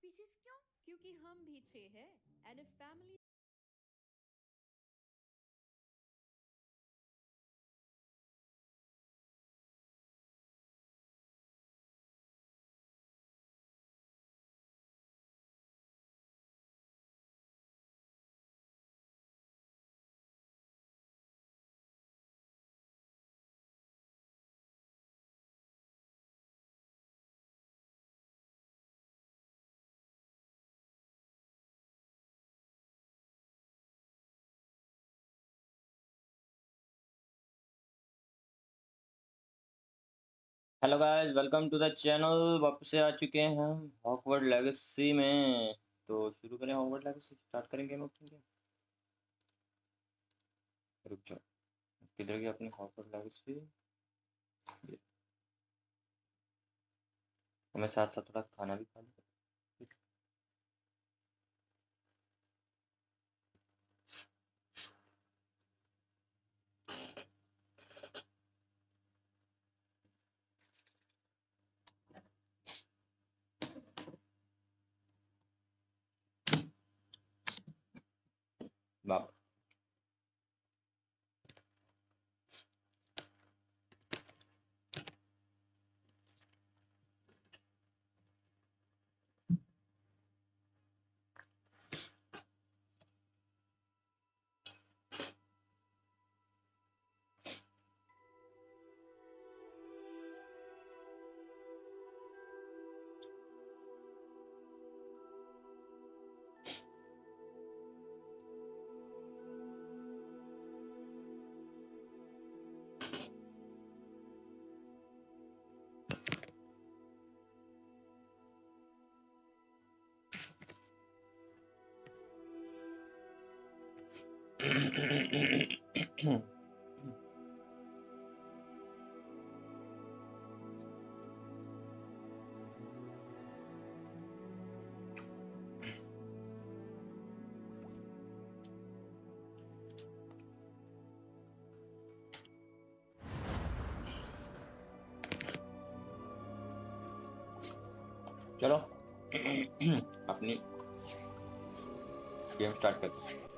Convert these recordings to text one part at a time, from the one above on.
Species क्यों? क्योंकि हम भी 6 हैं and a family. Hello guys, welcome to the channel. वापस से आ चुके हैं हम हॉकवर्ड लेगेसी में। तो शुरू करें, हॉकवर्ड लेगेसी स्टार्ट करेंगे हम अपनी गेम। रुक जाओ, किधर गया अपनी हॉकवर्ड लेगेसी? हमें साथ साथ थोड़ा खाना भी खाना। बाप चलो अपनी गेम स्टार्ट करते हैं।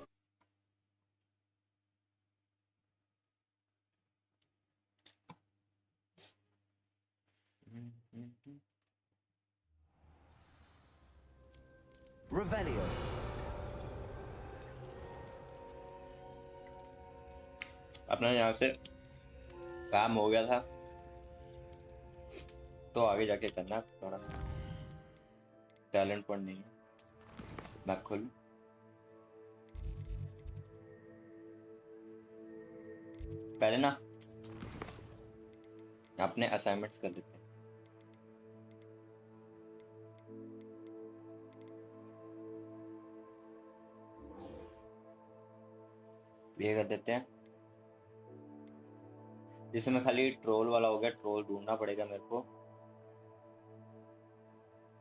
Revelio. अपना यहाँ से काम हो गया था, तो आगे जाके करना। थोड़ा टैलेंट पॉइंट नहीं है। मैं खोलूं? पहले ना अपने असाइनमेंट्स कर देते हैं। ये कर देते हैं। जिसमें खाली ट्रोल वाला हो गया, ट्रोल ढूंढना पड़ेगा मेरे को।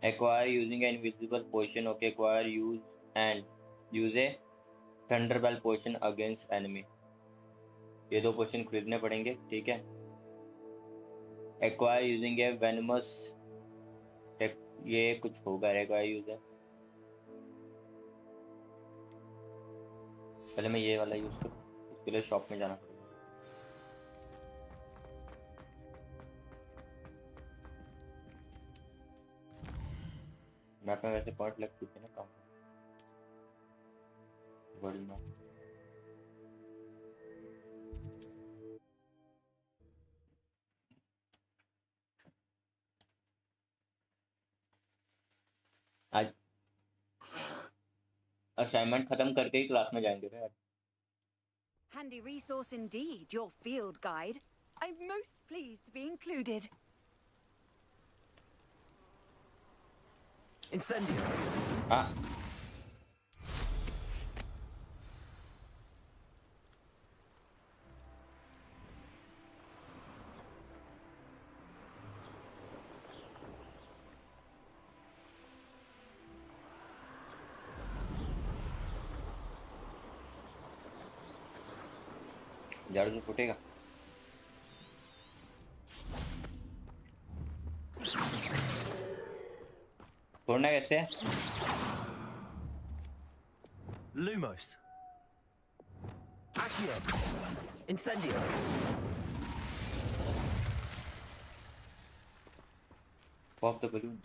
Acquire using an invisible potion. Okay, acquire use and use a thunderbrew potion against enemy. ये दो पोशन खरीदने पड़ेंगे, ठीक है। Acquire using a venomous. ये कुछ होगा, एक्वायर यूज है। पहले मैं ये वाला यूज करूँ, उसके लिए शॉप में जाना पड़ेगा। मैप में वैसे पॉइंट लग चुके हैं ना, काम बड़ी ना। आज असाइनमेंट खत्म करके ही क्लास में जाएंगे फिर। Handy resource indeed, your field guide. I'm most pleased to be included. Incendio. हाँ, झाड़ू से फूटेगा। फोड़ना कैसे है? Lumos. Accio. Incendio. Pop the balloon.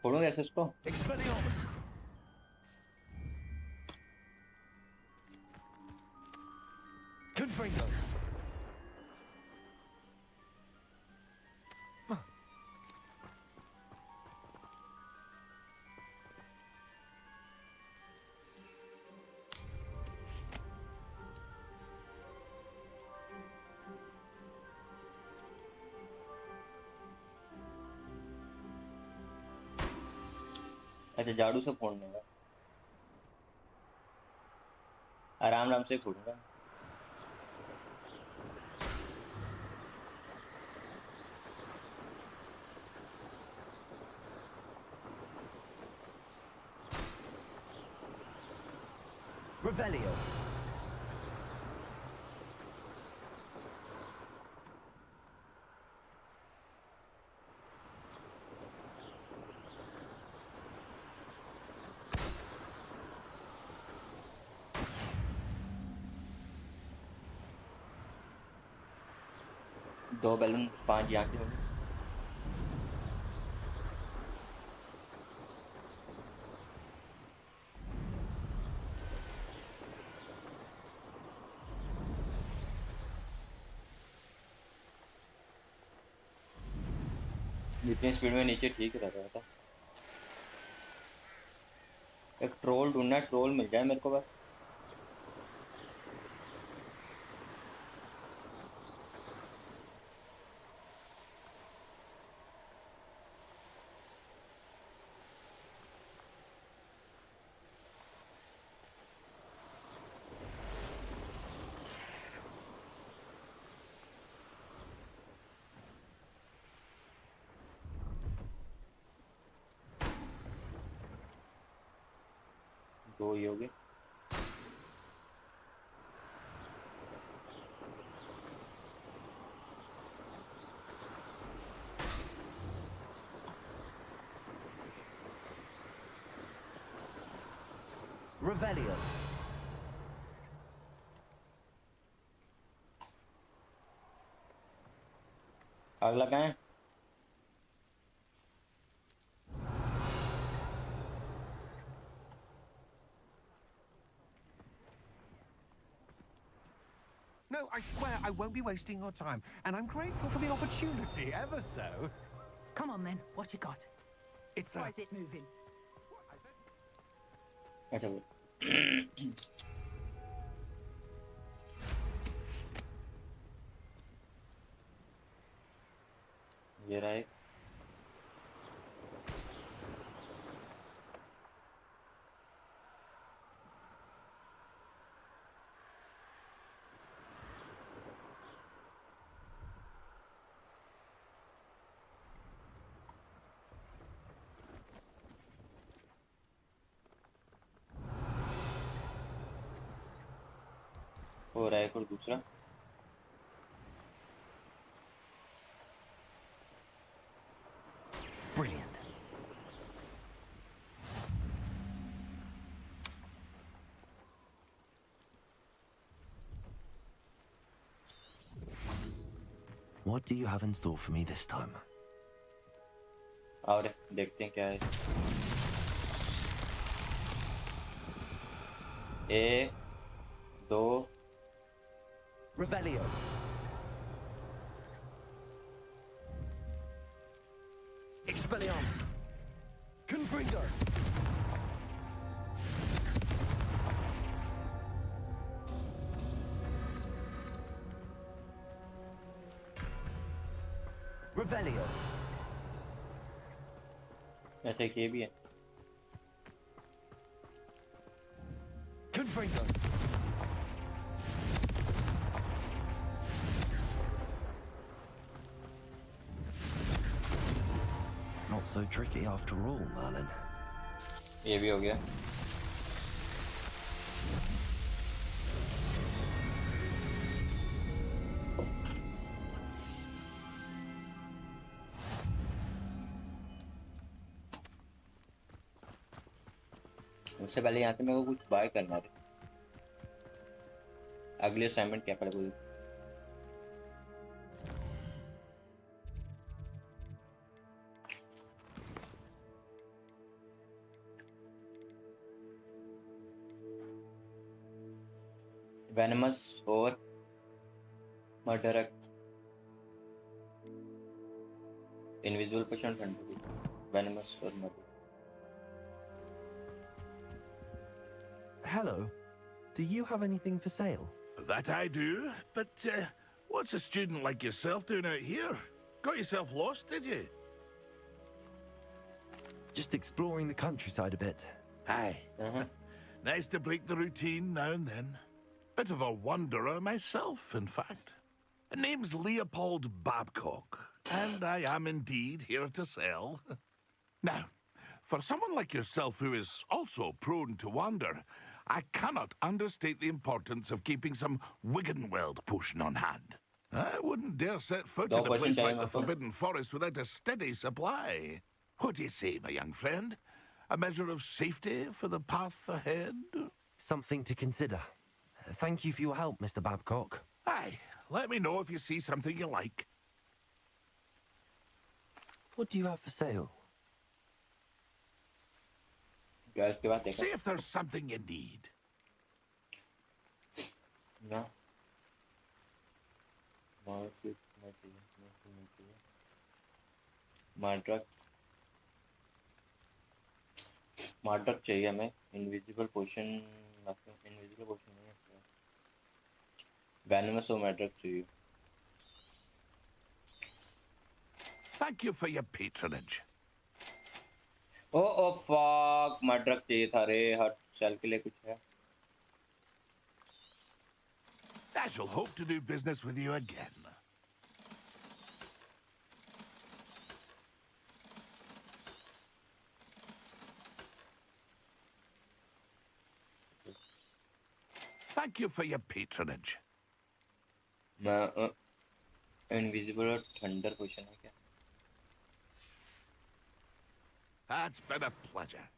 फोड़ो कैसे उसको? Expelliarmus. Confringo. अच्छा झाड़ू से फोड़ने का, आराम आराम से फोड़ूंगा। Revelio. दो बैलून 5 यहाँ के होंगे। जितनी स्पीड में नीचे ठीक रह रहा था। एक ट्रोल ढूंढना, ट्रोल मिल जाए मेरे को बस। दो ही हो गए। Revelio. अगला कहाँ है? No, I swear I won't be wasting your time, and I'm grateful for the opportunity, ever so. Come on then, what you got? It's Why is it moving? अच्छा वो ये रहा एक। हो रहा है कोई दूसरा। Brilliant. What do you have in store for me this time? और देखते हैं क्या है। एक, दो, Revelio. Expelliarmus. Confringo. Revelio. अच्छा एक ये भी है। Confringo. Not so tricky after all, Merlin. ये भी हो गया। उससे पहले यहाँ से मेरे को कुछ बाय करना है। अगली असाइनमेंट क्या पड़ेगा? वेनमस और मर्डरक, इनविजिबल पोशन, वेनमस और murder. Hello. Do you have anything for sale? That I do, but what's a student like yourself doing out here? Got yourself lost, did you? Just exploring the countryside a bit. Aye. Nice to break the routine now and then. Bit of a wanderer myself, in fact. Name's Leopold Babcock, and I am indeed here to sell. Now, for someone like yourself who is also prone to wander, I cannot understate the importance of keeping some Wiggenweld potion on hand. I wouldn't dare set foot in a place like the Forbidden Forest without a steady supply. What do you say, my young friend? A measure of safety for the path ahead? Something to consider. Thank you for your help, Mr. Babcock. Aye, let me know if you see something you like. What do you have for sale? See if there's something you need. No. मार्ड्रक चाहिए हमें। Invisible पोशन नहीं है। Venomous और मार्ड्रक चाहिए। Thank you for your patronage. Oh fuck, mandrake चाहिए था रे। हर cell के लिए कुछ है? I shall hope to do business with you again. Thank you for your patronage. मैं इनविजिबल और थंडर पोशन है क्या? That's been a pleasure.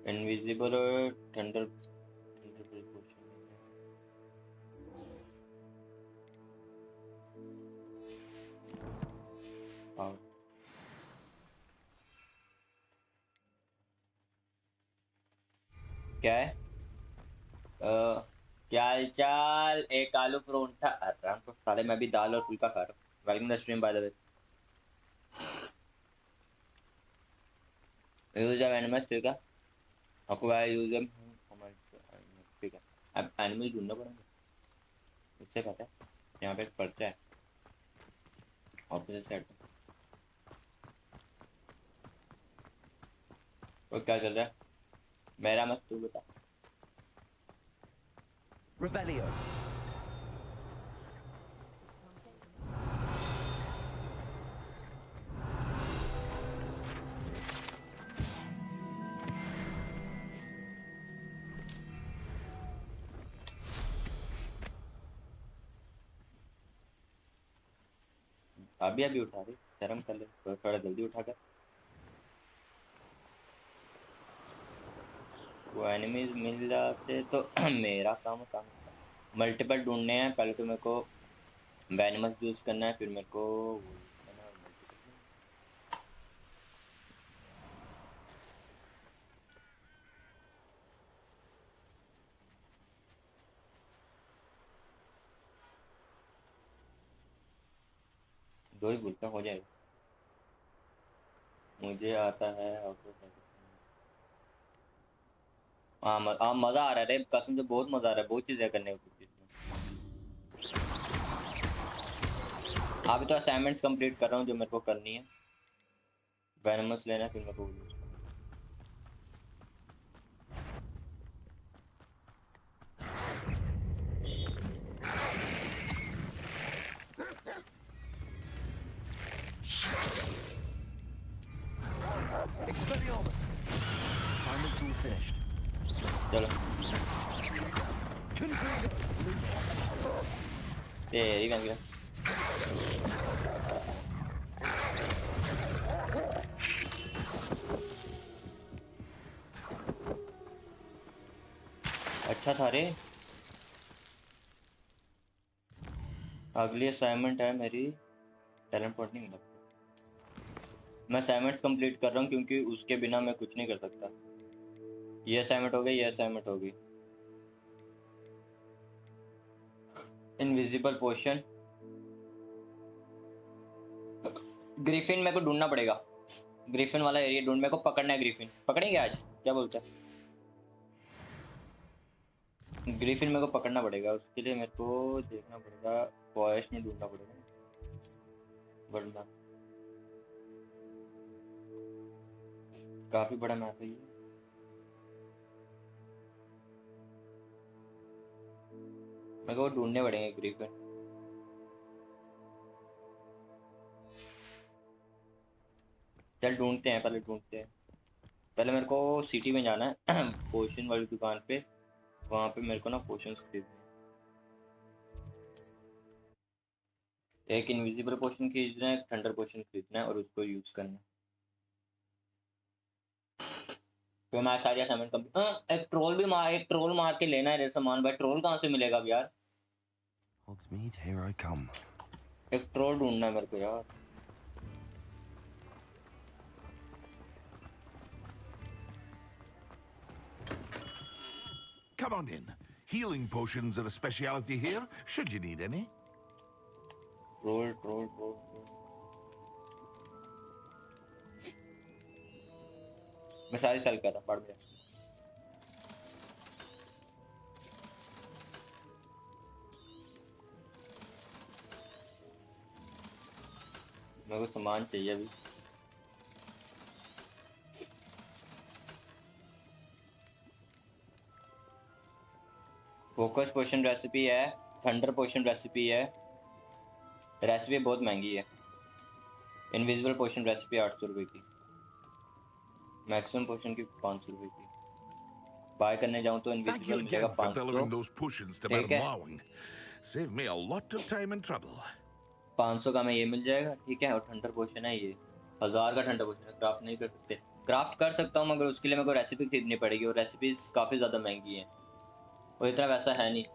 Invisible और थंडर पोशन हाँ। क्या है? क्या हालचाल? एक आलू परोंठा। आराम को साले, मैं भी दाल और फुल्का खा रहा हूँ। Welcome the stream by the way. Use the animals, ठीक है। आपको क्या यूज है? ठीक है, अब एनिमल ढूंढना पड़ेगा। उससे पता है यहाँ पे एक पर्चा है ऑपोजिट साइड पे। और क्या चल रहा है? मेरा मत तू बता। Revelio. अभी उठा रही, शर्म कर ले थोड़ा जल्दी उठा कर। वो एनिमीज मिल जाते तो मेरा काम आसान होता। मल्टीपल ढूंढने हैं, पहले तो मेरे को वेनमस यूज करना है, फिर मेरे को दो ही बोलता हो जाएगा। मुझे आता है हाँ मजा आ रहा है रे, कसम से बहुत मजा आ रहा है। बहुत चीजें करने को कुछ इसमें। अभी तो असाइनमेंट्स कंप्लीट कर रहा हूँ जो मेरे को करनी है। वेनमस लेना है, फिर मेरे को Expelliarmus. Assignment's all finished. चलो। Confringo. तेरी बहन की। अच्छा था रे। अगली असाइनमेंट है मेरी, टैलेंट पॉइंट नहीं मिला। मैं असाइनमेंट्स कंप्लीट कर रहा हूँ क्योंकि उसके बिना मैं कुछ नहीं कर सकता। ये असाइनमेंट हो गई, ये असाइनमेंट होगी। इनविजिबल पोशन। ग्रिफिन मेरे को ढूंढना पड़ेगा। ग्रिफिन वाला एरिया ढूंढ, मेरे को पकड़ना है ग्रिफिन। पकड़ेंगे आज, क्या बोलते हैं? ग्रिफिन मेरे को पकड़ना पड़ेगा, उसके लिए मेरे को देखना पड़ेगा, फॉरेस्ट में ढूंढना पड़ेगा। बढ़ना काफी बड़ा मैप है ये। मेरे को ढूंढने पड़ेंगे ग्रिफिन। चल ढूंढते हैं, पहले ढूंढते हैं। पहले मेरे को सिटी में जाना है पोशन वाली दुकान पे। वहां पे मेरे को ना पोशंस खरीदने हैं। एक इनविजिबल पोशन खरीदना है, एक थंडर पोशन खरीदना है और उसको यूज करना है। तो मैं सारी असाइनमेंट कंप्लीट। एक ट्रोल मार के लेना है रे सामान। भाई ट्रोल कहाँ से मिलेगा अब यार? Hogsmeade, here I come. एक ट्रोल ढूंढना है मेरे को यार। Come on in. Healing potions are a speciality here, should you need any. Troll troll troll troll. मैं सारी सेल कर रहा हूँ, पढ़ गया। मेरे को सामान चाहिए अभी। फोकस पोशन रेसिपी है, थंडर पोशन रेसिपी है। रेसिपी बहुत महंगी है। इनविजिबल पोशन रेसिपी 800 रुपये की। मैक्सिमम पोशन की 500 रुपये की। बाय करने जाऊँ तो Thank you इनविजिबल मिलेगा again for delivering 500। those potions to ठीक Madame है, Lowing. Saved me a lot of time and trouble. 500 का में ये मिल जाएगा। ठीक है, और ठंडर पोशन है ये 1000 का ठंडर पोशन है। क्राफ्ट नहीं कर सकते। क्राफ्ट कर सकता हूँ मगर उसके लिए मेरे को रेसिपी खरीदनी पड़ेगी और रेसिपीज काफ़ी ज़्यादा महंगी हैं और इतना वैसा है नहीं।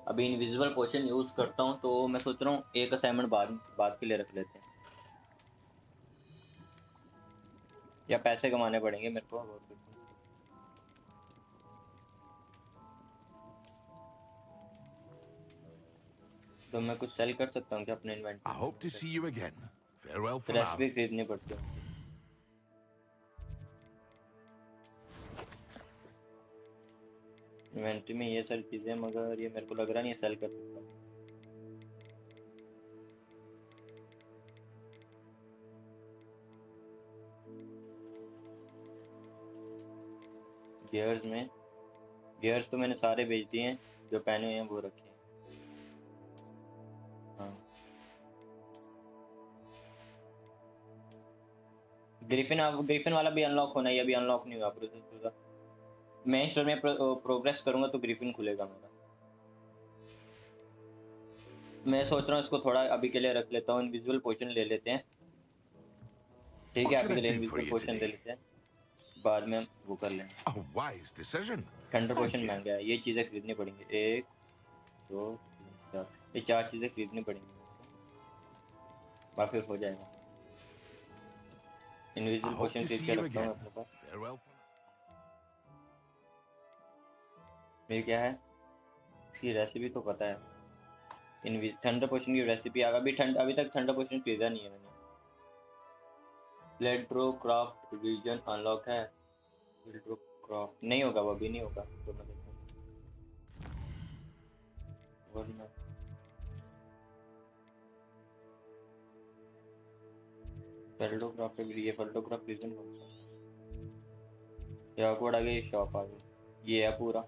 अभी इनविजिबल पोशन यूज़ करता हूँ तो मैं सोच रहा हूँ एक असाइनमेंट बाद के लिए रख लेते हैं, या पैसे कमाने पड़ेंगे मेरे को और कुछ नहीं। तो मैं कुछ सेल कर सकता हूँ क्या अपने I hope to see you again. Farewell for inventory? now. Recipe खरीदनी पड़ती है। इन्वेंटरी में ये सारी चीज़ें, मगर ये मेरे को लग रहा नहीं है सेल कर सकता। गियर्स तो मैंने सारे बेच दिए हैं, जो पहने हुए हैं वो रखे हैं। हाँ, ग्रिफिन वाला भी अनलॉक होना है, ये अभी अनलॉक नहीं हुआ। प्रोसेस होगा, मैं स्टोर में प्रोग्रेस करूंगा तो ग्रिफिन खुलेगा मेरा। मैं सोच रहा हूँ इसको थोड़ा अभी के लिए रख लेता हूँ। इनविजिबल पोशन ले लेते हैं। ठीक है, What अभी can के I लिए do for इनविजिबल you पोशन ले today? लेते हैं, बाद में हम वो कर लेंगे। A wise decision. Thunder Thank potion you. महंगा है, ये चीज़ें खरीदनी पड़ेंगी। 1 2 3 4, ये 4 चीज़ें खरीदनी पड़ेंगी, फिर हो जाएगा। I invisible hope potion to खरीद see के you रखता हूँ again. अपने पास। Farewell. ये क्या है? इसकी रेसिपी तो पता है। ठंडर पोशन की रेसिपी अभी तक ठंडर पोशन खरीदा नहीं है मैंने। Blade draw craft region unlock है। ब्लेड ड्रो क्राफ्ट नहीं होगा, वो अभी नहीं होगा तो मैं देखूंगा। फेल्डो क्राफ्ट भी, ये फेल्डो क्राफ्ट रीजन कौन सा? ये हॉगवर्ट आ गई, शॉप आ गई, ये है पूरा।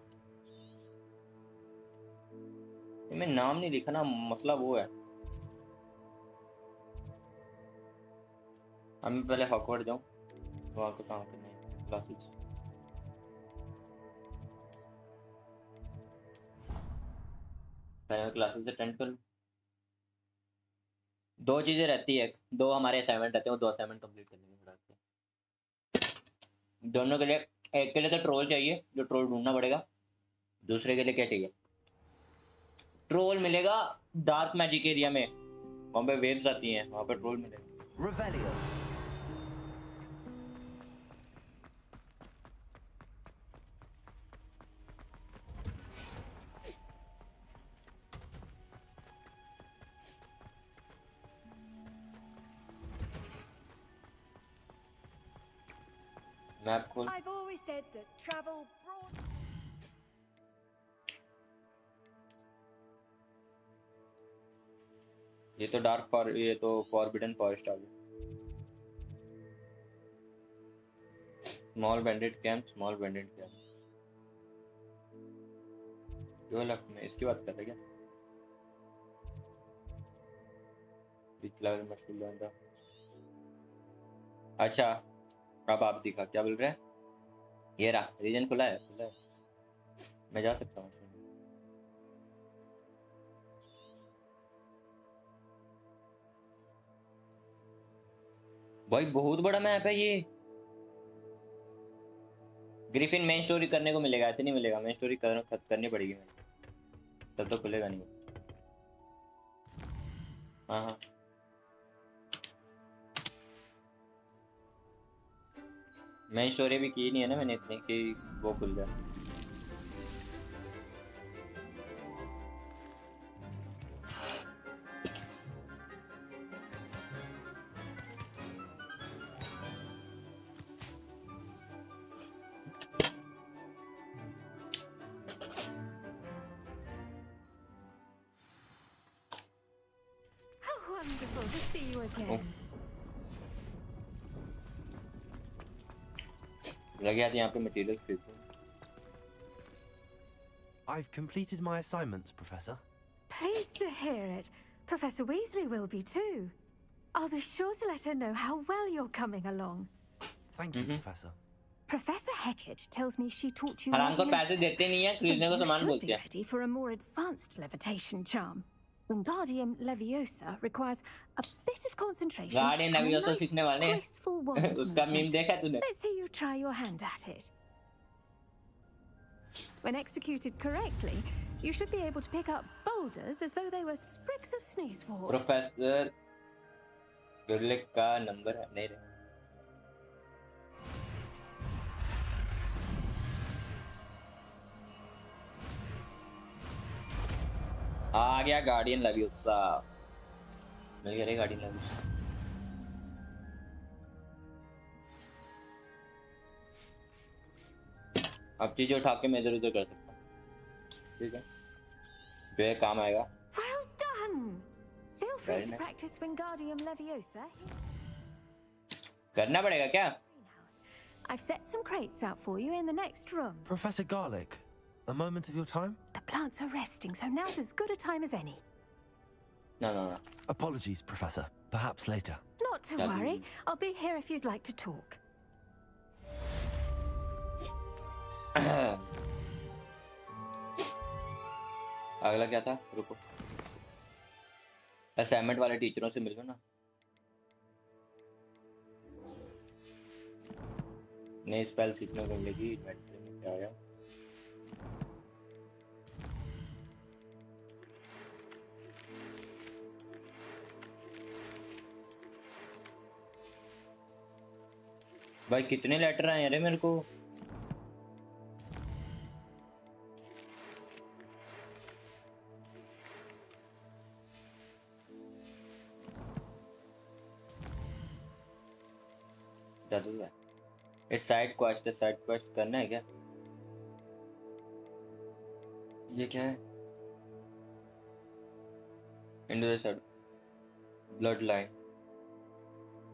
मैं नाम नहीं लिखा ना, मसला वो है। अब मैं पहले हॉगवर्ट जाऊँ, वहाँ का काम करना है क्लासेस। क्लासेस अटेंड कर लूँ। दो चीजें रहती है, दो हमारे असाइनमेंट रहते हैं, वो दो असाइनमेंट कंप्लीट करने में पड़ते हैं दोनों के लिए। एक के लिए तो ट्रोल चाहिए, जो ट्रोल ढूंढना पड़ेगा। दूसरे के लिए क्या चाहिए? ट्रोल मिलेगा डार्क मैजिक एरिया में, वहाँ पे वेव्स आती हैं, वहाँ पे ट्रोल मिलेगा। Revelio. मैप खोल। I've always said that travel brought. ये तो डार्क फॉर, ये तो फॉरबिडन फॉरेस्ट आ गया। Small bandit camp, small bandit camp. जो लक में इसकी बात कर रहे क्या? पिछला वाला मशहूर बंदा। अच्छा अब आप दिखा, क्या बोल रहे हैं? ये रहा रीजन, खुला है, खुला है, मैं जा सकता हूँ। भाई बहुत बड़ा मैप है ये। ग्रिफिन मेन स्टोरी करने को मिलेगा, ऐसे नहीं मिलेगा, मेन स्टोरी करनी पड़ेगी मैं, तब तो खुलेगा नहीं। हाँ हाँ मेन स्टोरी भी की नहीं है ना मैंने इतनी कि वो खुल जाए। How wonderful to see you again. लग गया था यहाँ पे मटेरियल खरीदूं। I've completed my assignments, Professor. Pleased to hear it. Professor Weasley will be too. I'll be sure to let her know how well you're coming along. Thank you, Professor. Professor Hecat tells me she taught you हराम को पैसे Leviosa, देते नहीं है, so खरीदने को you सामान should बोलते be हैं। ready for a more advanced levitation charm. Wingardium Leviosa requires a bit of concentration Guardian and a Leviosa nice, सीखने वाले हैं। graceful wand उसका मीम movement. देखा तूने? Let's see you try your hand at it. When executed correctly, you should be able to pick up boulders as though they were sprigs of sneezewort. Professor Garlick का number नहीं रहा। आ गया guardian leviosa, मिल गया रे guardian leviosa. अब चीजें उठा के मैं इधर उधर कर सकता हूँ, ठीक है, जो है काम आएगा। Well done! Feel free Very to nice. practice Wingardium Leviosa. करना पड़ेगा क्या? Greenhouse. I've set some crates out for you in the next room. Professor Garlick, a moment of your time? The plants are resting, so now's as good a time as any. No. Apologies, Professor. Perhaps later. Not to Yeah. worry. I'll be here if you'd like to talk. अगला क्या था? रुको, assignment वाले टीचरों से मिल लो ना। नई spell सीखने को मिलेगी। क्या आया? भाई कितने लेटर आए रे मेरे को? इस साइड क्वेस्ट करना है क्या? ये क्या है? Into the side blood line,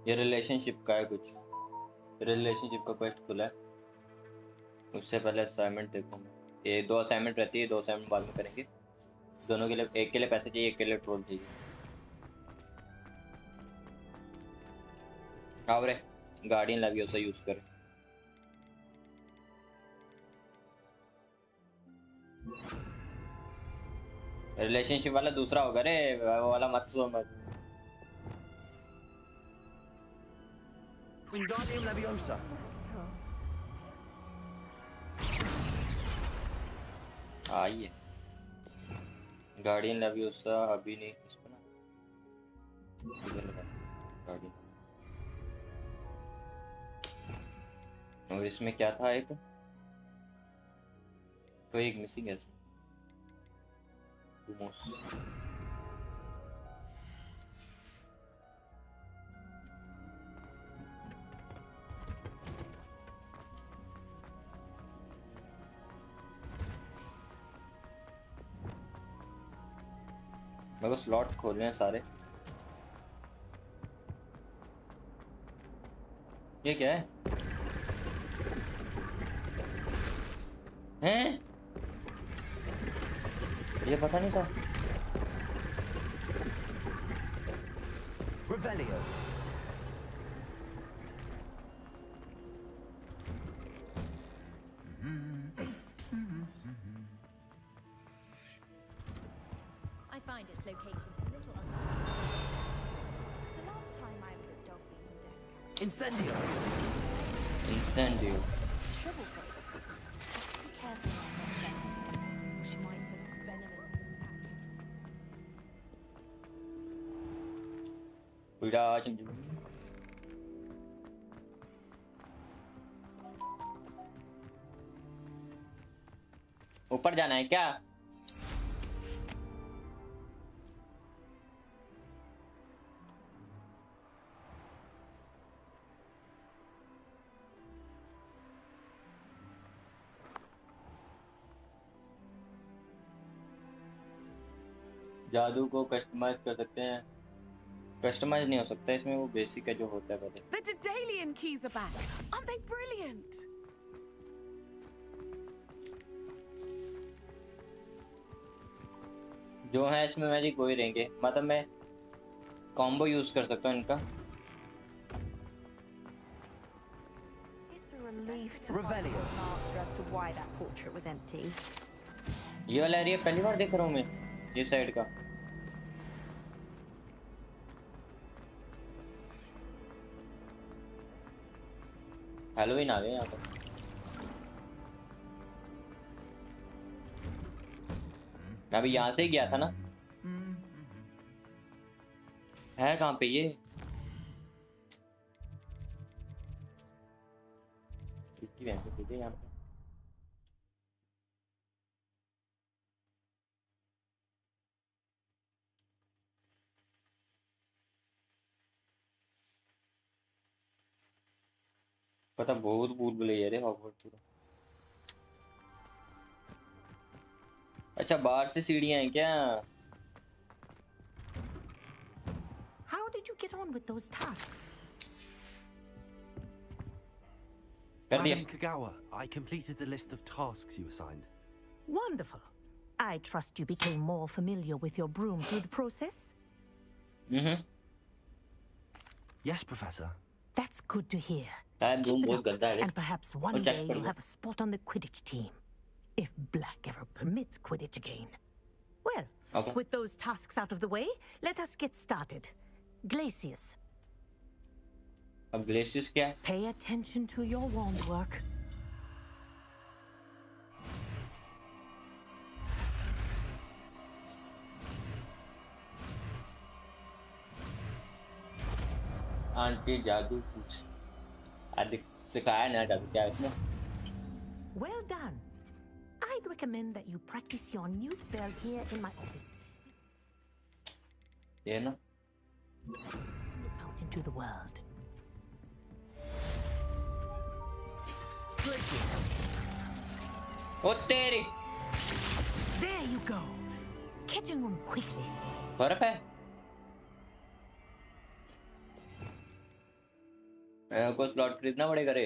ये रिलेशनशिप का है, कुछ रिलेशनशिप का क्वेस्ट खुला है। उससे पहले असाइनमेंट देखो, ये दो असाइनमेंट रहती है, दो असाइनमेंट बाद में करेंगे। दोनों के लिए, एक के लिए पैसे चाहिए, एक के लिए ट्रोल चाहिए। आओ रे, गार्डियन लेवियोसा यूज करें। रिलेशनशिप वाला दूसरा होगा रे, वो वाला मत सो मत। Wingardium Leviosa. आइए गार्डियन लेवियोसा अभी नहीं इसको ना गार्डियन। और इसमें क्या था एक तो एक मिसिंग है मेरे को स्लॉट खोलने हैं सारे। ये क्या है? हैं? ये पता नहीं था। Revelio. I find its location a little unclear. The last time I was at Dog Beat and Death Camp, Incendio. Incendio. trouble folks. Let's be careful on that thing. She might set a venomous impact. विराज ऊपर जाना है क्या? जादू को customise कर सकते हैं। Customise नहीं हो सकता इसमें, वो बेसिक है जो होता है पहले। The Daedalian keys are back. Aren't they brilliant? जो है इसमें मैजिक वही रहेंगे, मतलब मैं कॉम्बो यूज कर सकता हूँ इनका। It's a relief to find Revelio. an answer as to why that portrait was empty. ये वाला एरिया पहली बार देख रहा हूँ मैं, ये साइड का। हैलोवीन आ गए यहाँ पर। मैं अभी यहाँ से ही गया था ना। है कहाँ पे ये? इसकी वजह से सीधे यहाँ पे। पता बहुत भूल भुलैया रे हॉगवर्ट्स पूरा। अच्छा बाहर से सीढ़ियाँ हैं क्या? How did you get on with those tasks? कर दिया। Madam Kagawa, I completed the list of tasks you assigned. Wonderful. I trust you became more familiar with your broom through the process? Yes, Professor. That's good to hear. शायद Keep धूम it बहुत up, गंदा है रे। and perhaps one check day कर you'll low. have a spot on the Quidditch team. If Black ever permits Quidditch again. Well, Okay. with those tasks out of the way, let us get started. Glacius, अब ग्लेशियस क्या है? pay attention to your wand work. Aunty जादू कुछ अधिक सिखाया ना जादू क्या है इसमें? Well done. I'd recommend that you practice your new spell here in my office. ये ना Out into the world. ओ तेरी There you go. Catching them quickly. फर्क है। मेरे को स्लॉट खरीदना पड़ेगा रे।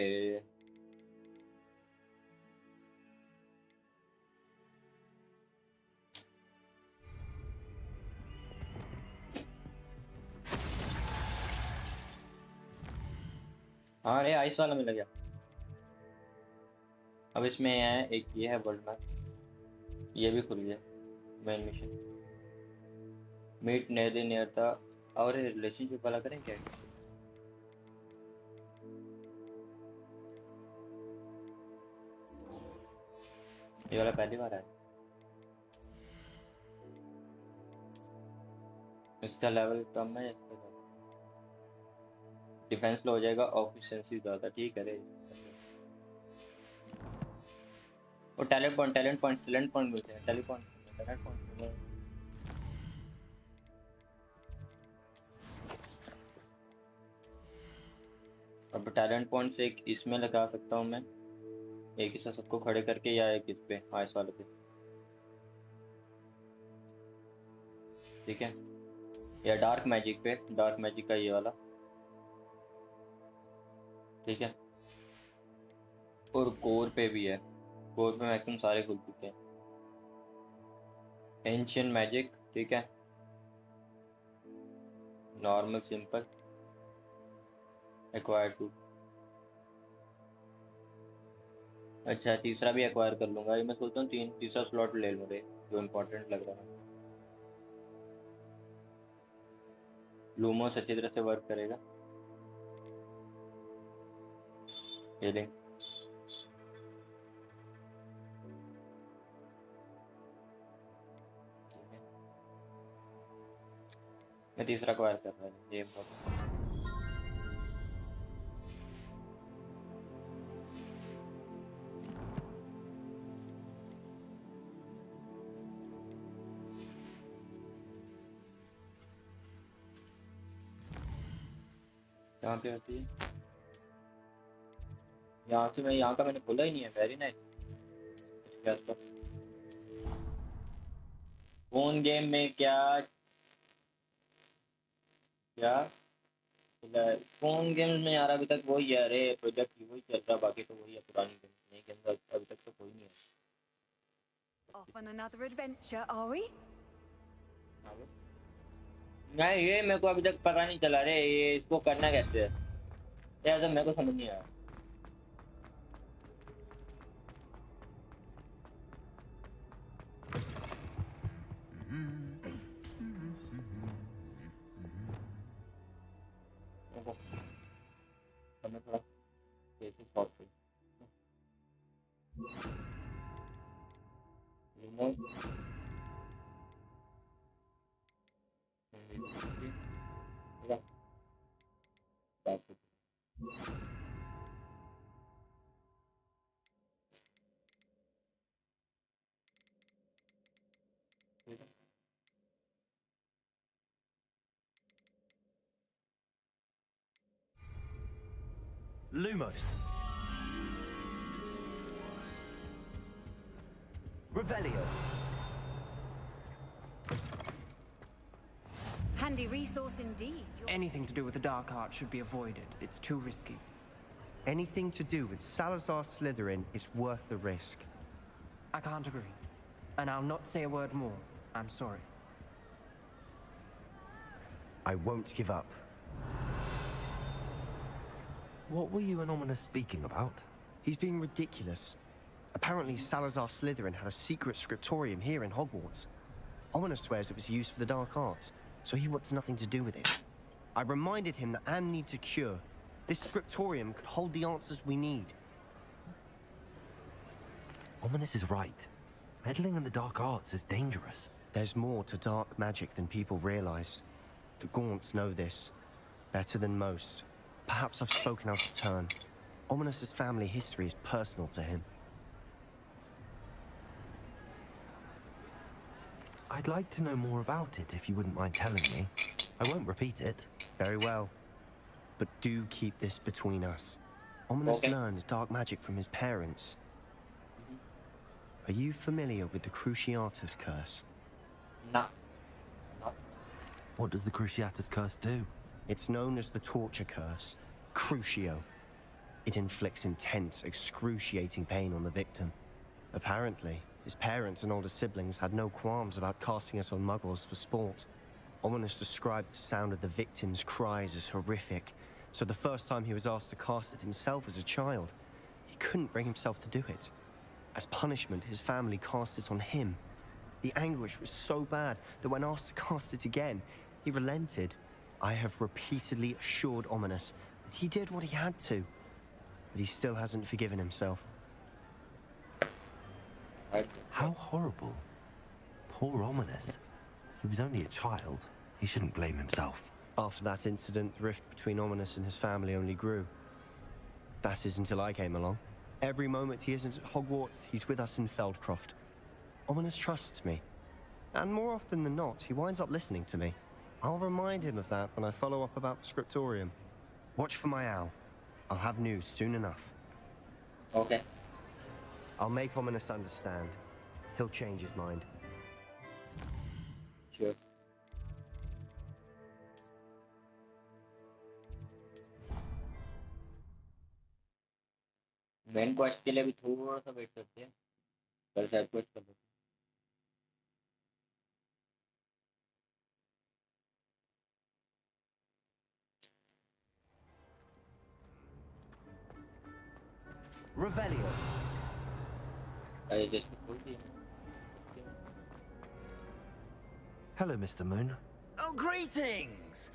हाँ रे आइस वाला मिल गया। अब इसमें है एक ये है वर्ल्ड मैप, ये भी खुल गया। Main mission meet nether near था और रिलेशनशिप वाला करें क्या? ये वाला पहली बार है। इसका लेवल कम है, इसका डिफेंस लो हो जाएगा, ऑफिशिएंसी ज़्यादा। ठीक है रे। वो टैलेंट पॉइंट मिलते हैं। टैलेंट पॉइंट अब टैलेंट पॉइंट्स एक इसमें लगा सकता हूँ मैं, एक इसे सबको खड़े करके, या एक इस पे, हाँ इस वाले पे। ठीक है, या डार्क मैजिक पे, डार्क मैजिक का ये वाला। ठीक है, और कोर पे भी है। कोर पे मैक्सिमम सारे खुल चुके हैं। एंशियंट मैजिक, ठीक है, नॉर्मल, सिंपल, एक्वायर 2। अच्छा, तीसरा भी एक्वायर कर लूंगा। ये मैं सोचता हूँ तीसरा स्लॉट ले लूँ रे, जो इम्पोर्टेंट लग रहा है। लूमोस अच्छी तरह से वर्क करेगा। ये देख, मैं तीसरा एक्वायर कर रहा हूँ, ये इम्पोर्टेंट। कहाँ पे होती है? यहाँ से, मैं यहाँ का मैंने खोला ही नहीं है। Very nice. फोन गेम में क्या क्या फोन गेम्स में यार अभी तक वही है रे, प्रोजेक्ट वही चल रहा, बाकी तो वही है पुरानी गेम। नई गेम अभी तक तो कोई नहीं है। Off on another adventure, are we? नहीं, ये मेरे को अभी तक पता नहीं चला रे, ये इसको करना कैसे है यार, तो मेरे को समझ नहीं आया। हमें थोड़ा केसेस बहुत सही। Lumos. Revelio. Handy resource indeed. Anything to do with the dark art should be avoided. It's too risky. Anything to do with Salazar Slytherin is worth the risk. I can't agree. And I'll not say a word more. I'm sorry. I won't give up. What were you and Ominous speaking about? He's being ridiculous. Apparently Salazar Slytherin had a secret scriptorium here in Hogwarts. Ominous swears it was used for the dark arts, so he wants nothing to do with it. I reminded him that Anne needs a cure. This scriptorium could hold the answers we need. Ominous is right. Meddling in the dark arts is dangerous. There's more to dark magic than people realize. The Gaunts know this better than most. Perhaps I've spoken out of turn. Ominous's family history is personal to him. I'd like to know more about it if you wouldn't mind telling me. I won't repeat it. Very well. But do keep this between us. Ominous learned dark magic from his parents. Are you familiar with the Cruciatus Curse? No. What does the Cruciatus Curse do? It's known as the Torture Curse, Crucio. It inflicts intense, excruciating pain on the victim. Apparently, his parents and older siblings had no qualms about casting it on muggles for sport. Ominous described the sound of the victim's cries as horrific, so the first time he was asked to cast it himself as a child, he couldn't bring himself to do it. As punishment, his family cast it on him. The anguish was so bad that when asked to cast it again, he relented. I have repeatedly assured Ominous that he did what he had to, but he still hasn't forgiven himself. How horrible. Poor Ominous. He was only a child. He shouldn't blame himself. After that incident, the rift between Ominous and his family only grew. That is until I came along. Every moment he isn't at Hogwarts, he's with us in Feldcroft. Ominous trusts me. And more often than not, he winds up listening to me. I'll remind him of that when I follow up about the scriptorium. Watch for my owl. I'll have news soon enough. Okay. I'll make Ominous understand. He'll change his mind. Sure. Main quest के लिए भी थोड़ा सा wait करते हैं, कल side quest कर लेते हैं। Revelio. अरे जैसे खोल दिया। Hello, Mr. Moon. Oh, greetings!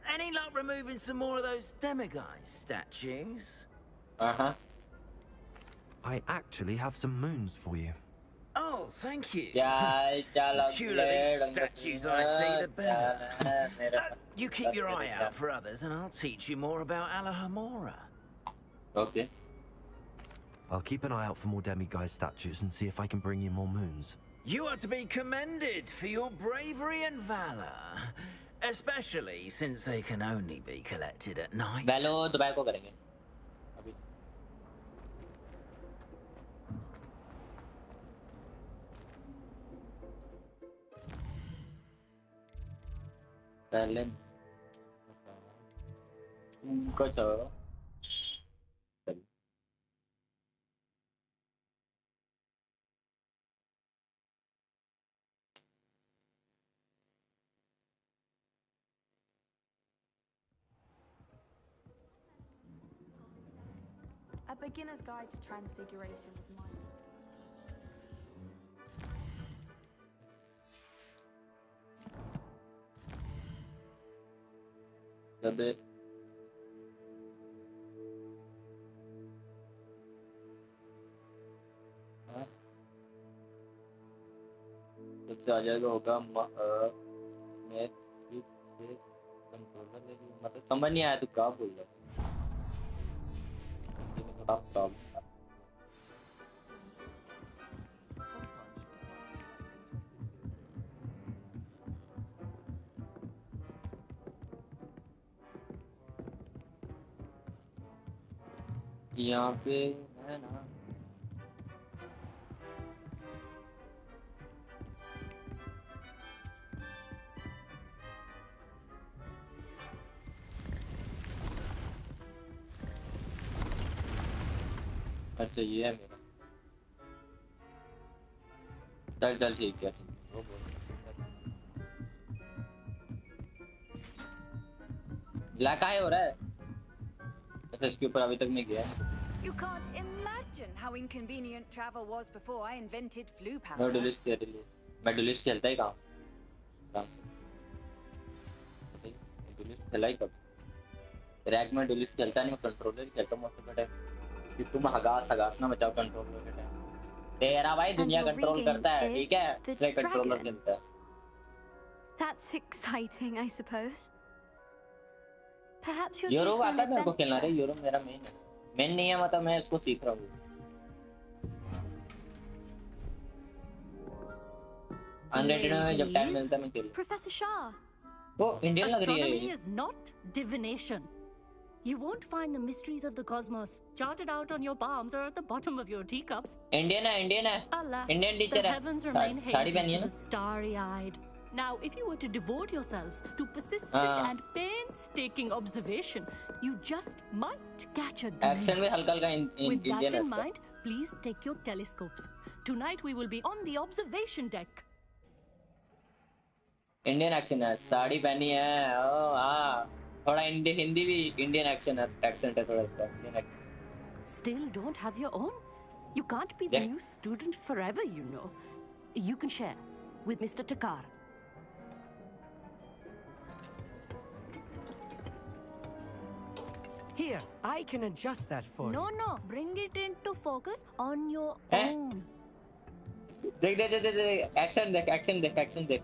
Any luck removing some more of those demiguise statues? Uh-huh. I actually have some moons for you. Oh, thank you. Yeah, The fewer of these statues I see, the better. You keep your eye out for others, and I'll teach you more about Alahamora. Okay. I'll keep an eye out for more demiguise statues and see if I can bring you more moons. You are to be commended for your bravery and valor, especially since they can only be collected at night. वैलो दोपहर को करेंगे अभी। पहले उनको छोड़ो। A beginner's guide to transfiguration with mind. A bit. सबसे आ जाएगा होगा मैं से कंट्रोलर ले लूँ, मतलब समझ नहीं आया तू क्या बोल रहा है। यहाँ पे है ना अच्छा ये है मेरा चल चल ठीक है ब्लैक आई हो रहा है अच्छा इसके ऊपर अभी तक नहीं गया You can't imagine how inconvenient travel was before I invented flu मैं powder. डुलिस्ट खेलता ही कहाँ डुलिस्ट खेला ही कब रैक में डुलिस्ट खेलता नहीं मैं कंट्रोलर ही खेलता हूँ मोस्ट ऑफ द टाइम कि तुम हगास ना बचाओ कंट्रोलर के टाइम तेरा भाई दुनिया कंट्रोल करता है ठीक है इसलिए कंट्रोलर खेलता है That's exciting, I suppose. Perhaps you're euro आता है मेरे को खेलना रे यूरो मेरा मेन नहीं है मतलब मैं इसको सीख रहा हूँ अनरेटेड में जब टाइम मिलता है मैं खेल Professor Shah. वो इंडियन लग रही है Astronomy is not divination. You won't find the mysteries of the cosmos charted out on your palms or at the bottom of your teacups. Indian है Alas, Indian the teacher heavens remain है sari hazy पहनी है to ना the starry-eyed. Now, if you were to devote yourselves to persistent and painstaking observation, you just might catch a glimpse. Action में हल्का With that Indian in mind, please take your telescopes. Tonight we will be on the observation deck. Indian action है साड़ी पहनी है ओ हाँ थोड़ा हिंदी भी Indian action है accent है थोड़ा सा Indian action Still don't have your own? You can't be the new student forever, you know. You can share with Mr. Takar. Here, I can adjust that for you. No, bring it into focus on your own. देख देख देख देख action देख action देख action देख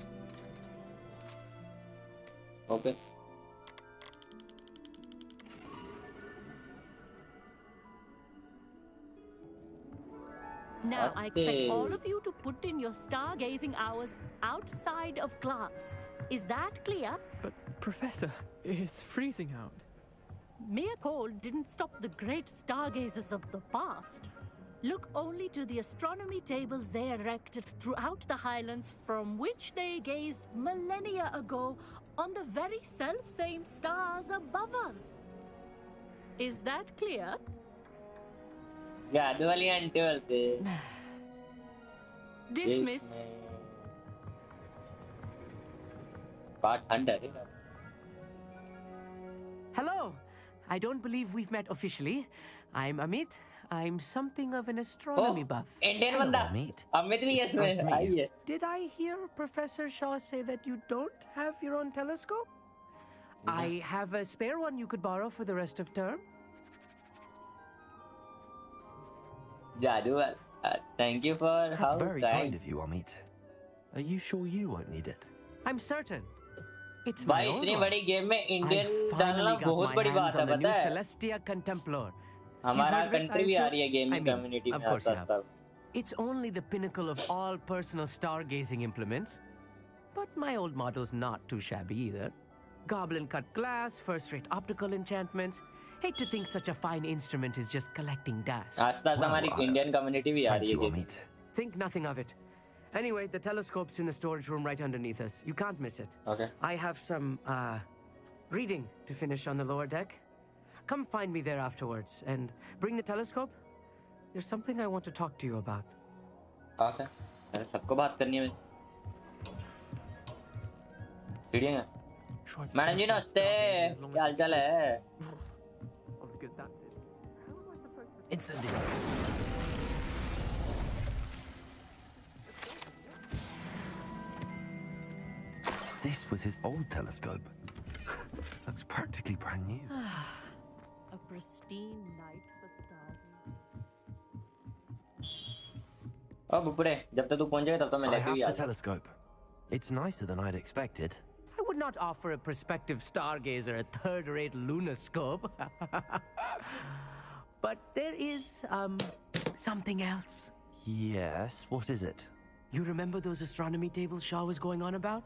okay Now, I expect all of you to put in your stargazing hours outside of class. Is that clear? But, Professor, it's freezing out. Mere cold didn't stop the great stargazers of the past. Look only to the astronomy tables they erected throughout the highlands from which they gazed millennia ago on the very self-same stars above us. Is that clear? Yeah, dually and dually. Dismissed. Part 100. Hello. I don't believe we've met officially. I'm Amit. I'm something of an astronomy buff. Indian banda. Amit bhi yes mein aaye. Did I hear Professor Shaw say that you don't have your own telescope? I have a spare one you could borrow for the rest of term. Jadu, thank you for That's how very kind of you, Amit. Are you sure you won't need it? I'm certain. It's my own इतनी one. बड़ी game में Indian I डालना finally got बहुत my बड़ी बात hands है on the पता new है Celestia Contemplar. हमारा You've heard of it, country I भी आ assume? रही है gaming I mean, community of में course, साथ साथ It's only the pinnacle of all personal stargazing implements. But my old model's not too shabby either. Goblin-cut glass, first-rate optical enchantments. Hate to think such a fine instrument is just collecting dust. आस्ता आस्ता हमारी Indian community भी आ रही है game Think nothing of it. Anyway, the telescope's in the storage room right underneath us. You can't miss it. Okay. I have some, reading to finish on the lower deck. Come find me there afterwards and bring the telescope. There's something I want to talk to you about. Okay. अरे सबको बात करनी है सीढ़ियाँ हैं madam जी नमस्ते क्या हाल चाल है Incendiary. This was his old telescope. Looks practically brand new. A pristine night for stars. ओ बुपुरे जब तक तू पहुंच जाएगा तब तक मैं I लेके have भी the आ जाऊँ telescope. It's nicer than I'd expected. I would not offer a prospective stargazer a third-rate lunoscope. But there is, something else. Yes, what is it? You remember those astronomy tables Shaw was going on about?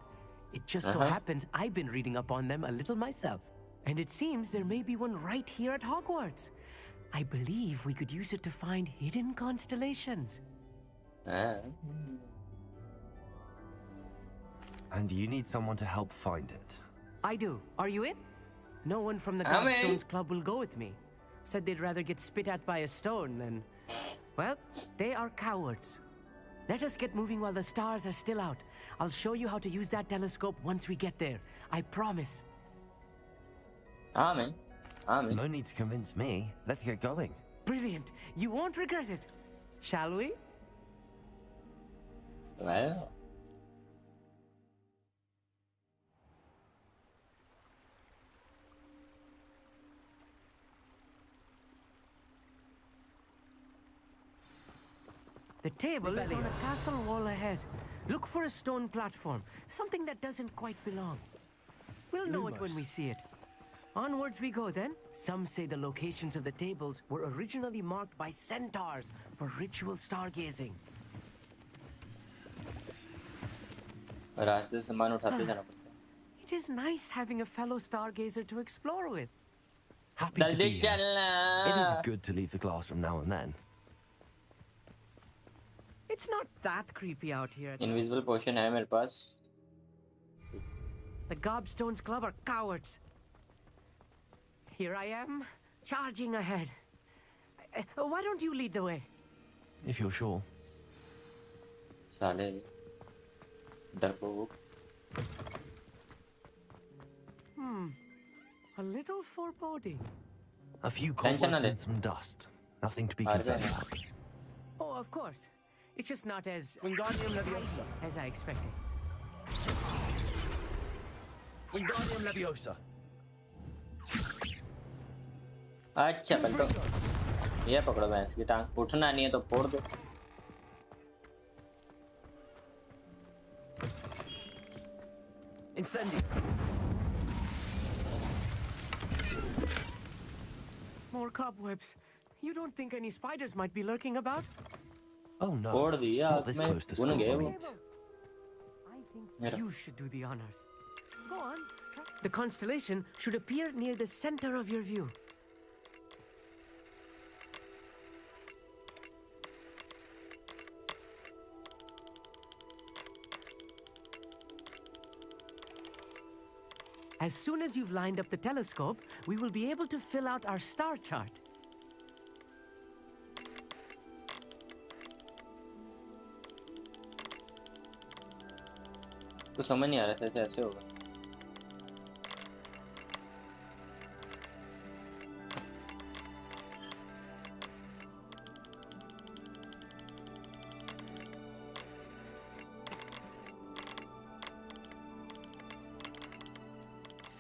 It just so happens I've been reading up on them a little myself. And it seems there may be one right here at Hogwarts. I believe we could use it to find hidden constellations. And you need someone to help find it. I do. Are you in? No one from the I'm in. Godstones Club will go with me. Said they'd rather get spit at by a stone than... Well, they are cowards. Let us get moving while the stars are still out. I'll show you how to use that telescope once we get there. I promise. Amen. Amen. No need to convince me. Let's get going. Brilliant. You won't regret it. Shall we? Well. The table is on a castle wall ahead. Look for a stone platform, something that doesn't quite belong. We'll know it when we see it. Onwards we go then. Some say the locations of the tables were originally marked by centaurs for ritual stargazing. रास्ते से सामान उठाते जाना पड़ता है It is nice having a fellow stargazer to explore with. Happy to be जल्दी here. चलना It is good to leave the classroom now and then. It's not that creepy out here. Invisible potion है मेरे पास The Gobstones Club are cowards. Here I am, charging ahead. Why don't you lead the way? If you're sure. साले डरपोक A little foreboding. A few Tension cobwebs on and it. some dust. Nothing to be concerned about. Oh, of course. It's just not as Wingardium Leviosa as I expected. Wingardium Leviosa. अच्छा पलटो ये पकड़ो भैंस की टांग उठना नहीं है तो फोड़ दो Incendio. More cobwebs. You don't think any spiders might be lurking about? Oh no, छोड़ दिया not this मैं close to भूल school, गया वो mate. I think मेरा you should do the honors. Go on. The constellation should appear near the center of your view. As soon as you've lined up the telescope, we will be able to fill out our star chart. तो समझ नहीं आ रहा था ऐसे होगा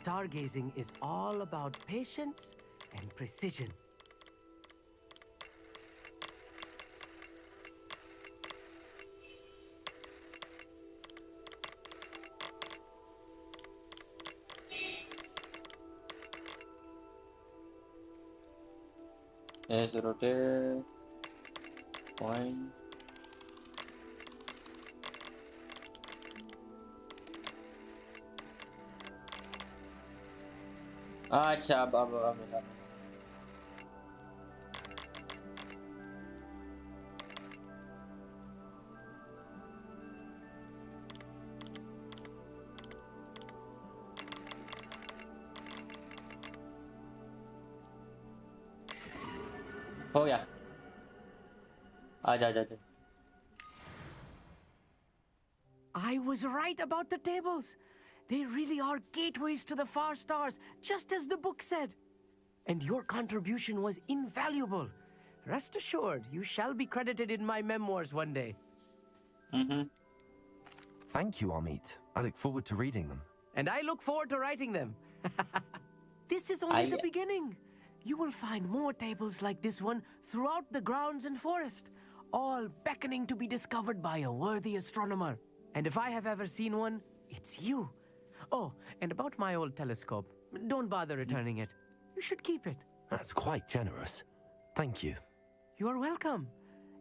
Stargazing is all about patience and precision. ऐसे rotate point अच्छा अब मिला हो गया आजा I was right about the tables. They really are gateways to the far stars, just as the book said. And your contribution was invaluable. Rest assured, you shall be credited in my memoirs one day. Thank you, Amit. I look forward to reading them. And I look forward to writing them. This is only the beginning. You will find more tables like this one throughout the grounds and forest, all beckoning to be discovered by a worthy astronomer. And if I have ever seen one, it's you. Oh, and about my old telescope, don't bother returning it. You should keep it. That's quite generous. Thank you. You are welcome.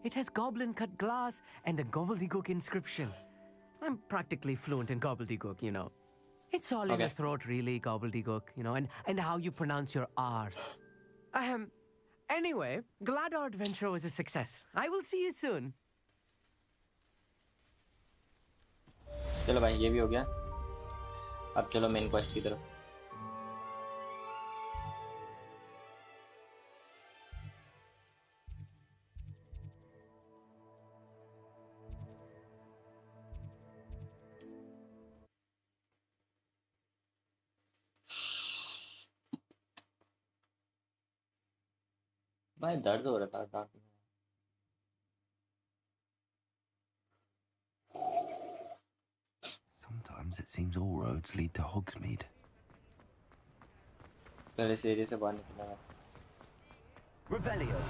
It has goblin-cut glass and a gobbledygook inscription. I'm practically fluent in gobbledygook, you know. It's all in the throat, really, gobbledygook, you know, and how you pronounce your R's. Anyway, glad our adventure was a success. I will see you soon. चलो भाई ये भी हो गया अब चलो main quest की तरफ भाई दर्द हो रहा था Sometimes it seems all roads lead to Hogsmeade. पहले इस एरिया से बाहर निकलना है Revelio.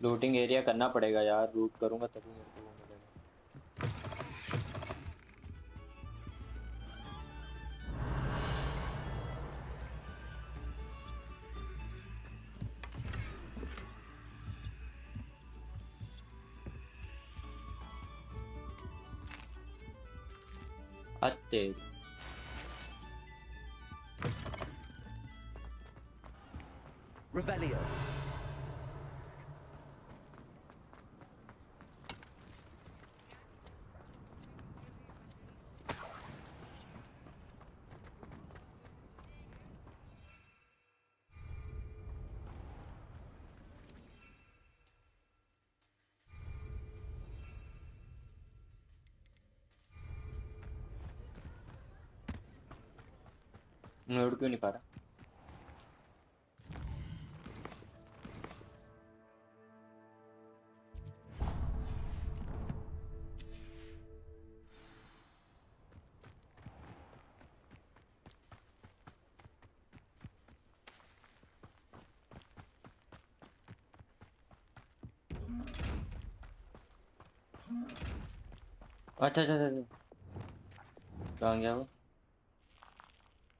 लूटिंग एरिया करना पड़ेगा यार लूट करूंगा तभी मेरे को वो मिलेगा तेरी Revelio. नोड क्यों नहीं पा रहा अच्छा अच्छा अच्छा, कहाँ गया वो?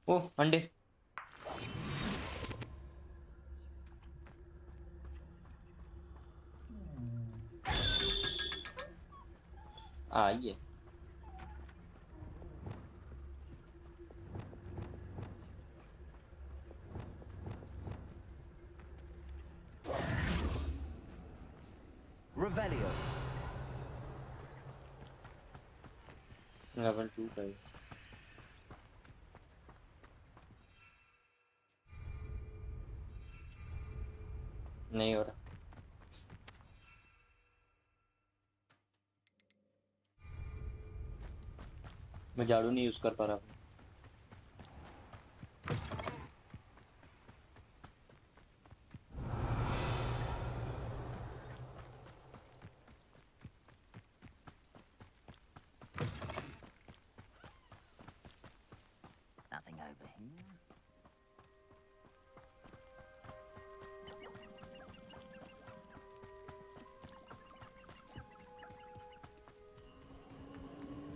ओह अंडे। आइए। Revelio. लेवल 2 का है। नहीं हो रहा। मैं झाड़ू नहीं यूज कर पा रहा हूँ। Nothing over here.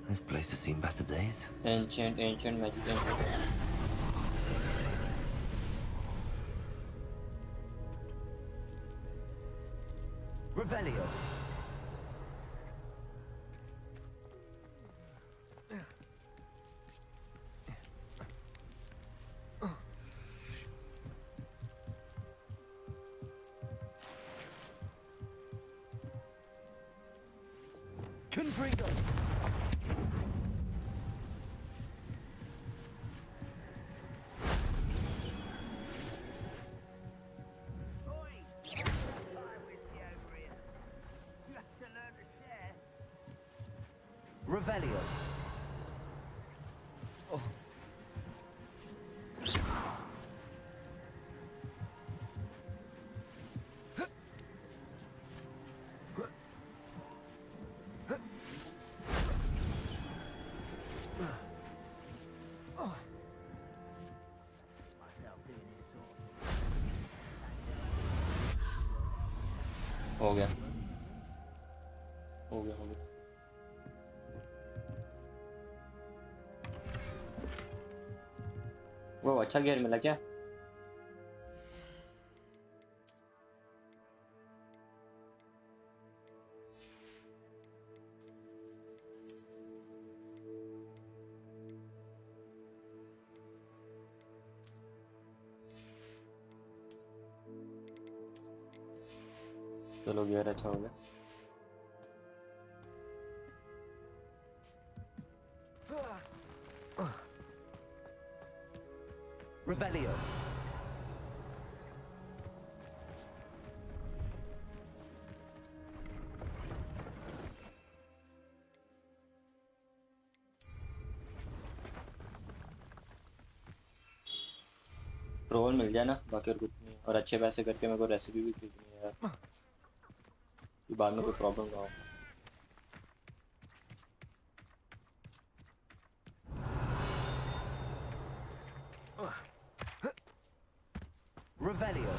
This place has seen better days. Ancient magic, ancient. Revelio. Confringo. Revelio. Oh. हो गया हो गया हो गया। वो अच्छा गियर मिला क्या? चलो गियर अच्छा हो गया। Revelio. रोल मिल जाए ना, बाकी और कुछ नहीं। और अच्छे पैसे करके मेरे को रेसिपी भी खरीदनी है यार, कि बाद में कोई प्रॉब्लम ना हो। Revelio.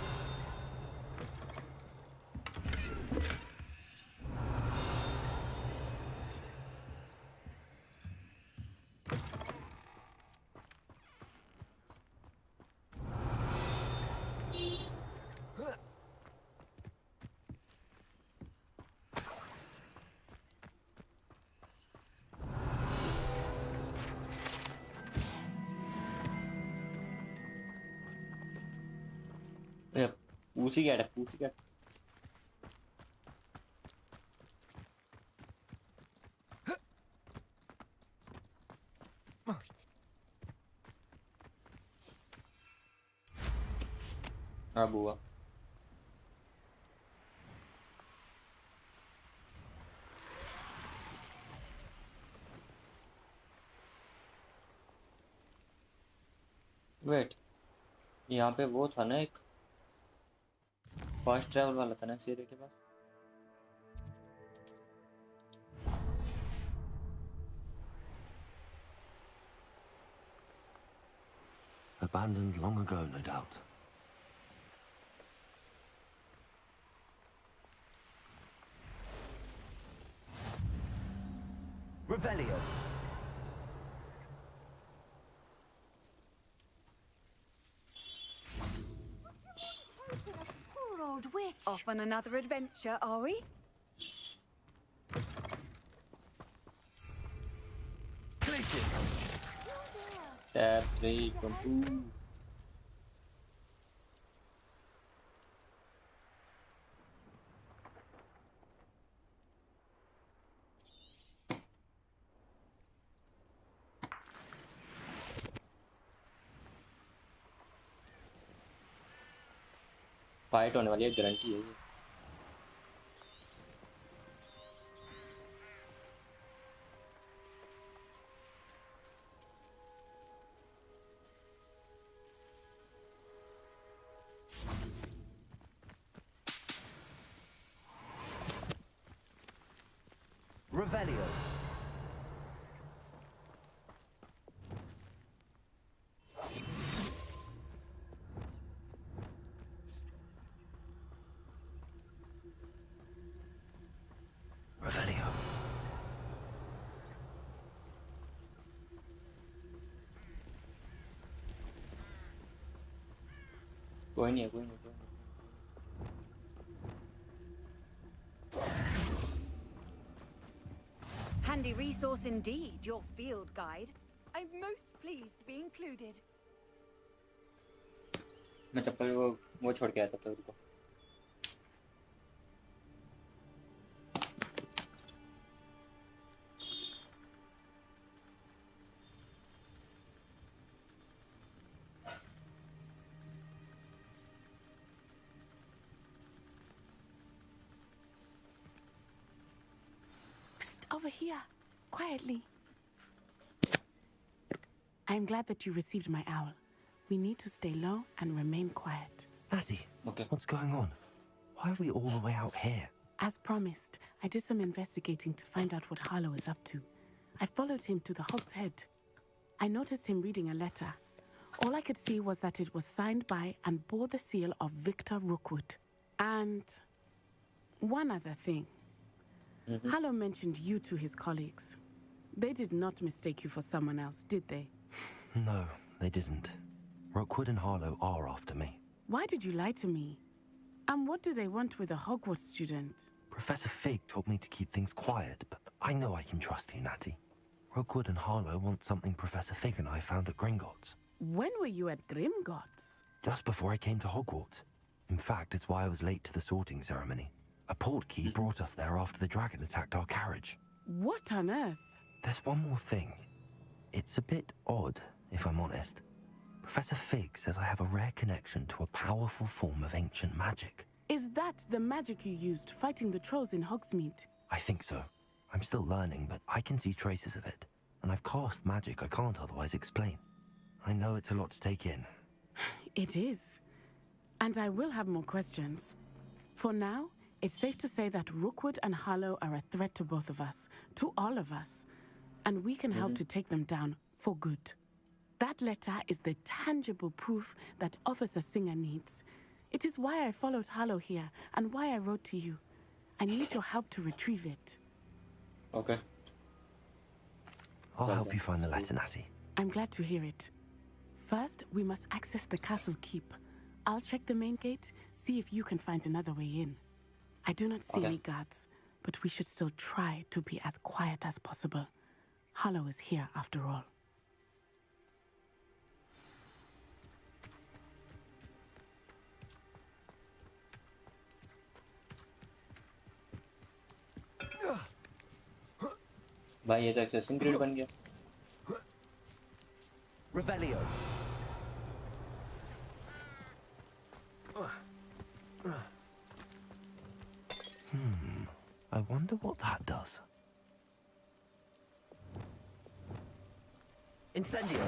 पूसी कैट है, पूसी कैट। हाँ बुआ। वेट, यहाँ पे वो था ना एक फास्ट ट्रैवल वाला था ना शेरे के पास। Abandoned long ago, no doubt. Revelio. Poor old witch. Off on another adventure, are we? Places. Tab 3 complete. Fight होने वाली है गारंटी है ये Revelio. Revelio. कोई नहीं है कोई नहीं Handy resource indeed, your field guide. I'm most pleased to be included. मैं चप्पल वो छोड़ के आया था चप्पल को Over here, quietly. I'm glad that you received my owl. We need to stay low and remain quiet. Natty, what's going on? Why are we all the way out here? As promised, I did some investigating to find out what Harlow is up to. I followed him to the Hog's Head. I noticed him reading a letter. All I could see was that it was signed by and bore the seal of Victor Rookwood. And one other thing. Harlow mentioned you to his colleagues. They did not mistake you for someone else, did they? No, they didn't. Rookwood and Harlow are after me. Why did you lie to me? And what do they want with a Hogwarts student? Professor Fig told me to keep things quiet, but I know I can trust you, Natty. Rookwood and Harlow want something Professor Fig and I found at Gringotts. When were you at Grimgotts? Just before I came to Hogwarts. In fact, it's why I was late to the sorting ceremony. A portkey brought us there after the dragon attacked our carriage. What on earth? There's one more thing. It's a bit odd, if I'm honest. Professor Fig says I have a rare connection to a powerful form of ancient magic. Is that the magic you used fighting the trolls in Hogsmeade? I think so. I'm still learning, but I can see traces of it. And I've cast magic I can't otherwise explain. I know it's a lot to take in. It is. And I will have more questions. For now, it's safe to say that Rookwood and Harlow are a threat to both of us, to all of us. And we can help to take them down for good. That letter is the tangible proof that Officer Singer needs. It is why I followed Harlow here and why I wrote to you. I need your help to retrieve it. Okay. I'll help you find the letter, Natty. I'm glad to hear it. First, we must access the castle keep. I'll check the main gate, see if you can find another way in. I do not see any guards, but we should still try to be as quiet as possible. Harlow is here after all. भाई ये तो accessing grid बन गया Revelio. I wonder what that does. Incendio.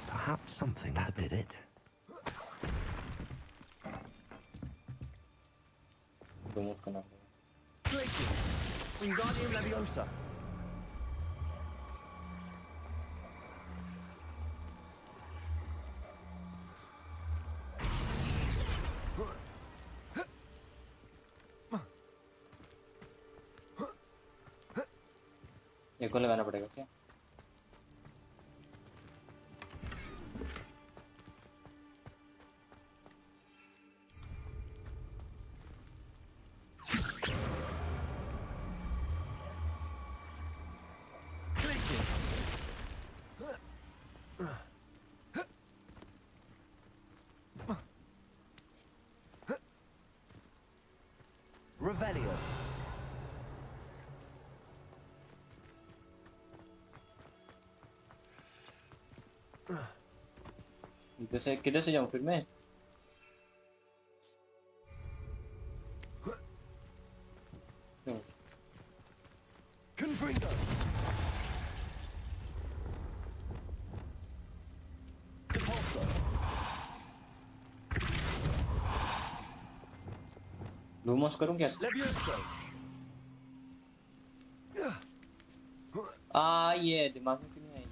Perhaps something that did it. Remove करना Places. Wingardium Leviosa. एक और लगाना पड़ेगा क्या? Revelio. किधर से जाऊं फिर मैं? Confringo. Depulso. लूमोस करूं क्या? Levioso. ये दिमाग में क्यों नहीं आई?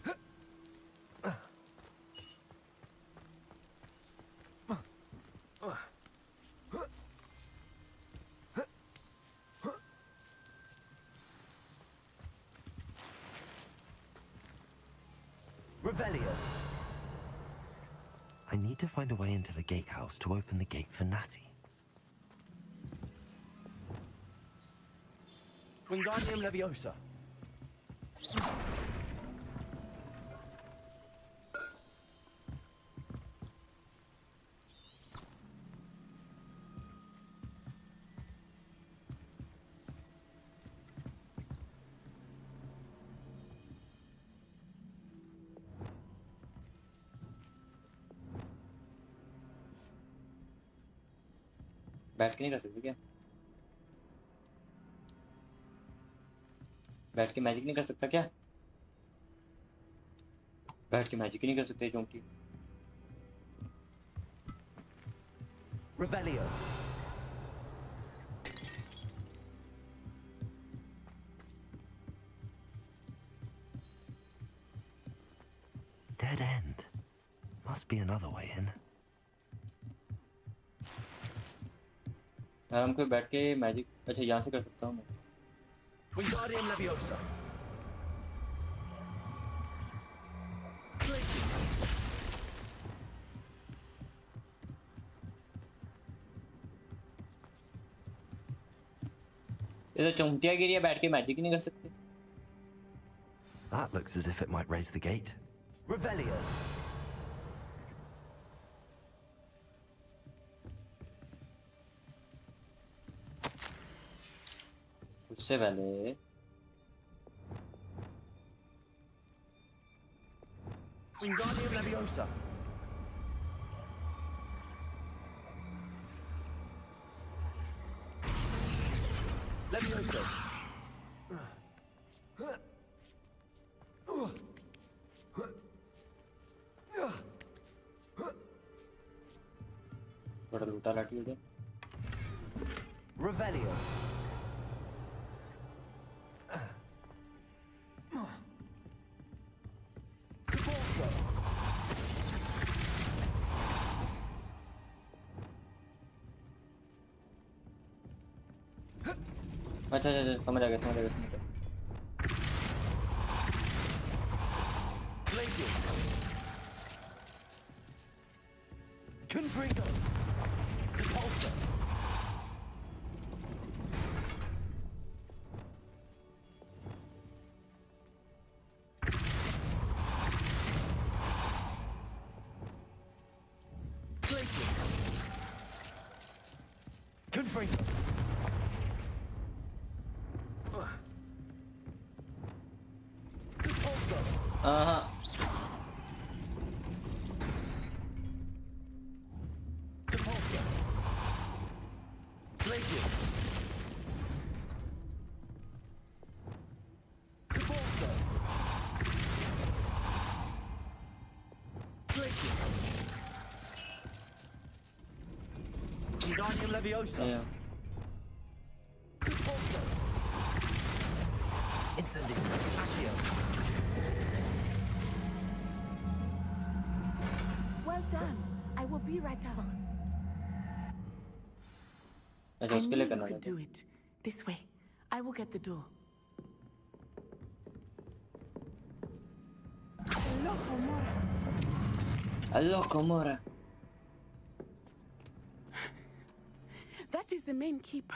Revelio. I need to find a way into the gatehouse to open the gate for Natty. Wingardium Leviosa. बैठ के नहीं कर सकते क्या? बैठ के मैजिक नहीं कर सकता क्या? बैठ के मैजिक ही नहीं कर सकते चौंकी। Revelio. Dead end. Must be another way in. आराम को बैठ के मैजिक, अच्छा यहाँ से कर सकता हूँ मैं। Wingardium Leviosa. ये तो चौंटिया गिरी है, बैठ के मैजिक ही नहीं कर सकते। That looks as if it might raise the gate. Revelio. उससे पहले Wingardium Leviosa. Leviosa. बड़ा लूटा लाठी हो गया। Revelio. अच्छा अच्छा अच्छा, समझ आ गया समझ आ गया समझ आ गया। Confringo. Depulso. Confringo. Depulso. Depulso. Glacius. Depulso. Glacius. Wingardium Leviosa. Yeah. Depulso. Incendio. Accio. Well done. I will be right up. अच्छा I उसके knew लिए you करना could था। do it. This way. I will get the door. Aloha, Mora. Hello, Komora. That is the main keep.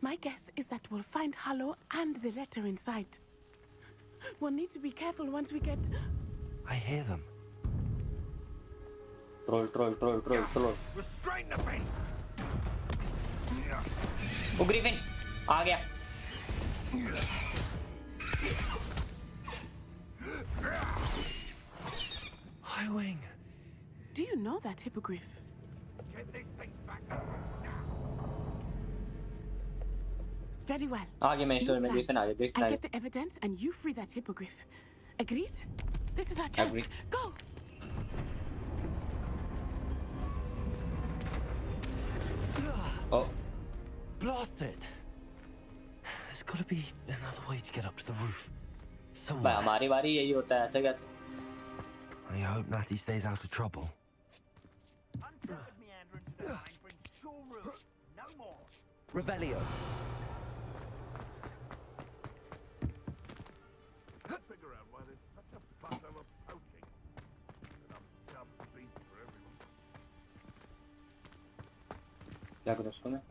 My guess is that we'll find Halo and the letter inside. We'll need to be careful once we get... I hear them. Troll. Restrain the beast! Oh, Griffin! आ गया. Highwing. Do you know that hippogriff? Get this thing back. Very well. आ गया main story में New Griffin आ गया. plan. Griffin I uh get गया. the evidence and you free that hippogriff. Agreed? This is our chance. Agreed. Go! Oh. Blast it. There's got to be another way to get up to the roof. भाई Somewhere. हमारी बारी यही होता है ऐसे कैसे? I hope Natty stays out of trouble. Revelio. Figure out why there's such a fuss over poaching. And I'm dubbed beast for everyone. क्या करूँ उसको मैं?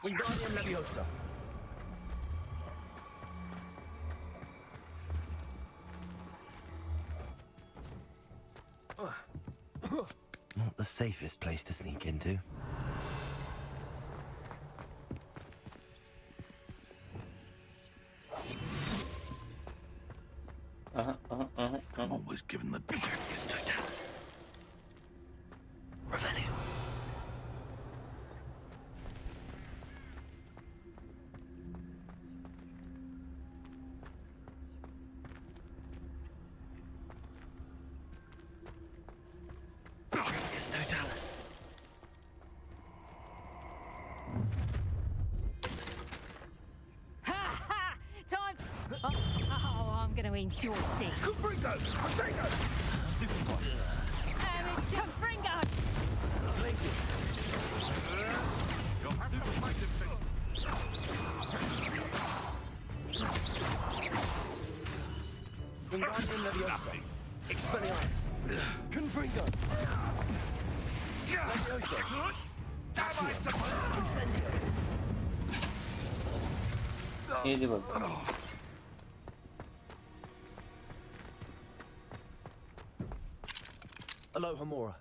Wingardium Leviosa. Not the safest place to sneak into. I'm always given the It's Totalis. Revelio. It's Totalis. Ha ha! Time. Oh, I'm going to enjoy this. Confringo! Potato! Amateur Fringo! You'll have to fight it, thing. Wingardium Leviosa. Expelliarmus. Confringo. Leviosa. Incendio. ये जी बोल. Aloha Mora.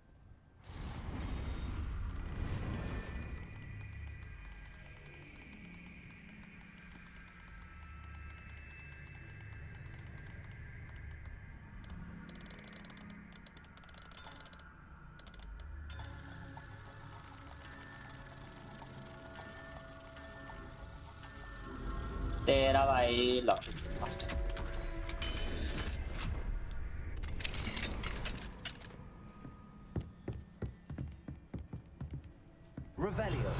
तेरा भाई lock. Revelio.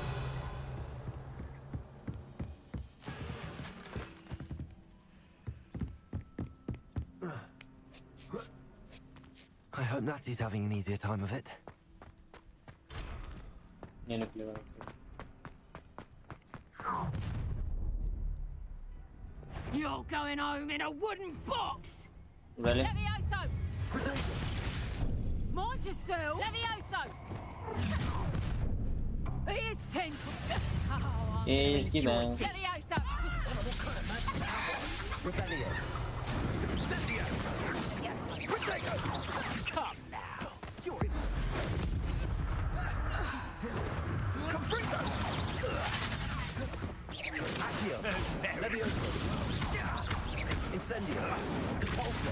I hope Natty's having an easier time of it. ये निकलेगा. You're going home in a wooden box! Really? Levioso! Mind yourself! Levioso! Here's 10. Oh, ये इसकी मैं. Levioso! Revelio. Come now! You're in. Confringo. Accio. Leviosa. Incendio. Depulso.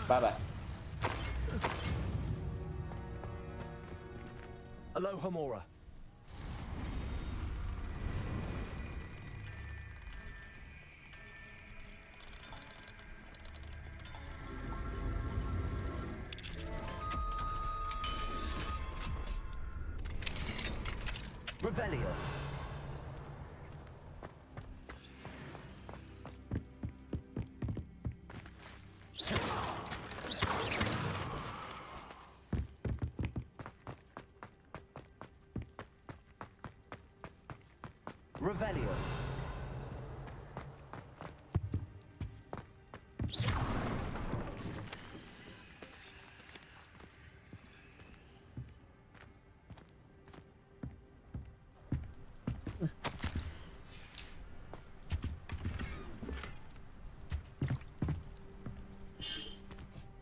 Bye bye. Aloha Mora. Revelio.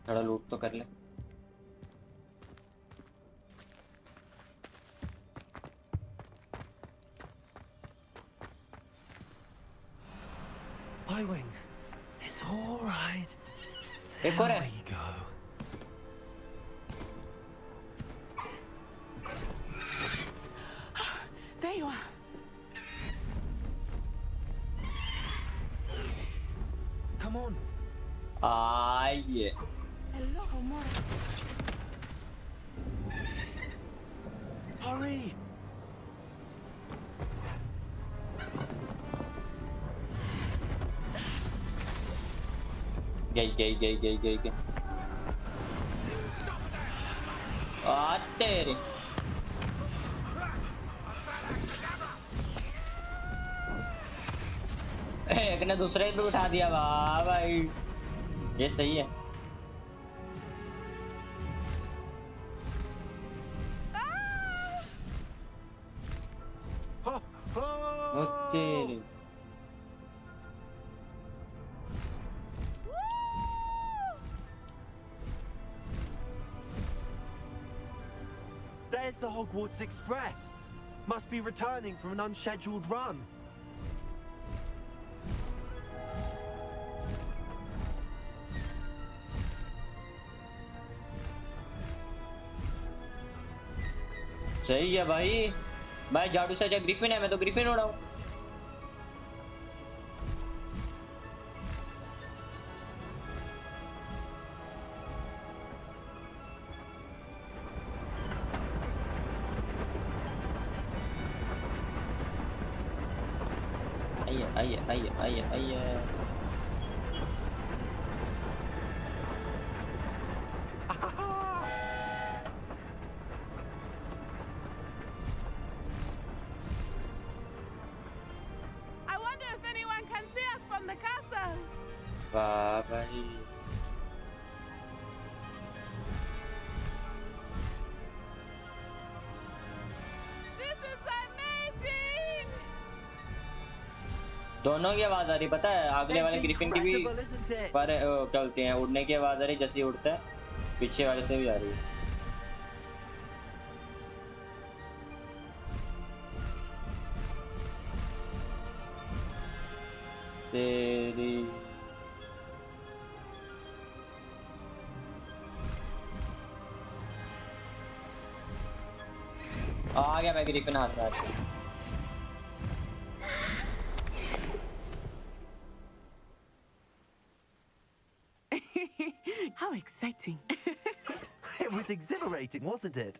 थोड़ा लूट तो कर ले। Highwing, it's all right. एक और Here है। we go. There you are. Come on. आइए। Hello, Homura. Hurry. गई। आ तेरे। एक ने दूसरे पे उठा दिया। वाह भाई, ये सही है। ओ तेरे। There's the Hogwarts Express. Must be returning from an unscheduled run. सही है भाई। भाई झाड़ू से ग्रिफिन है, मैं तो ग्रिफिन उड़ा हूँ। आइए। I wonder if anyone can see us from the castle. वाह भाई। This is amazing. दोनों की आवाज आ रही, पता है? अगले वाले ग्रिफिन की भी Incredible, isn't it? पर क्या बोलते हैं, उड़ने की आवाज आ रही, जैसे ही उड़ता है पीछे वाले से भी आ रही है। तेरी आ गया मैं ग्रिफिन हाथ में। How exciting. It was exhilarating, wasn't it?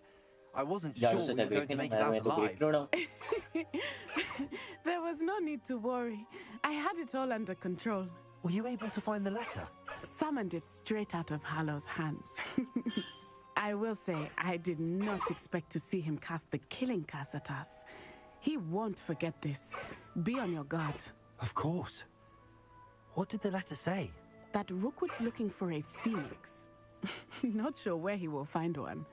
I wasn't Yeah, sure so we that were going to Griffin make it and out I went to alive. Griffin. There was no need to worry. I had it all under control. Were you able to find the letter? Summoned it straight out of Hallow's hands. I will say, I did not expect to see him cast the killing curse at us. He won't forget this. Be on your guard. Of course. What did the letter say? That Rookwood's looking for a phoenix. Not sure where he will find one.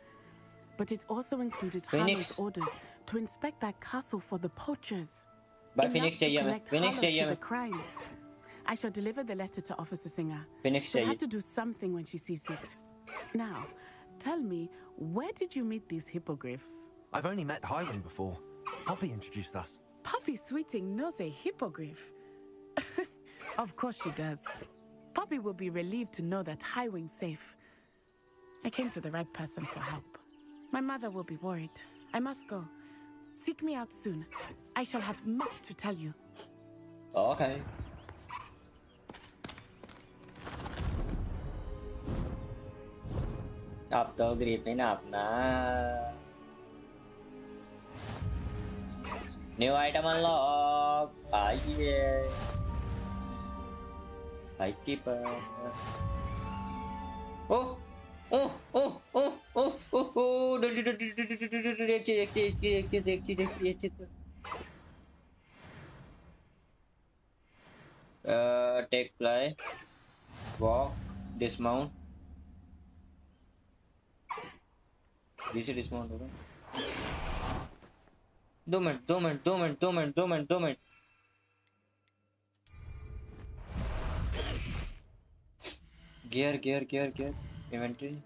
But it also included Phoenix. Hallow's orders to inspect that castle for the poachers. But Phoenix Enough to चाहिए हमें। connect Phoenix Harlow चाहिए to the हमें। crimes. I shall deliver the letter to Officer Singer. Phoenix She'll चाहिए। have to do something when she sees it. Now, tell me, where did you meet these hippogriffs? I've only met Highwing before. Poppy introduced us. Poppy Sweeting knows a hippogriff. Of course she does. Poppy will be relieved to know that Highwing's safe. I came to the right person for help. My mother will be worried. I must go. Seek me out soon. I shall have much to tell you. Okay. अब तो griffin अपना new item unlock. आइए high keeper. Oh oh oh oh oh oh एक चीज take fly walk dismount. DC dismount होगा। 2 minute. Gear inventory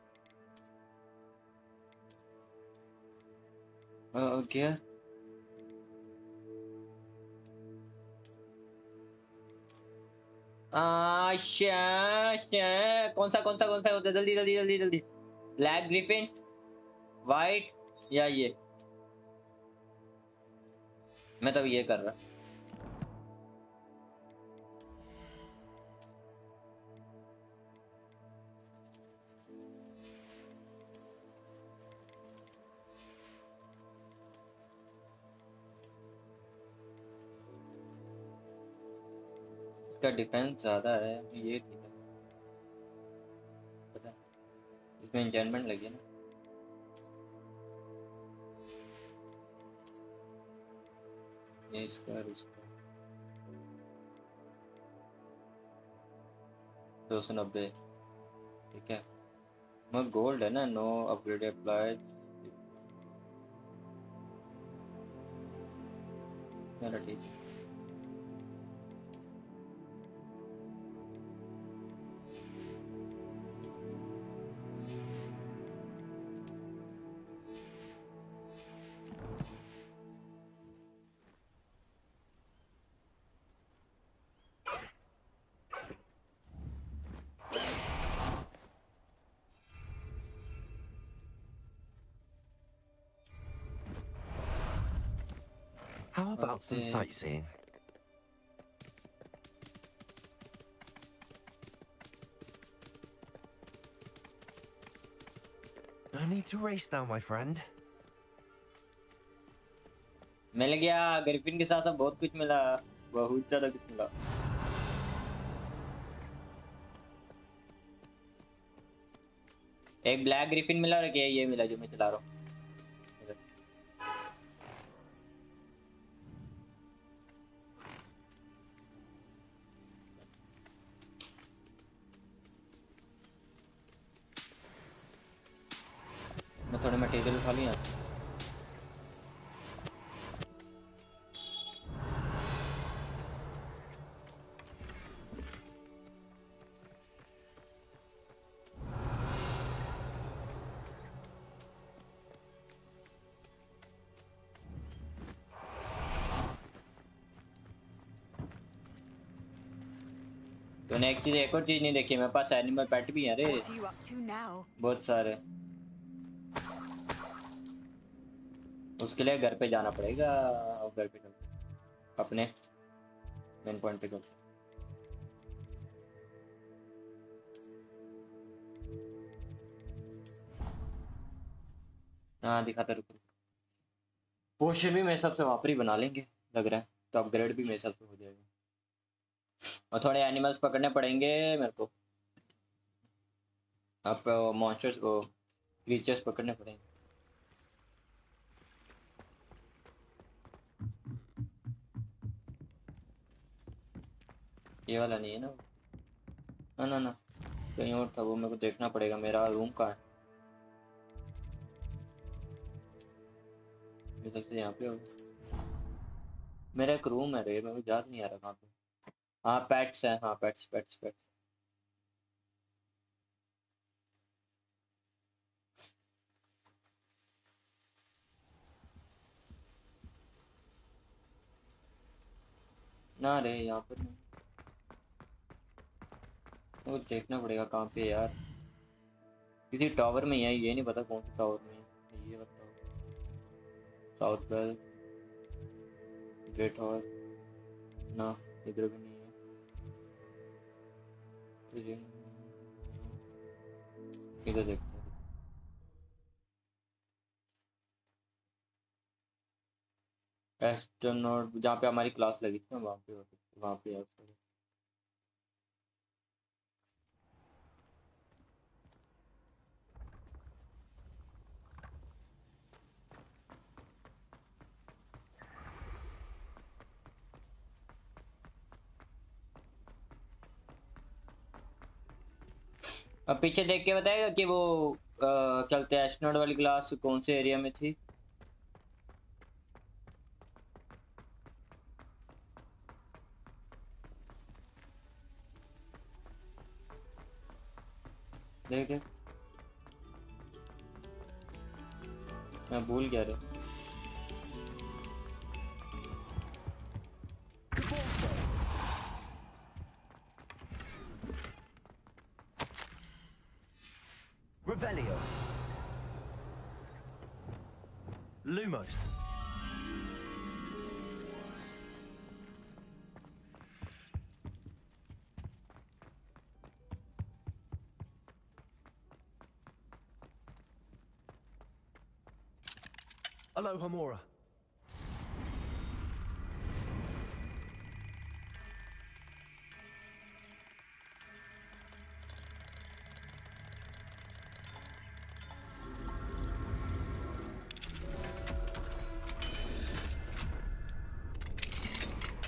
gear कौन सा जल्दी जल्दी जल्दी जल्दी ब्लैक ग्रिफिन वाइट या ये मैं तो ये कर रहा इसका डिफेंस ज्यादा है ये ठीक है पता है इसमें एन्चेंटमेंट लगी है ना ये इसका 290 ठीक है मगर गोल्ड है ना नो अपग्रेड अप्लाई चलो ठीक है How about some sightseeing? No need to race now, my friend. मिल गया ग्रिफिन के साथ बहुत कुछ मिला बहुत ज्यादा कुछ मिला एक ब्लैक ग्रिफिन मिला और ये मिला जो मैं चला रहा हूँ मैं थोड़े मटेरियल उठा लूँ यहाँ तूने एक और चीज नहीं देखी मेरे पास एनिमल पेट भी है रे बहुत सारे उसके लिए घर पे जाना पड़ेगा और घर पे अपने मेन पॉइंट पे चलते हाँ दिखाता रुको पोशन भी मेरे हिसाब से वापरी बना लेंगे लग रहा है तो अपग्रेड भी मेरे हिसाब से हो जाएगा और थोड़े एनिमल्स पकड़ने पड़ेंगे मेरे को अब मॉन्स्टर्स को क्रीचर्स पकड़ने पड़ेंगे ये वाला नहीं है ना ना ना ना कहीं और था वो मेरे को देखना पड़ेगा मेरा रूम कहाँ है मेरे सबसे यहाँ पे होगा मेरा एक रूम है रे मेरे को याद नहीं आ रहा कहाँ पे हाँ पेट्स हैं हाँ पेट्स पेट्स पेट्स ना रे यहाँ पर नहीं वो देखना पड़ेगा कहाँ पे यार किसी टावर में ही है ये नहीं पता कौन से टावर में है ये बताओ साउथ वेल ग्रेट हॉल ना इधर भी नहीं है इधर देखते हैं एस्ट्रोनॉट जहाँ पे हमारी क्लास लगी थी ना वहाँ पे है अब पीछे देख के बताएगा कि वो चलते एस्ट्रोनॉट वाली क्लास कौन से एरिया में थी देख मैं भूल गया रे। Revelio. Lumos. Alohomora.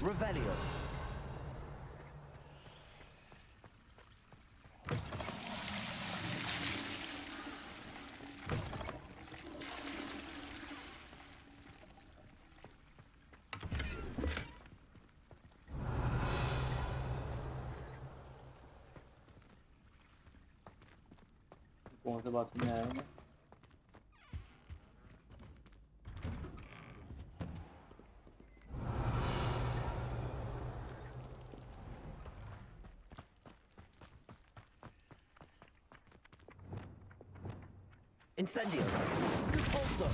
Revelio. कौन से बात में आया मैं? Incendio. Compulso.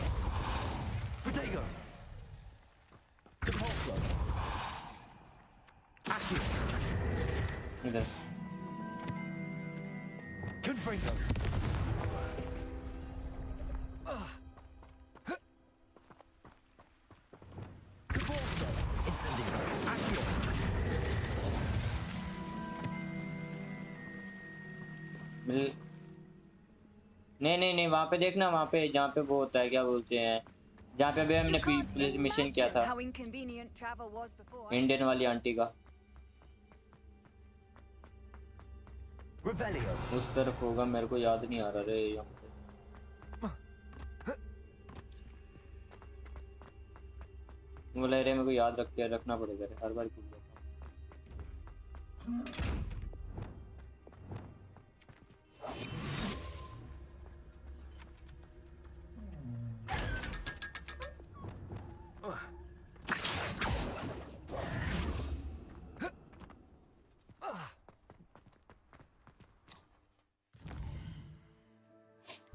Protego. Compulso. Accio. इधर। Confringo. Compulso. Incendio. Accio. नहीं नहीं नहीं, वहाँ पे देखना, वहाँ पे जहाँ पे वो होता है, क्या बोलते हैं, जहाँ पे अभी हमने पुलिस मिशन किया था, How inconvenient travel was before. Indian वाली आंटी का। Revelio. उस तरफ होगा, मेरे को याद नहीं आ रहा रे यहाँ पे। बोले रे, मेरे को याद रखना पड़ेगा रे, हर बार भूल जाता हूँ।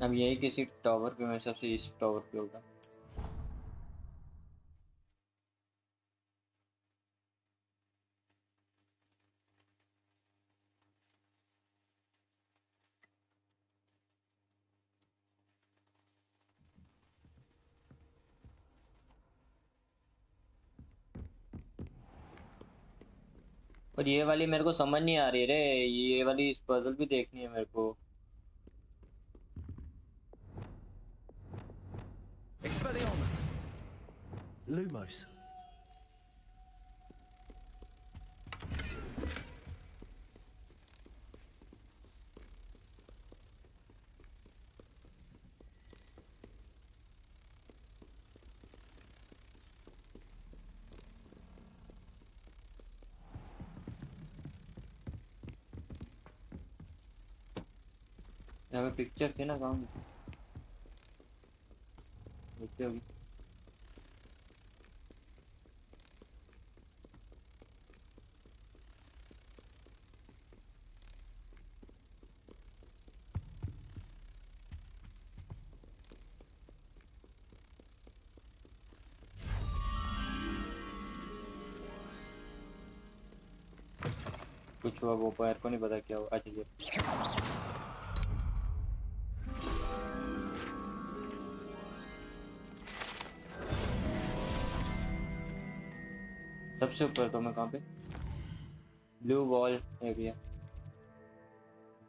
अब यही किसी टावर पे, मैं सबसे इस टावर पे होगा। और ये वाली मेरे को समझ नहीं आ रही रे, ये वाली इस पजल भी देखनी है मेरे को। Expelliarmus. Lumos. यहाँ पे पिक्चर थे ना, कहाँ देखते होगी। कुछ हुआ वो पैर को नहीं पता क्या हुआ। अच्छा ये सबसे ऊपर तो मैं कहाँ पे, blue wall area,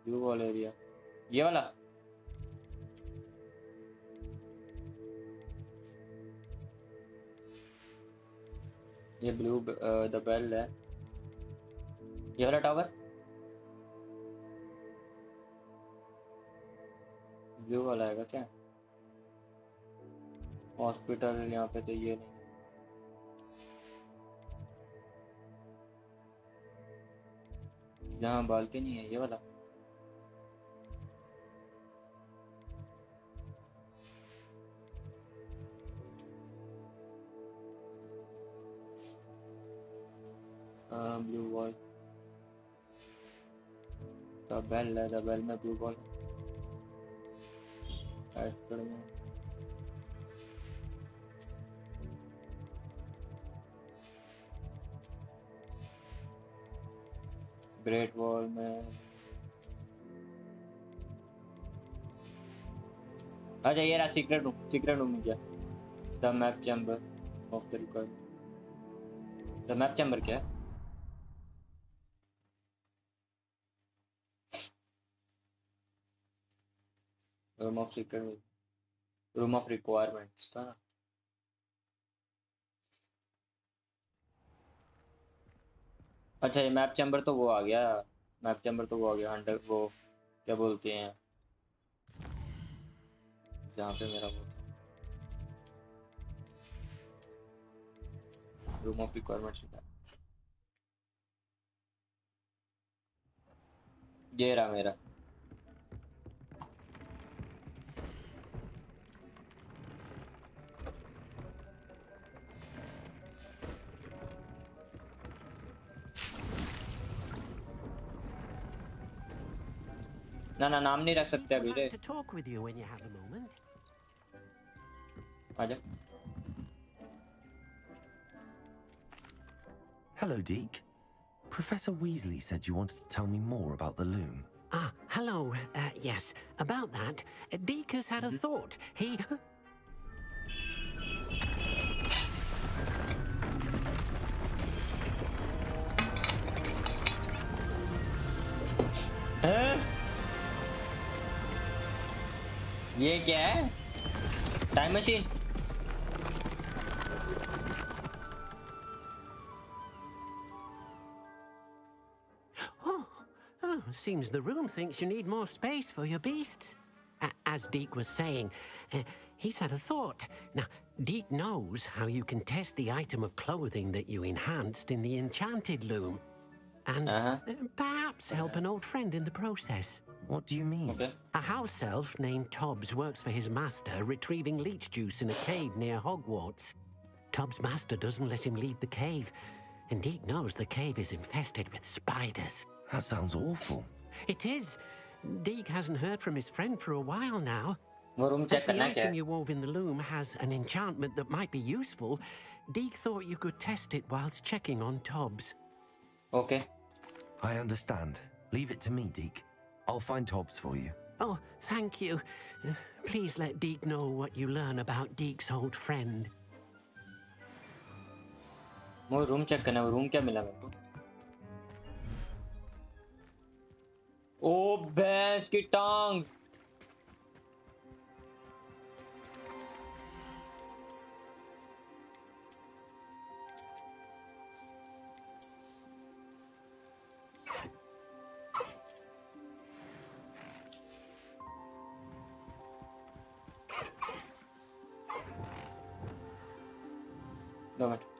blue wall area, ये वाला। ये ब्लू द बेल है, ये वाला टावर, ब्लू वाला है क्या? हॉस्पिटल यहाँ पे तो ये नहीं, जहाँ बालकनी है ये वाला। द बेल में ब्लू बॉल एस्टर में ग्रेट वॉल में अच्छा ये रहा सीक्रेट रूम में क्या the map chamber of the record the map chamber क्या है room of secret room of requirements था ना अच्छा ये मैप चैम्बर तो वो आ गया मैप चैम्बर तो वो आ गया 100 वो क्या बोलते हैं जहाँ पे मेरा वो रूम ऑफ रिक्वायरमेंट्स था ये रहा मेरा ना ना नाम नहीं रख सकते अभी रे To talk with you when you have a moment. आजा Hello, Deke. Professor Weasley said you wanted to tell me more about the loom. Ah, hello. Yes, about that. Deke has had a thought. He... ये क्या है time machine Oh, seems the room thinks you need more space for your beasts. As Deke was saying, he's had a thought. Now, Deke knows how you can test the item of clothing that you enhanced in the enchanted loom. And perhaps help an old friend in the process. What do you mean? Okay. A house elf named Tobbs works for his master, retrieving leech juice in a cave near Hogwarts. Tobbs' master doesn't let him leave the cave, and Deke knows the cave is infested with spiders. That sounds awful. It is. Deke hasn't heard from his friend for a while now. वो room As check the करना क्या item है you wove in the loom has an enchantment that might be useful, Deke thought you could test it whilst checking on Tobbs. Okay. I understand. Leave it to me, Deke. I'll find Tobbs for you. Oh, thank you. Please let Deke know what you learn about Deke's old friend. वो room check करना वो room क्या मिला मेरे को ओ भैंस की टांग दो मिनट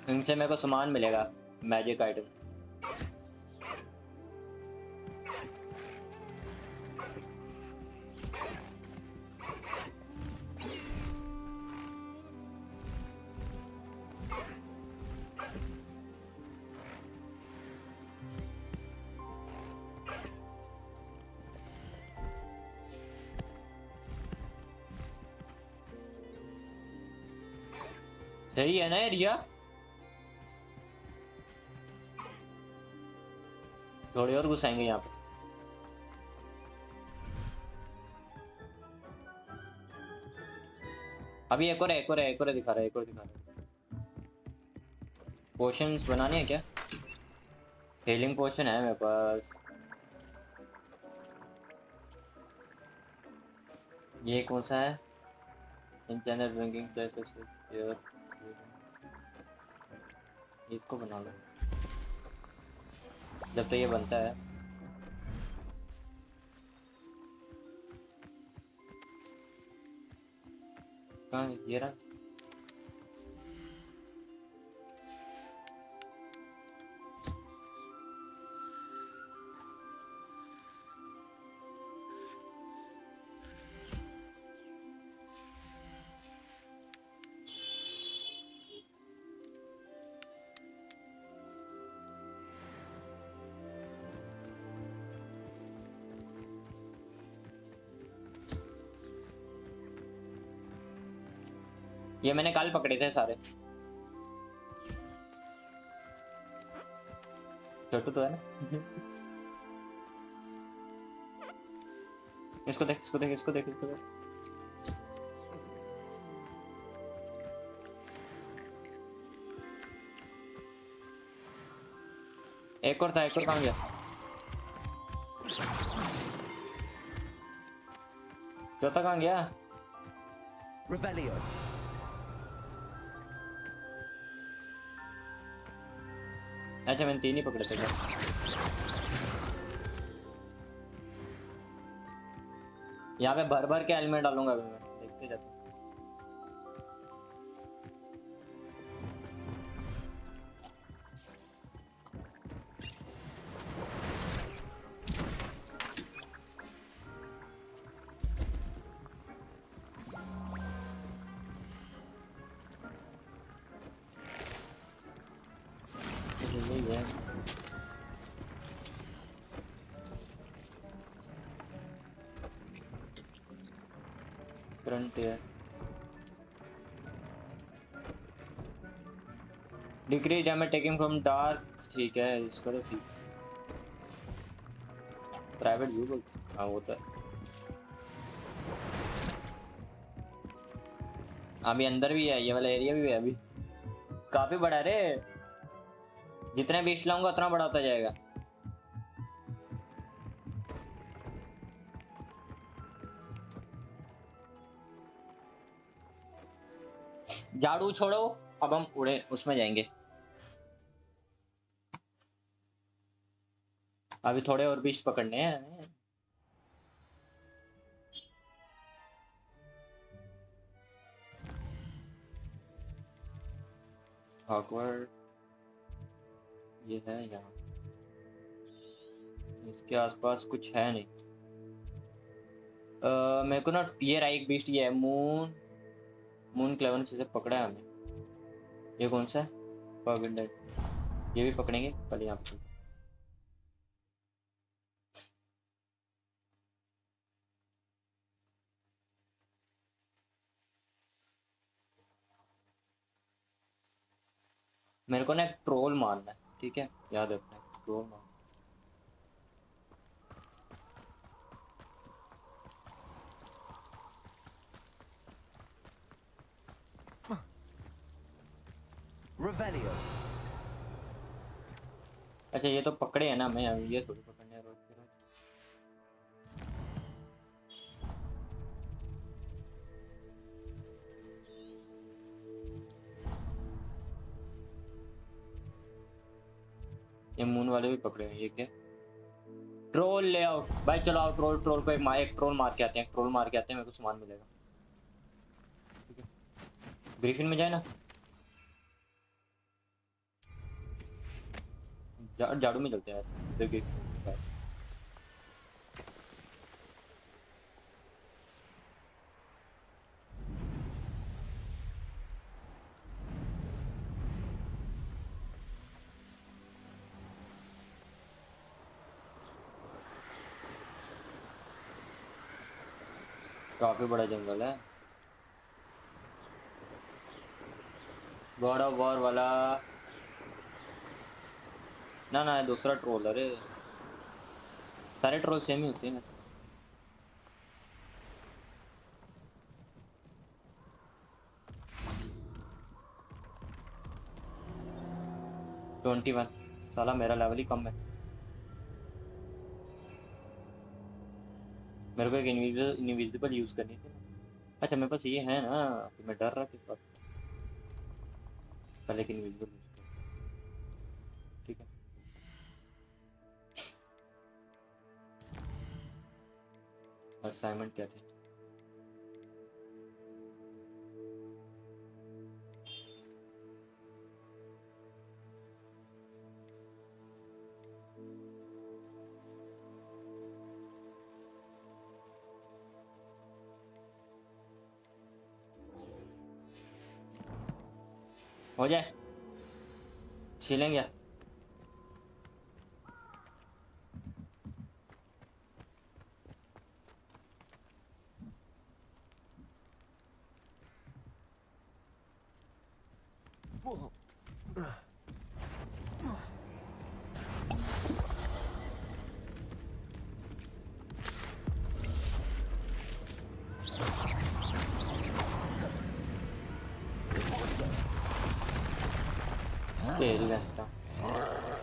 इनसे मेरे को सामान मिलेगा मैजिक आइटम सही है ना ये रिया थोड़ी और घुसाएंगे यहाँ पे अभी एक और दिखा रहा है पोशंस बनाने हैं क्या हीलिंग पोशन है मेरे पास ये कौन सा है इंटरनल ड्रिंकिंग इसको बना लो जब तो ये बनता है कहाँ है? ये रहा। ये मैंने कल पकड़े थे सारे। छोटू तो है ना। इसको देख, इसको देख, इसको देख, इसको देख। एक और था, एक और कहाँ गया? चौथा कहाँ गया? Revelio. अच्छा मैंने 3 ही पकड़े थे क्या? यहाँ पे भर भर के हेलमेट डालूंगा अभी मैं, देखते जाते। यही है। Frontier decrease damage taking from dark, ठीक है इसको तो ठीक। प्राइवेट व्यू बोलते, हाँ वो तो है। अभी अंदर भी है, ये वाला एरिया भी है अभी, काफी बड़ा है रे। जितने बीस्ट लाऊंगा उतना बड़ा होता जाएगा। झाड़ू छोड़ो, अब हम उड़े उसमें जाएंगे। अभी थोड़े और बीस्ट पकड़ने हैं। हॉगवर्ट्स ये है यहाँ, इसके आसपास कुछ है नहीं। मेरे को ना ये रहा एक बीस्ट, ये है मून क्लेवन से पकड़ा है हमें। ये कौन सा है? फॉरबिडन, ये भी पकड़ेंगे कल यहाँ पे। मेरे को ना एक ट्रोल मारना है, ठीक है याद रखना, ट्रोल मारना। Revelio. अच्छा ये तो पकड़े है ना, मैं ये थोड़ी पकड़ने है रोज के रोज। ये मून वाले भी पकड़े हैं। ये क्या? ट्रोल ले आओ भाई, चलो आओ ट्रोल, ट्रोल को एक ट्रोल मार के आते हैं, ट्रोल मार के आते हैं, मेरे को सामान मिलेगा। ठीक है ग्रिफिन में जाए ना। झाड़ू में चलते हैं यार, देखिए काफी बड़ा जंगल है। गॉड ऑफ वॉर वाला ना ना, दूसरा ट्रोल। अरे सारे ट्रोल सेम ही होते हैं। 21 साला मेरा लेवल ही कम है। मेरे को एक इनविजिबल यूज करनी थी ना। अच्छा मेरे पास ये है ना, तो मैं डर रहा किस बात का। पहले एक इनविजिबल यूज कर, ठीक है। असाइनमेंट क्या थे? हो जाए छीलेंगे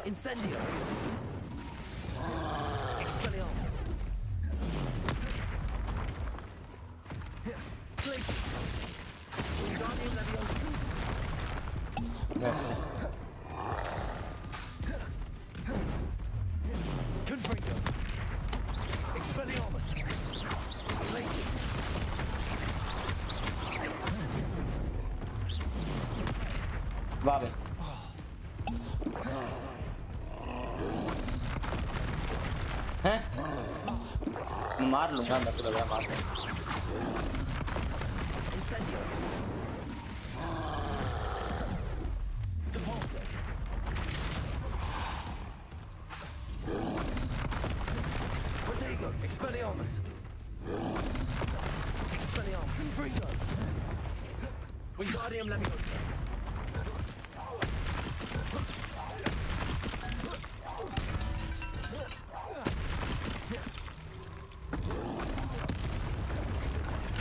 Incendio. Expelliarmus. Glacius. Wingardium Leviosa. Confringo. Expelliarmus. Glacius. वाह भाई हैं मार लूंगा मैं तो लग रहा मार Incendio. Depulso. Protego. Expelliarmus. Expelliarmus. Confringo. Wingardium Leviosa.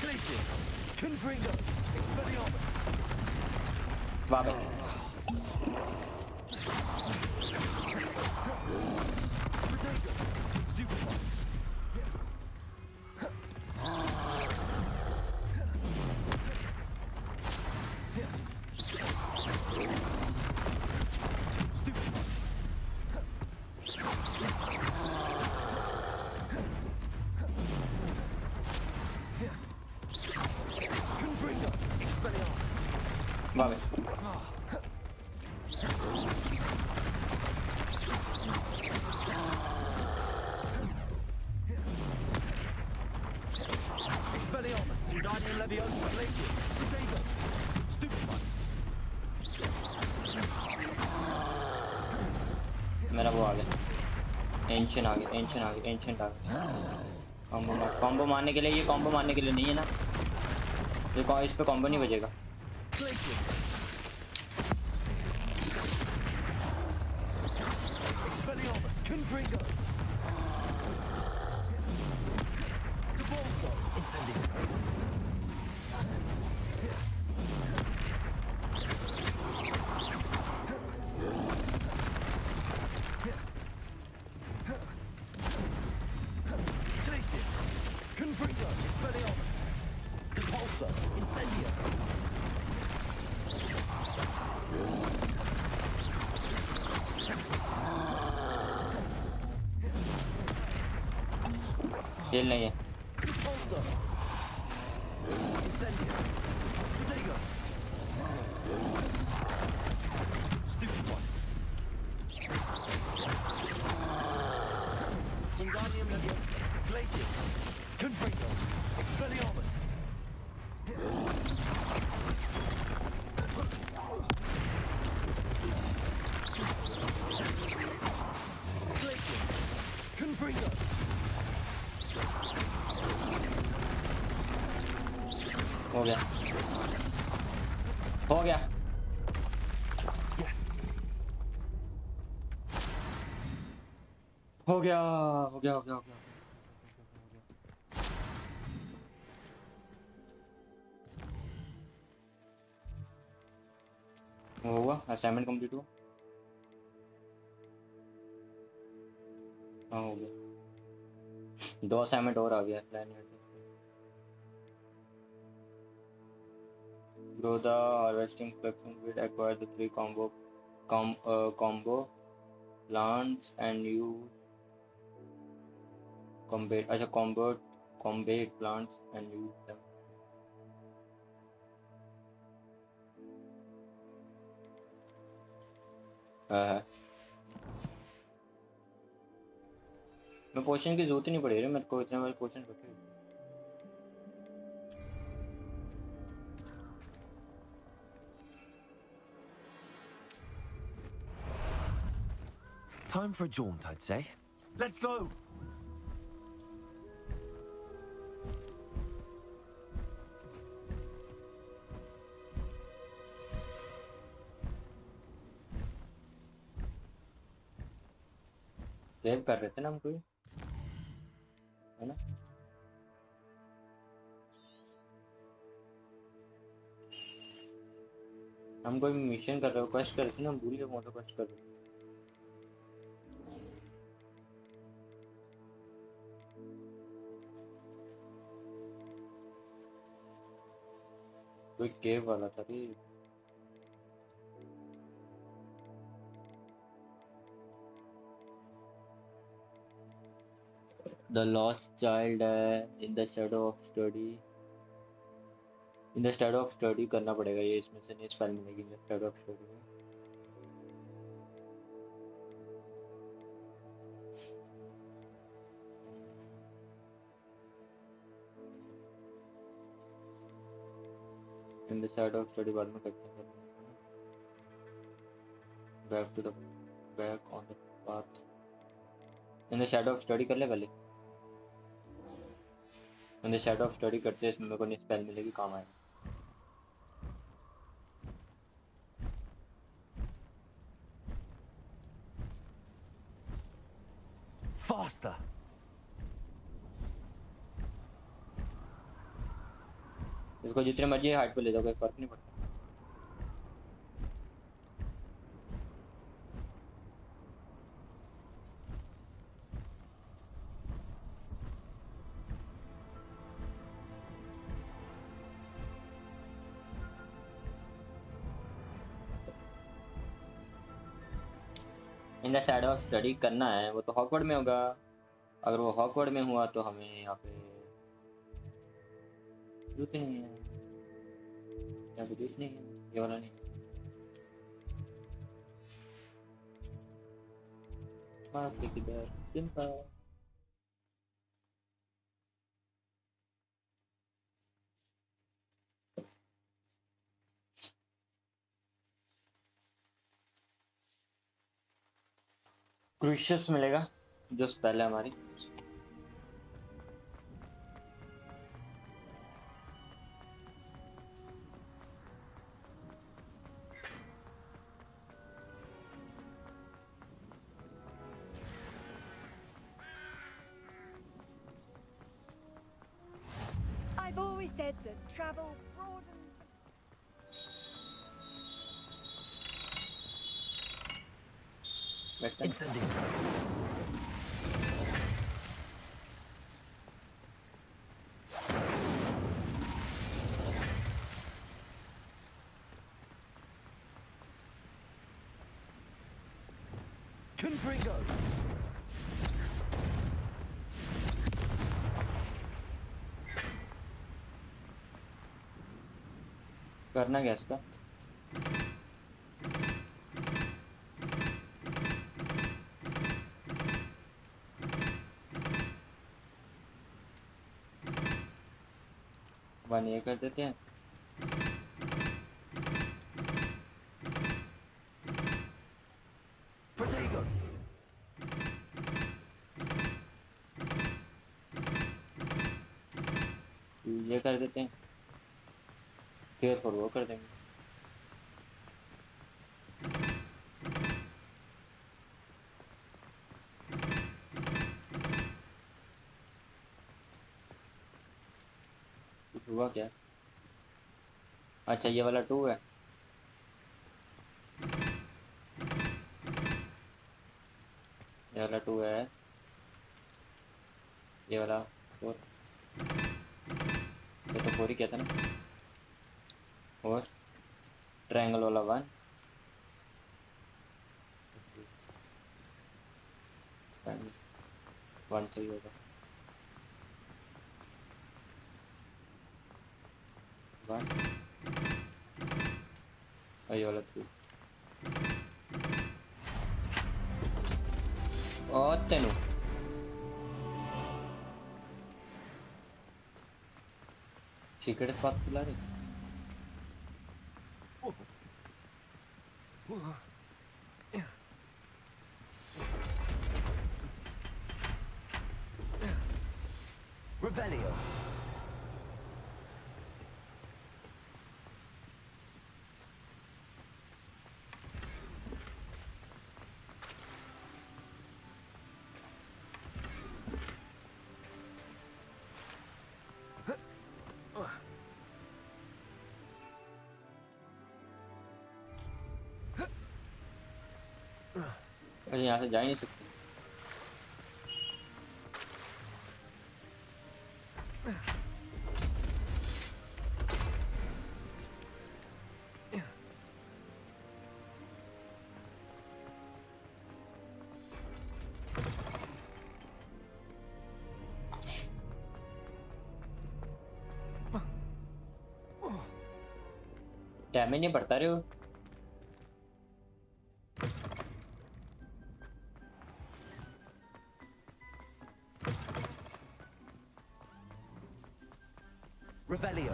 Glacius. Confringo. Expelliarmus. वाह भाई Protego. Stupefy. Stupefy. Confringo. Expelliarmus. वाह भाई Expelliarmus. Wingardium Leviosa. Glacius. Protego. Stupefy. मेरा वो आ गया एंशियंट आ गया एंशियंट आ गया कॉम्बो मारने के लिए ये कॉम्बो मारने के लिए नहीं है ना ये इस पे कॉम्बो नहीं बजेगा Glacius. Expelliarmus. Confringo. Depulso. Incendio. Glacius. Confringo. Expelliarmus. Depulso. Incendio. खेल नहीं है Depulso. Incendio. Protego. Stupefy. Wingardium Leviosa. Glacius. Confringo. Expelliarmus. Glacius. Confringo. हो गया हो गया Yes. हो गया हो गया हो गया हो गया हुआ असाइनमेंट कंप्लीट हुआ हाँ हो गया 2 असाइनमेंट और आ गया plan grow the harvesting collection will acquire the 3 combo plants and use combat plants and use them मैं पोशन की जरूरत ही नहीं पड़ी रे मेरे को इतने बड़े पोशन रखे Time for a jaunt, I'd say. Let's go. Save कर रहे थे ना हम कोई, है ना? हम कोई मिशन कर रहे हो, क्वेस्ट कर रहे थे ना, हम भूल गए कौन सा क्वेस्ट कर रहे थे। कोई केव वाला था रे। The lost child in the shadow of study. In the shadow of study करना पड़ेगा ये, इसमें से नहीं स्पेल मिलेगी in the shadow of study में। In the shadow of study बाद में करते हैं। Back to the back on the path. In the shadow of study कर ले पहले। In the shadow of study करते हैं, इसमें मेरे को नहीं स्पेल मिलेगी, काम आएगा। Faster! इसको जितने मर्जी हाइट पे ले जाओ, कोई फर्क नहीं पड़ता। In the shadow of study करना है, वो तो हॉकवर्ड में होगा। अगर वो हॉकवर्ड में हुआ तो हमें यहाँ पे जरूरत नहीं है, यहाँ पे जरूरत नहीं है, ये वाला नहीं। किधर सिंपल। क्रूशियस मिलेगा जो स्पेल है हमारी। I've always said that travel broadens. Incendiary. Confringo. करना क्या इसका? वन ये कर देते हैं। Protego. ये कर देते हैं, फिर वो कर देंगे। कुछ हुआ क्या? अच्छा ये वाला 2 है। ये वाला 2 है, ये वाला 4, ये तो 4 ही क्या था ना। और ट्रायंगल वाला 1, 1 तो ही होगा। 1 और ये वाला 3 और तेनू सीक्रेट पाथ खुला रही। Revelio. अरे यहाँ से जा ही नहीं सकते। डैमेज नहीं पड़ता रे वो। Revelio.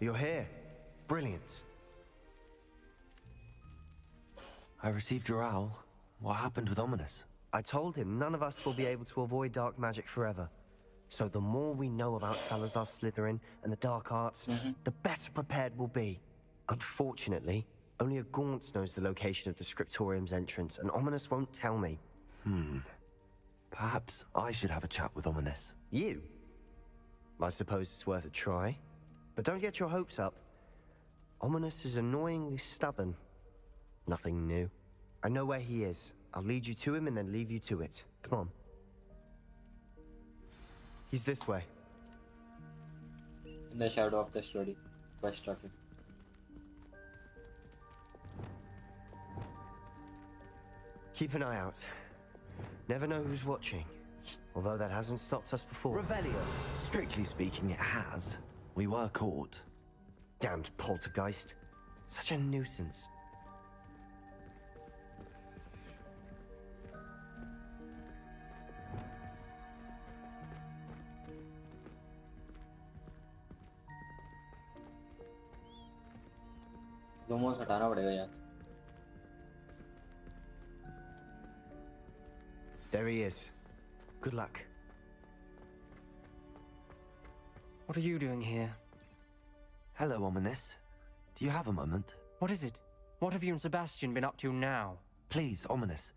You're here. Brilliant. I received your owl. What happened with Ominous? I told him none of us will be able to avoid dark magic forever. So the more we know about Salazar Slytherin and the dark arts, the better prepared we'll be. Unfortunately, only a Gaunt knows the location of the Scriptorium's entrance, and Ominous won't tell me. Perhaps I should have a chat with Ominous. You? I suppose it's worth a try. But don't get your hopes up. Ominous is annoyingly stubborn. Nothing new. I know where he is. I'll lead you to him and then leave you to it. Come on. He's this way. In the shadow of the study. Quest started. Keep an eye out. Never know who's watching. Although that hasn't stopped us before. Revelio. Strictly speaking, it has. We were caught. Damned poltergeist. Such a nuisance. Lumos हटाना पड़ेगा यार. There he is. Good luck. What are you doing here? Hello, Ominous. Do you have a moment? What is it? What have you and Sebastian been up to now? Please, Ominous.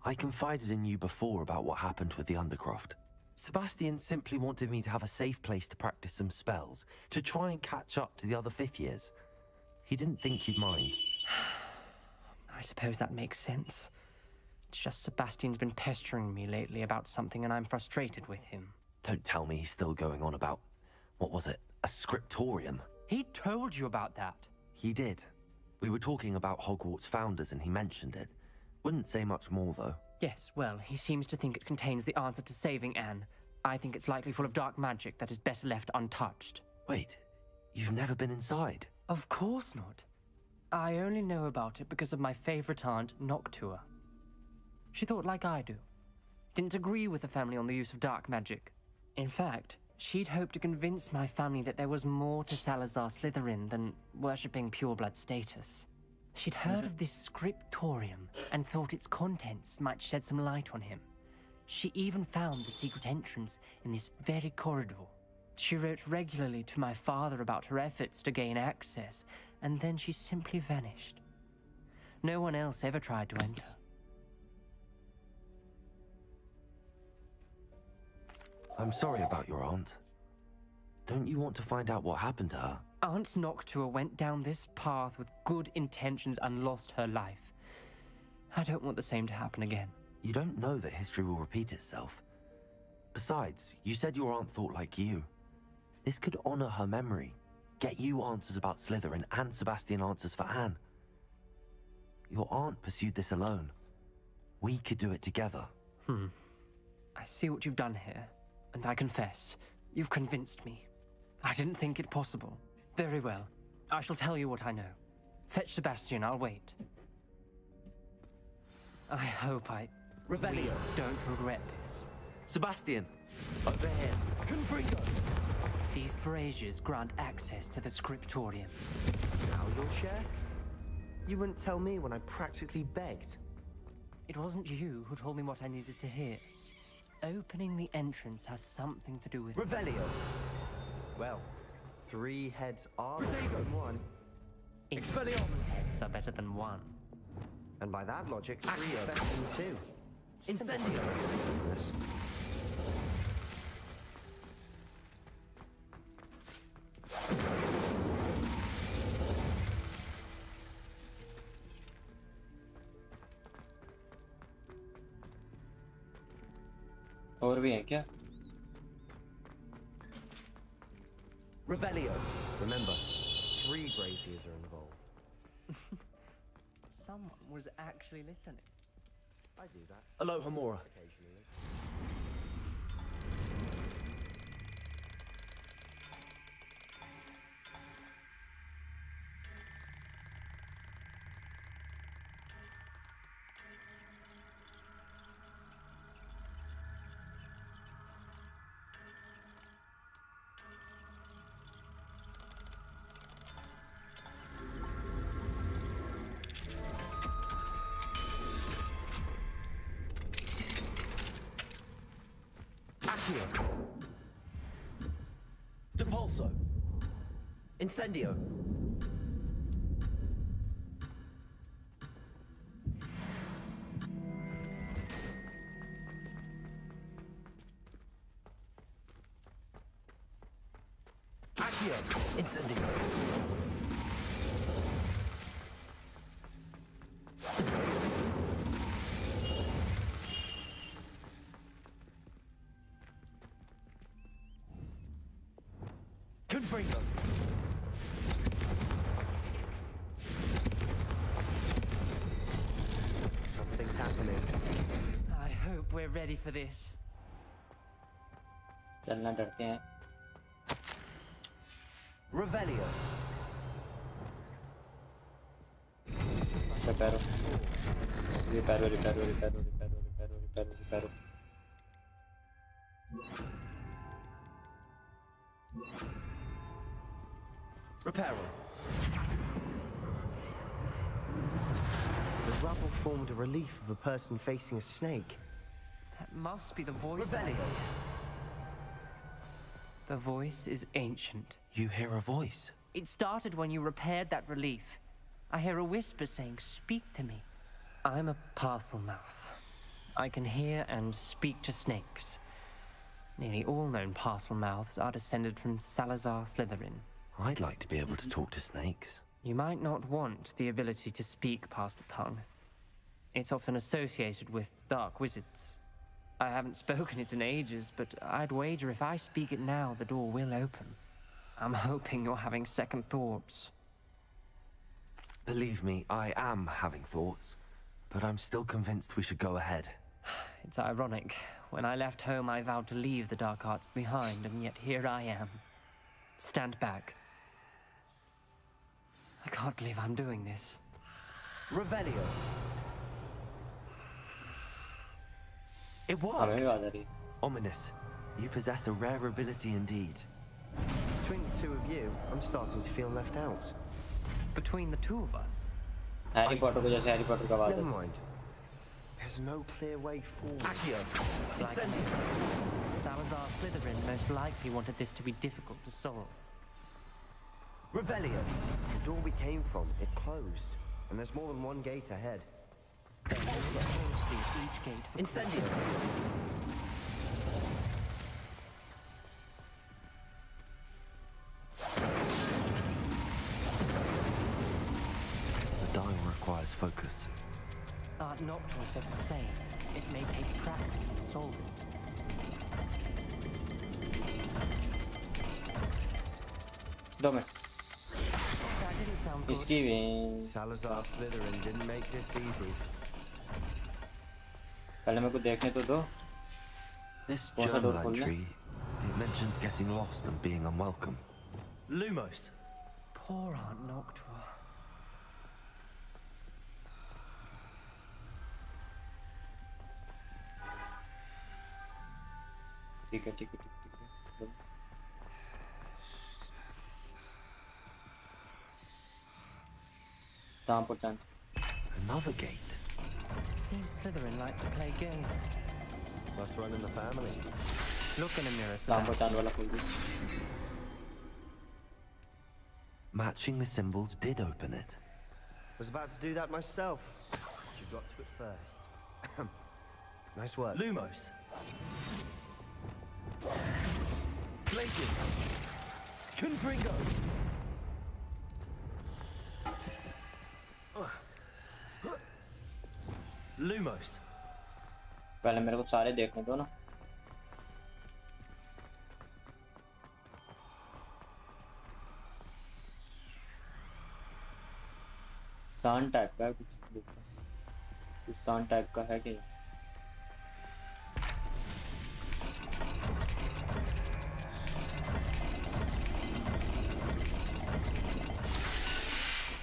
I confided in you before about what happened with the Undercroft. Sebastian simply wanted me to have a safe place to practice some spells, to try and catch up to the other fifth years. He didn't think you'd mind. I suppose that makes sense. It's just Sebastian's been pestering me lately about something and I'm frustrated with him. Don't tell me he's still going on about, what was it, a scriptorium? He told you about that. He did. We were talking about Hogwarts founders and he mentioned it. Wouldn't say much more, though. Yes, well, he seems to think it contains the answer to saving Anne. I think it's likely full of dark magic that is better left untouched. Wait, you've never been inside? Of course not. I only know about it because of my favorite aunt, Noctua. She thought like I do. Didn't agree with the family on the use of dark magic. In fact, she'd hoped to convince my family that there was more to Salazar Slytherin than worshipping pureblood status. She'd heard of this scriptorium and thought its contents might shed some light on him. She even found the secret entrance in this very corridor. She wrote regularly to my father about her efforts to gain access, and then she simply vanished. No one else ever tried to enter. I'm sorry about your aunt. Don't you want to find out what happened to her? Aunt Noctua went down this path with good intentions and lost her life. I don't want the same to happen again. You don't know that history will repeat itself. Besides, you said your aunt thought like you. This could honor her memory, get you answers about Slytherin and Sebastian answers for Anne. Your aunt pursued this alone. We could do it together. I see what you've done here, and I confess, you've convinced me. I didn't think it possible. Very well. I shall tell you what I know. Fetch Sebastian, I'll wait. I hope I Revelio. don't regret this. Sebastian, over here. Confringo. These braziers grant access to the scriptorium. Now you'll share? You wouldn't tell me when I practically begged. It wasn't you who told me what I needed to hear. Opening the entrance has something to do with... Revelio. Well, 3 heads are better than 1. Expelliarmus. Heads are better than 1. And by that logic, 3 Accio. is better than 2. Incendio. This. और भी हैं क्या? Revelio. Remember, 3 braziers are involved. Someone was actually listening. I do that. Aloha Mora. Occasionally. Accio. Depulso. Incendio. Accio. Incendio. Confringo. Something's happening. I hope we're ready for this. चलना डरते हैं. Revelio. Reparo. Reparo, reparo, reparo, reparo, reparo, reparo, reparo. Reparo. The rubble formed a relief of a person facing a snake. That must be the voice. Revelio. The voice is ancient. You hear a voice. It started when you repaired that relief. I hear a whisper saying, "Speak to me." I'm a parcel mouth. I can hear and speak to snakes. Nearly all known parcel mouths are descended from Salazar Slytherin. I'd like to be able to talk to snakes. You might not want the ability to speak parcel tongue. It's often associated with dark wizards. I haven't spoken it in ages, but I'd wager if I speak it now, the door will open. I'm hoping you're having second thoughts. Believe me, I am having thoughts, but I'm still convinced we should go ahead. It's ironic. When I left home, I vowed to leave the dark arts behind, and yet here I am. Stand back. I can't believe I'm doing this. Revelio. It हमें भी worked. आवाज आ रही है. Ominous. You possess a rare ability indeed. Between the 2 of you, I'm starting to feel left out. Between the 2 of us? Harry Potter को जैसे Harry Potter का आवाज Never है. mind. There's no clear way forward. Accio. Like Incendio. me. Salazar Slytherin most likely wanted this to be difficult to solve. Revelio. The door we came from, it closed. And there's more than one gate ahead. Also, closely at each gate for Incendio. The dial requires focus. Art Nocturne said the same. It may take practice to solve it. दो minute. That didn't sound good. इसकी भी. Salazar Slytherin didn't make this easy. पहले मेरे को देखने तो दो. This What's that journal door called, entry, it mentions getting lost and being unwelcome. Lumos. Poor Aunt Noctua. ठीक है ठीक है ठीक है ठीक है सांप और चांद Another gate. Seems Slytherin like to play games. Must run in the family. Look in a mirror, सांप और Sebastian. चांद वाला खोल दो Matching the symbols did open it. Was about to do that myself. You got to it first. Nice work. Lumos. Glaciers. Confringo. Lumos. पहले मेरे को सारे देखने दो ना सान टाइप का है कुछ सान टाइप का है क्या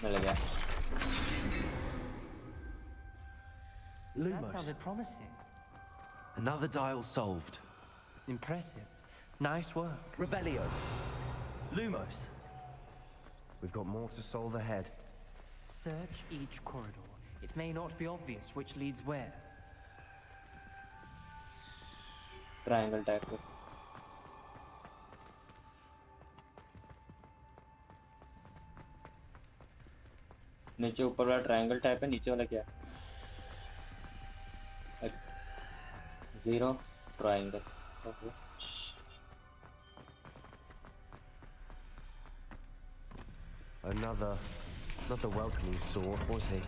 मिल गया That sounded promising. Another dial solved. Impressive. Nice work. Revelio. Lumos. We've got more to solve ahead. Search each corridor. It may not be obvious which leads where. Triangle type का नीचे ऊपर वाला triangle type है नीचे वाला क्या है zero triangle okay Another welcoming sword, was he?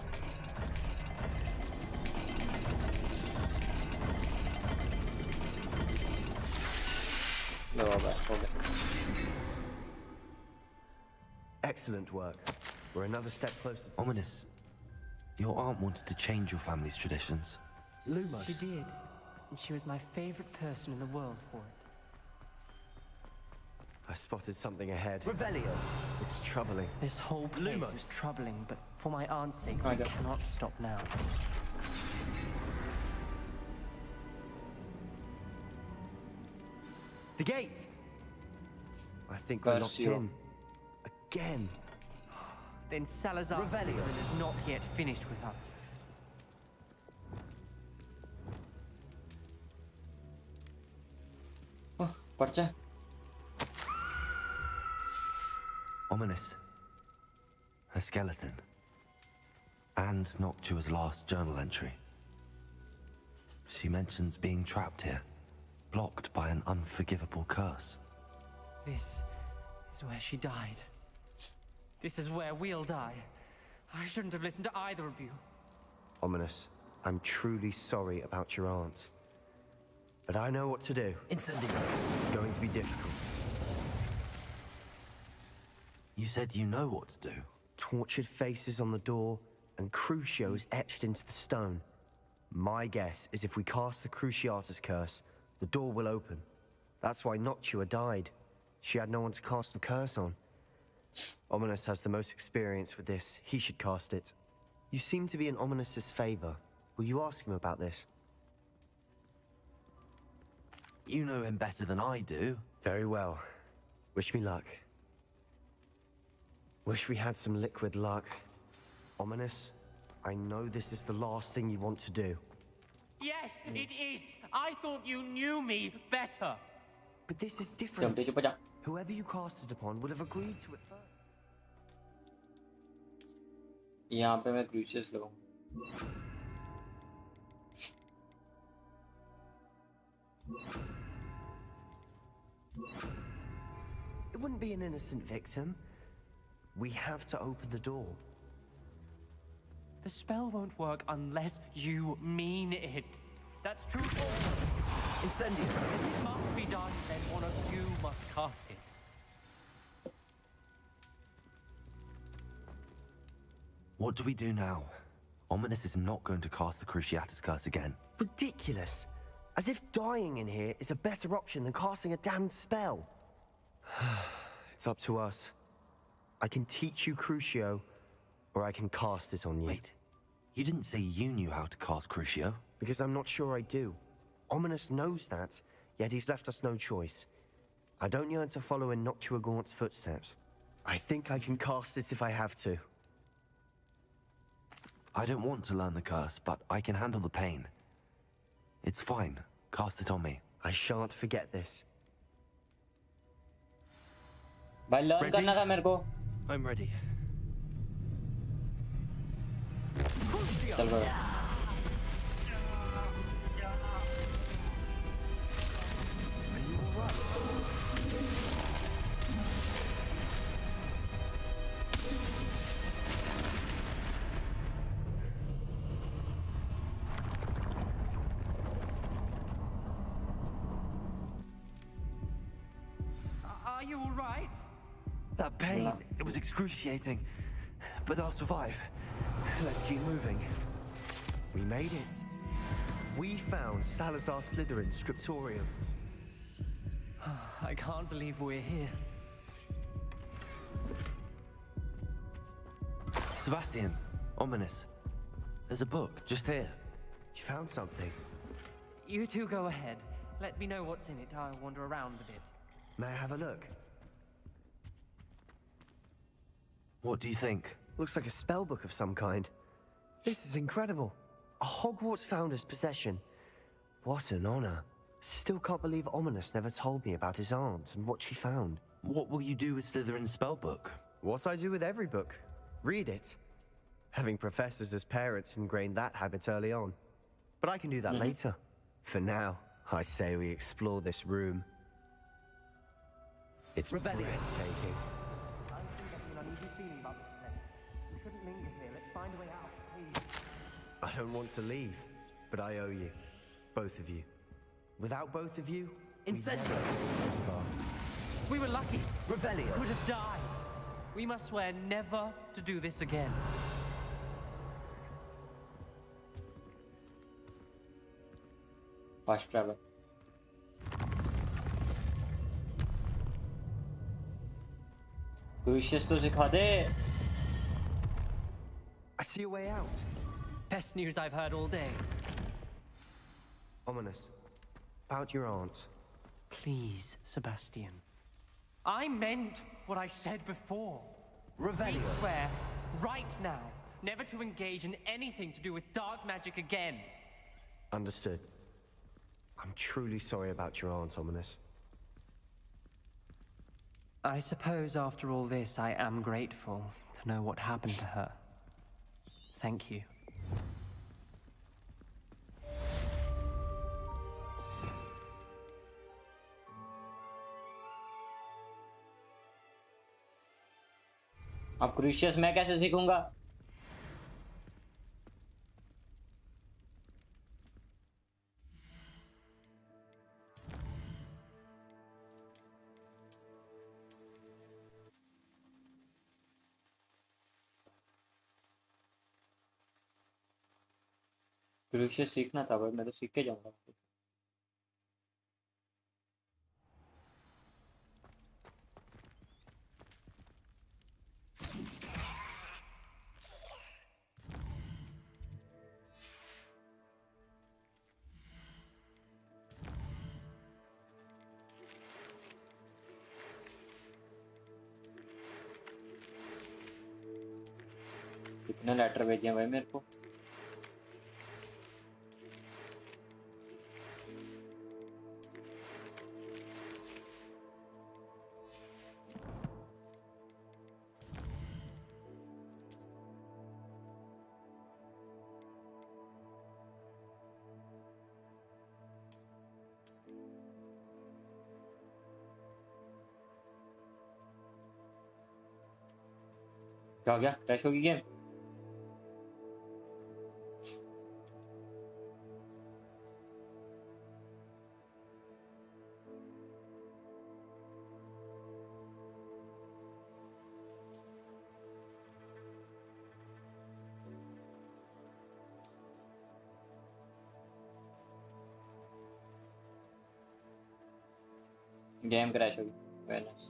लो बाबा हो गया Excellent work. We're another step closer to... Ominous. Your aunt wanted to change your family's traditions. Lumos. She did. And she was my favorite person in the world for it. I spotted something ahead. Revelio. It's troubling. This whole place Lumos. is troubling, but for my aunt's sake, I we got- cannot stop now. The gate! I think we're locked Garcia. in. Again. Then Salazar Revelio. Slytherin is not yet finished with us. पर्चा Ominous. A skeleton. And Noctua's last journal entry. She mentions being trapped here, blocked by an unforgivable curse. This is where she died. This is where we'll die. I shouldn't have listened to either of you. Ominous, I'm truly sorry about your aunt. But I know what to do. Incendio. It's going to be difficult. You said you know what to do. Tortured faces on the door, and Crucios etched into the stone. My guess is if we cast the Cruciatus curse, the door will open. That's why Noctua died. She had no one to cast the curse on. Ominous has the most experience with this. He should cast it. You seem to be in Ominous's favor. Will you ask him about this? You know him better than I do. Very well. Wish me luck. Wish we had some liquid luck. Ominous, I know this is the last thing you want to do. Yes, it is. I thought you knew me better. But this is different. चुप जा Whoever you cast it upon would have agreed to it first. यहाँ पे मैं क्रूशियस लगाऊं It wouldn't be an innocent victim. We have to open the door. The spell won't work unless you mean it. That's true also. Incendio. If it must be done, then one of you must cast it. What do we do now? Ominous is not going to cast the Cruciatus curse again. Ridiculous. As if dying in here is a better option than casting a damned spell. It's up to us. I can teach you Crucio, or I can cast it on you. Wait, you didn't say you knew how to cast Crucio. Because I'm not sure I do. Ominous knows that, yet he's left us no choice. I don't yearn to follow in Noctua Gaunt's footsteps. I think I can cast it if I have to. I don't want to learn the curse, but I can handle the pain. It's fine. Cast it on me. I shan't forget this. भाई learn करना था मेरे को. I'm ready. चल भाई. Are you all right? That pain, it was excruciating. But I'll survive. Let's keep moving. We made it. We found Salazar Slytherin's scriptorium. I can't believe we're here. Sebastian, ominous. There's a book just here. You found something? You two go ahead. Let me know what's in it. I'll wander around a bit. May I have a look? What do you think? Looks like a spellbook of some kind. This is incredible. A Hogwarts founder's possession. What an honor. Still can't believe Ominous never told me about his aunt and what she found. What will you do with Slytherin's spellbook? What I do with every book. Read it. Having professors as parents ingrained that habit early on. But I can do that later. For now, I say we explore this room. It's breathtaking. I don't want to leave, but I owe you. Both of you. Without both of you, Incendio. we'd never get this far. We were lucky. Revelio. Could have died. We must swear never to do this again. Fast travel. Crucius तो सिखा दे. I see a way out. Best news I've heard all day. Ominous. About your aunt. Please, Sebastian. I meant what I said before. Revelio. We swear, right now, never to engage in anything to do with dark magic again. Understood. I'm truly sorry about your aunt, Ominous. I suppose after all this, I am grateful to know what happened to her. Thank you. अब क्रूशियस मैं कैसे सीखूंगा? क्रूशियस सीखना था भाई, मैं तो सीख के जाऊंगा. कितने लेटर भेजे हैं भाई मेरे को? क्या हो गया? क्रैश होगी गेम? गेम क्रैश होगी. Very nice.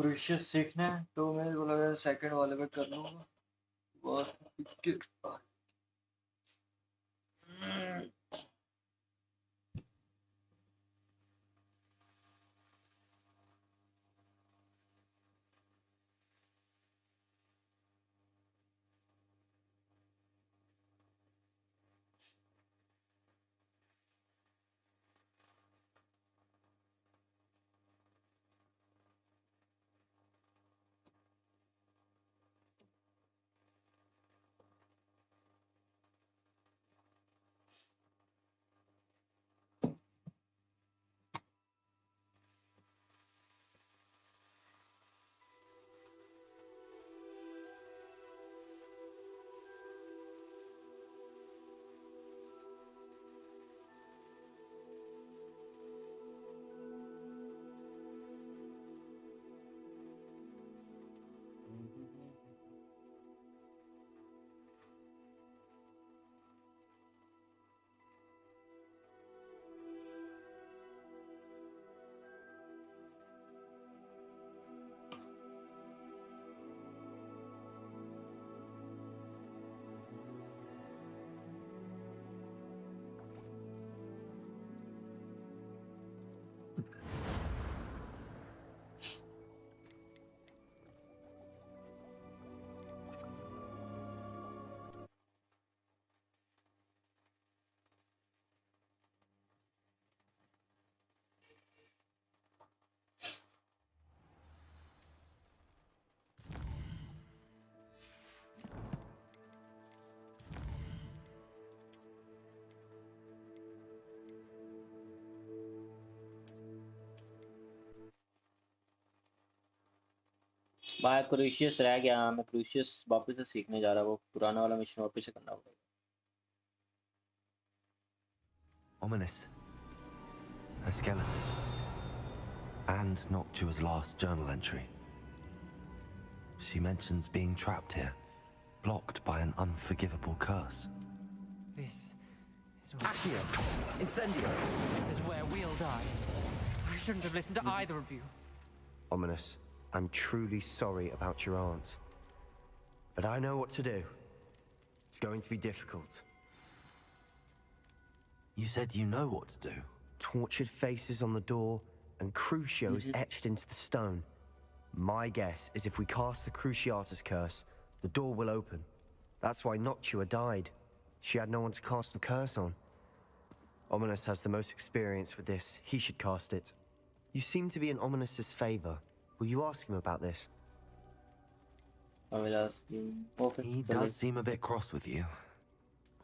क्रूशियस सीखना है तो मैं बोला सेकंड वाले पे कर लूंगा बस मैं क्रूशियस रह गया मैं क्रूशियस वापस से सीखने जा रहा हूँ वो पुराना वाला मिशन वापस से करना पड़ेगा Ominous. A skeleton. And Noctua's last journal entry. She mentions being trapped here, blocked by an unforgivable curse. This is Accio! Incendio! This is where we'll die. I shouldn't have listened to either of you. Ominous, I'm truly sorry about your aunt. But I know what to do. It's going to be difficult. You said you know what to do. Tortured faces on the door and Crucios etched into the stone. My guess is if we cast the Cruciatus curse, the door will open. That's why Noctua died. She had no one to cast the curse on. Ominous has the most experience with this. He should cast it. You seem to be in Ominous's favor. Will you ask him about this? I will ask him. Okay, He does seem a bit cross with you.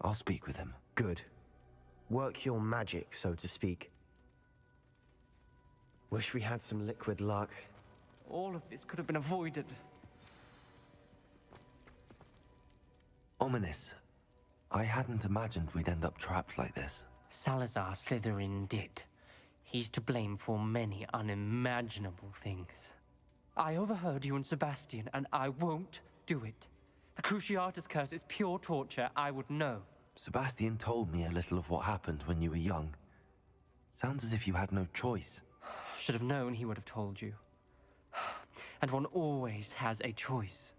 I'll speak with him. Good. Work your magic, so to speak. Wish we had some liquid luck. All of this could have been avoided. Ominous. I hadn't imagined we'd end up trapped like this. Salazar Slytherin did. He's to blame for many unimaginable things. I overheard you and Sebastian, and I won't do it. The Cruciatus curse is pure torture. I would know. Sebastian told me a little of what happened when you were young. Sounds as if you had no choice. Should have known he would have told you. And one always has a choice.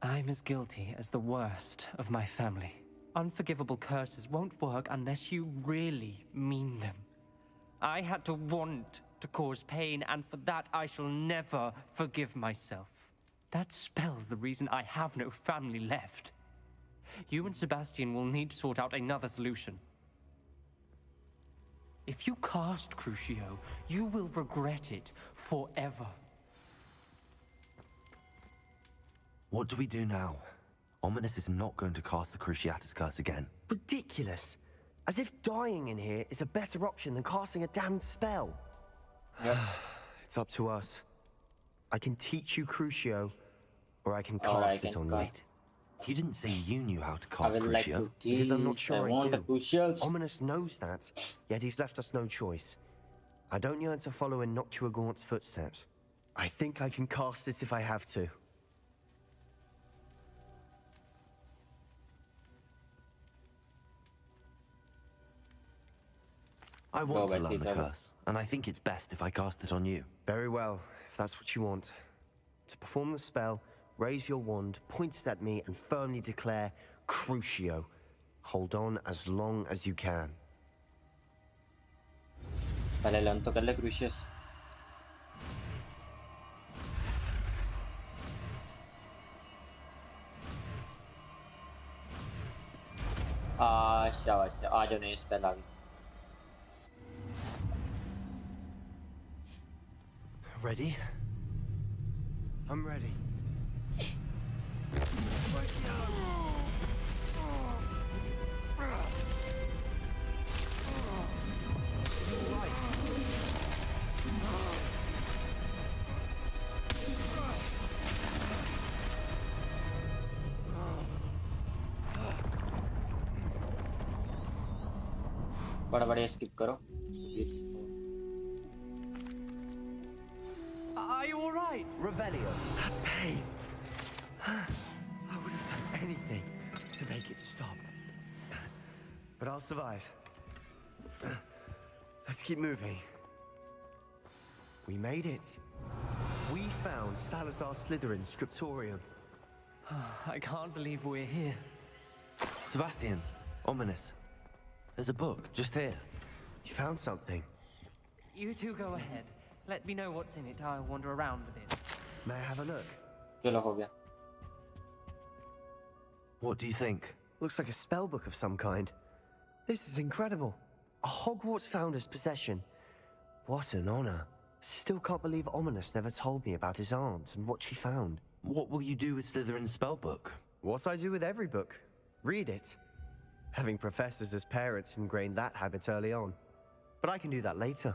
I'm as guilty as the worst of my family. Unforgivable curses won't work unless you really mean them. I had to want to cause pain, and for that I shall never forgive myself. That spells the reason I have no family left. You and Sebastian will need to sort out another solution. If you cast Crucio, you will regret it forever. What do we do now? Ominous is not going to cast the Cruciatus curse again. Ridiculous. As if dying in here is a better option than casting a damned spell. It's up to us. I can teach you Crucio, or I can cast it on you. You didn't say you knew how to cast Crucio. Because I'm not sure I do. Ominous knows that, yet he's left us no choice. I don't yearn to follow in Noctua Gaunt's footsteps. I think I can cast it if I have to. I want to learn the curse, and I think it's best if I cast it on you. Very well, if that's what you want. To perform the spell, raise your wand, point it at me, and firmly declare Crucio. Hold on as long as you can. पहले learn तो कर ले क्रूशियस। शाबाश, आ जाओ नए spell आ गए। Ready? I'm ready. बड़ा बढ़िया, स्किप करो। Are you all right? Revelio. That pain. I would have done anything to make it stop. But I'll survive. Let's keep moving. We made it. We found Salazar Slytherin's scriptorium. I can't believe we're here. Sebastian, ominous. There's a book just here. You found something. You two go ahead. Let me know what's in it. I'll wander around a bit. May I have a look? चलो हो गया। What do you think? Looks like a spell book of some kind. This is incredible. A Hogwarts founder's possession. What an honor. Still can't believe Ominous never told me about his aunt and what she found. What will you do with Slytherin's spellbook? What I do with every book. Read it. Having professors as parents ingrained that habit early on. But I can do that later.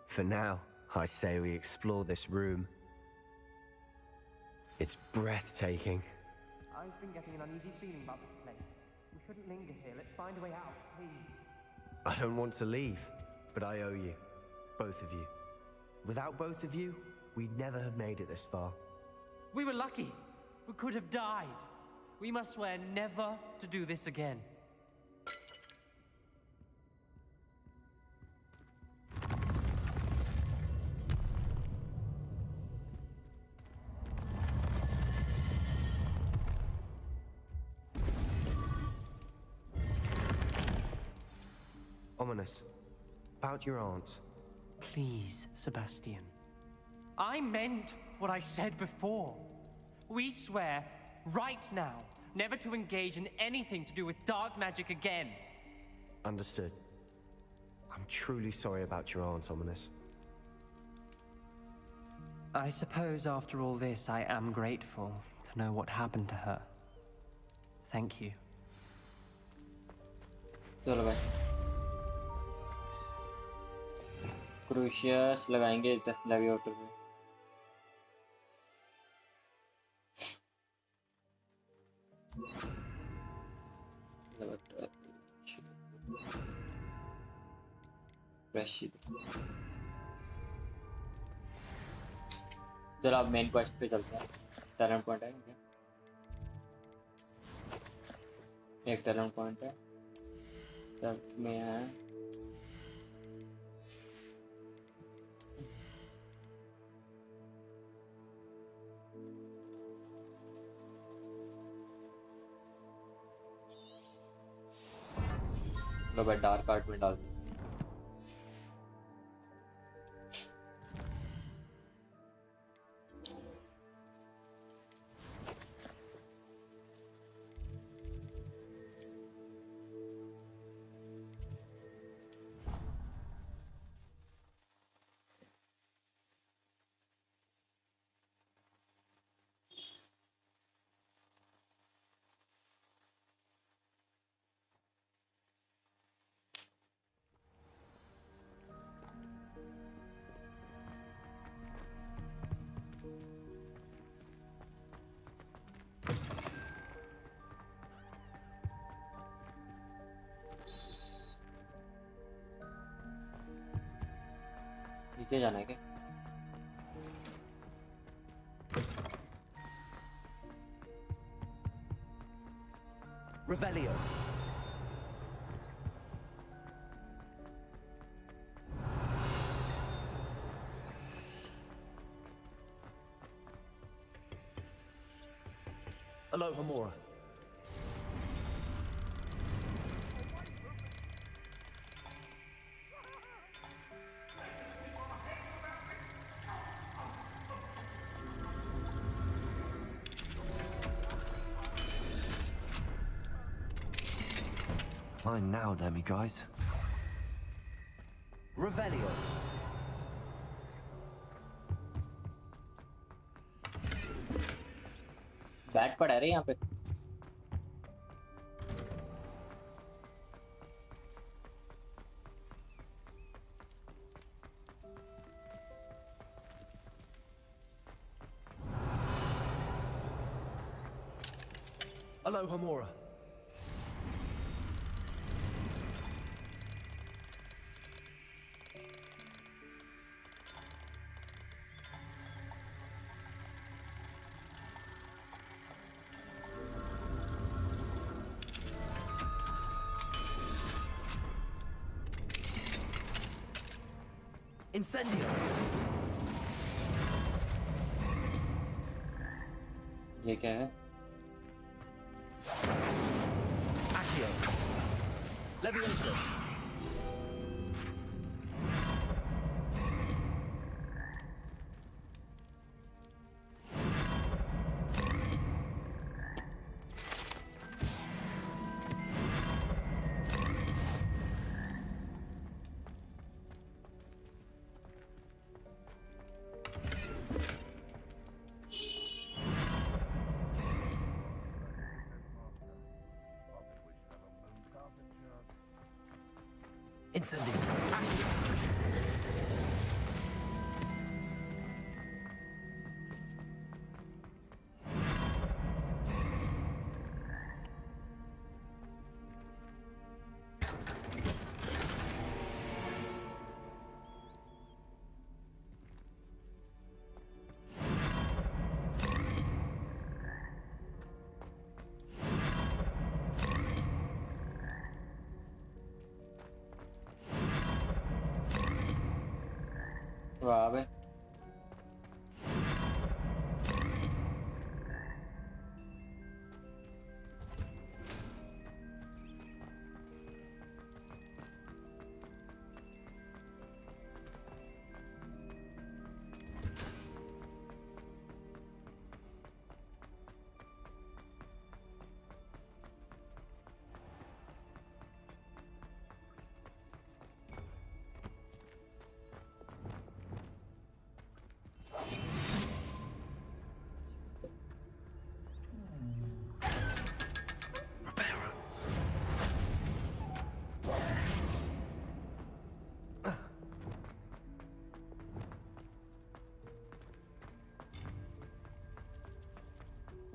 For now, I say we explore this room. It's breathtaking. I've been getting an uneasy feeling about this place. We shouldn't linger here. Let's find a way out, please. I don't want to leave, but I owe you. Both of you. Without both of you, we'd never have made it this far. We were lucky. We could have died. We must swear never to do this again. Ominous. About your aunt. Please, Sebastian. I meant what I said before. We swear, right now, never to engage in anything to do with dark magic again. Understood. I'm truly sorry about your aunt, Ominous. I suppose after all this, I am grateful to know what happened to her. Thank you. चलो भाई, क्रूशियस लगाएंगे लेविएटर पे। चलो अब main quest पे चलते हैं। Talent point है क्या? एक टैलेंट पॉइंट है। तब में है लो भाई, डार्क आर्ट में डाल दो। नीचे जाना है क्या? Revelio. Aloha Mora. Mine now, Demi guys. Revelio. Bat पड़ा है यहाँ पे Aloha Mora. Incendio. ये क्या है Accio. Levioso. Incendio. Accio. वाह बे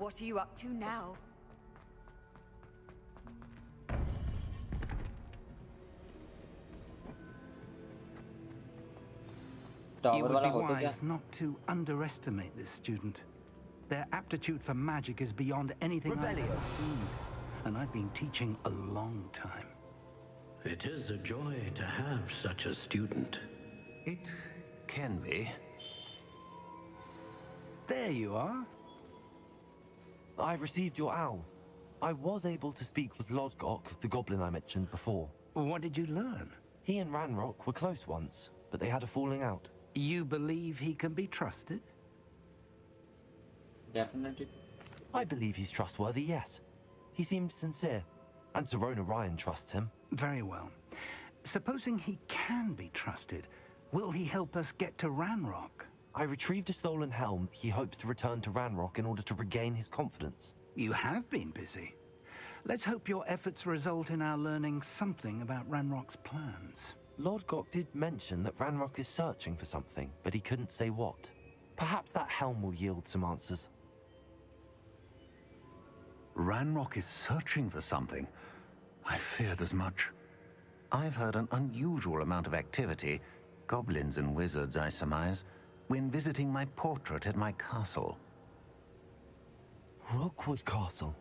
What are you up to now? Tower It would वाला be होता क्या wise not to underestimate this student. Their aptitude for magic is beyond anything I've ever seen. And I've been teaching a long time. It is a joy to have such a student. It can be. There you are. I received your owl. I was able to speak with Lodgok, the goblin I mentioned before. What did you learn? He and Ranrock were close once, but they had a falling out. You believe he can be trusted? Definitely. I believe he's trustworthy, yes. He seemed sincere, and Serona Ryan trusts him. Very well. Supposing he can be trusted, will he help us get to Ranrock? I retrieved a stolen helm. He hopes to return to Ranrock in order to regain his confidence. You have been busy. Let's hope your efforts result in our learning something about Ranrock's plans. Lord Gok did mention that Ranrock is searching for something, but he couldn't say what. Perhaps that helm will yield some answers. Ranrock is searching for something. I feared as much. I've heard an unusual amount of activity, goblins and wizards, I surmise, when visiting my portrait at my castle. Rockwood Castle?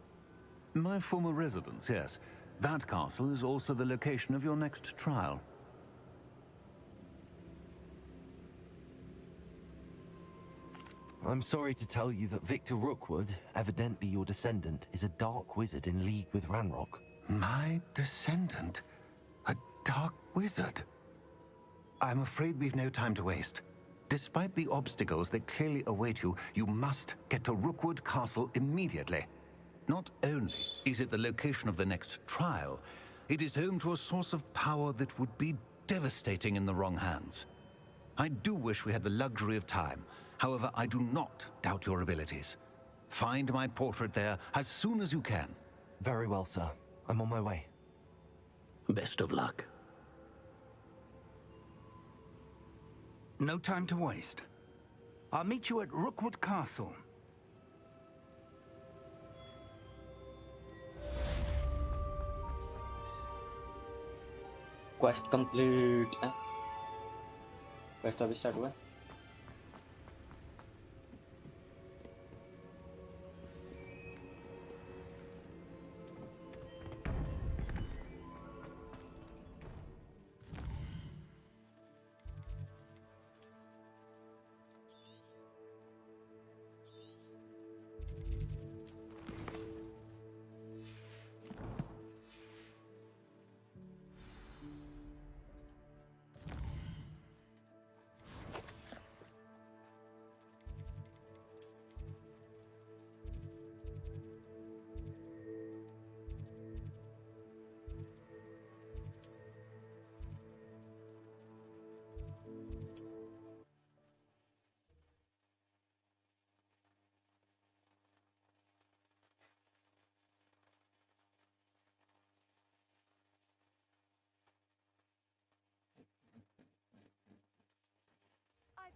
My former residence, yes. That castle is also the location of your next trial. I'm sorry to tell you that Victor Rookwood, evidently your descendant, is a dark wizard in league with Ranrock. My descendant? A dark wizard? I'm afraid we've no time to waste. Despite the obstacles that clearly await you, you must get to Rookwood Castle immediately. Not only is it the location of the next trial, it is home to a source of power that would be devastating in the wrong hands. I do wish we had the luxury of time. However, I do not doubt your abilities. Find my portrait there as soon as you can. Very well, sir. I'm on my way. Best of luck. No time to waste. I'll meet you at Rookwood Castle. Quest complete. Quest अभी start हुआ है?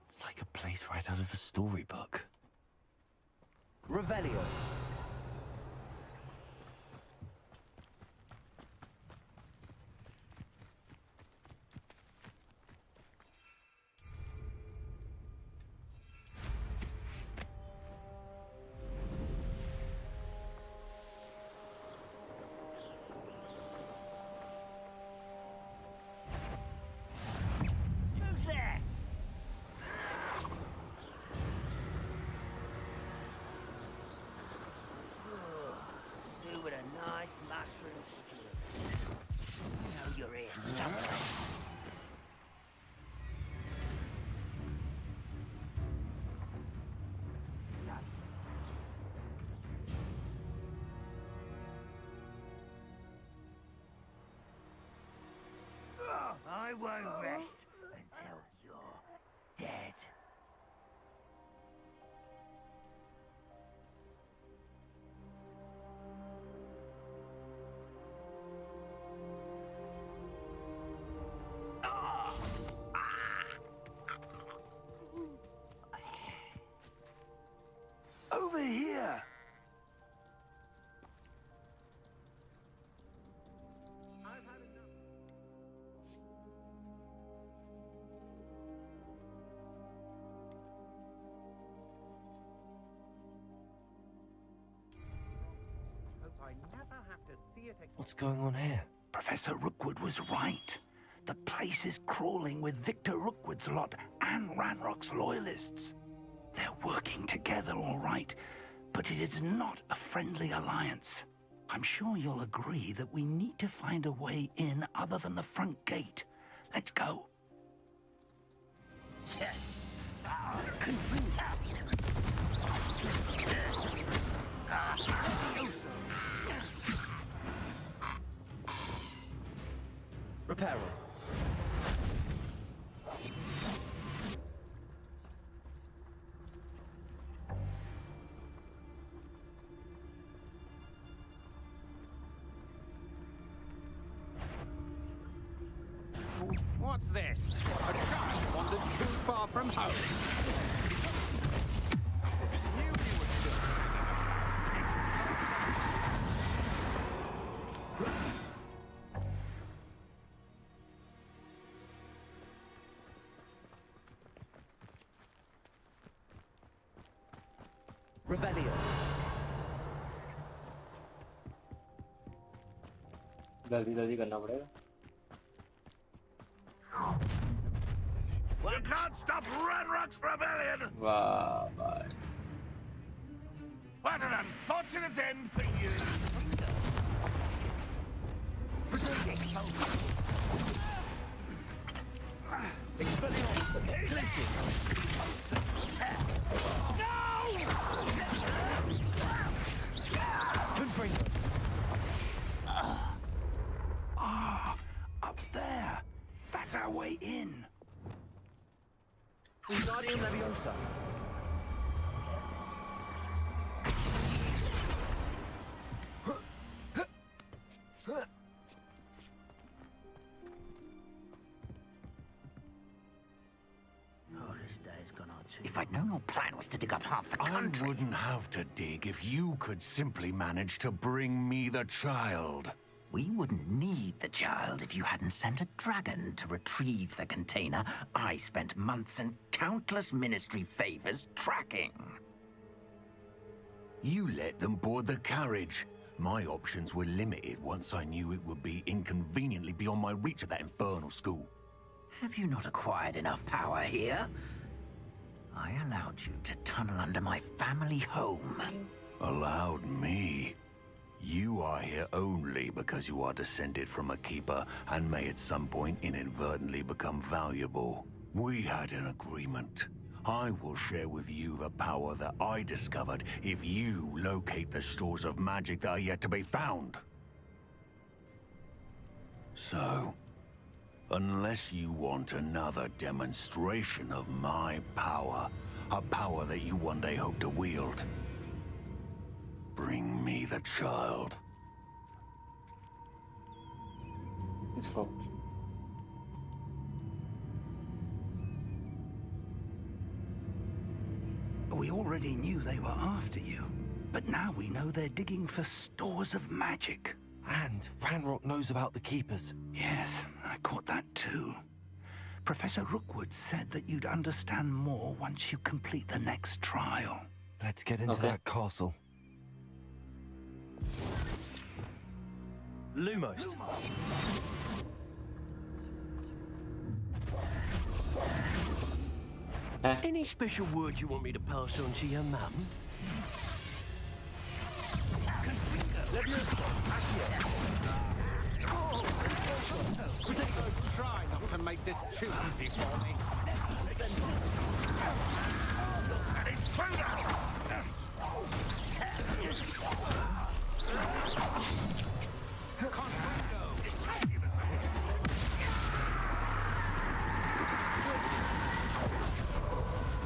It's like a place right out of a storybook. Revelio. I won't rest until you're dead. Over here! What's going on here? Professor Rookwood was right. The place is crawling with Victor Rookwood's lot and Ranrock's loyalists. They're working together, all right, but it is not a friendly alliance. I'm sure you'll agree that we need to find a way in other than the front gate. Let's go. Reparo. What's this? A child wandered too far from home. Revelio. जल्दी जल्दी करना पड़ेगा. You can't stop Ranrock's rebellion! वाह भाई. What an unfortunate end for you. Expelliarmus! Places! Confringo! Up there. That's our way in. Wingardium Leviosa! If I'd known your plan was to dig up half the country... I wouldn't have to dig if you could simply manage to bring me the child. We wouldn't need the child if you hadn't sent a dragon to retrieve the container I spent months and countless ministry favors tracking. You let them board the carriage. My options were limited once I knew it would be inconveniently beyond my reach at that infernal school. Have you not acquired enough power here? I allowed you to tunnel under my family home. Allowed me? You are here only because you are descended from a keeper and may at some point inadvertently become valuable. We had an agreement. I will share with you the power that I discovered if you locate the stores of magic that are yet to be found. So, unless you want another demonstration of my power, a power that you one day hope to wield, bring me the child. Let's go. We already knew they were after you, but now we know they're digging for stores of magic. And Ranrock knows about the Keepers. Yes, I caught that too. Professor Rookwood said that you'd understand more once you complete the next trial. Let's get into that castle. Lumos. Any special word you want me to pass on to your mum? Try not to make this too easy for me.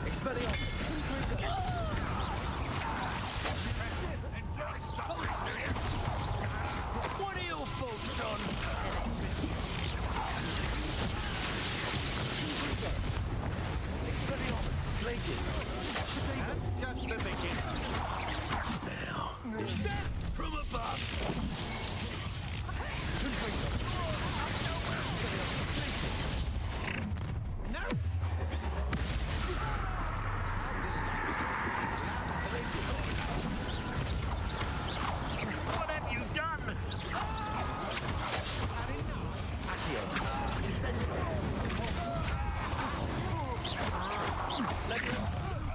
Expelliarmus! What are your thoughts on? Expelliarmus! Places! That's just the beginning. Death from above! No! What have you done?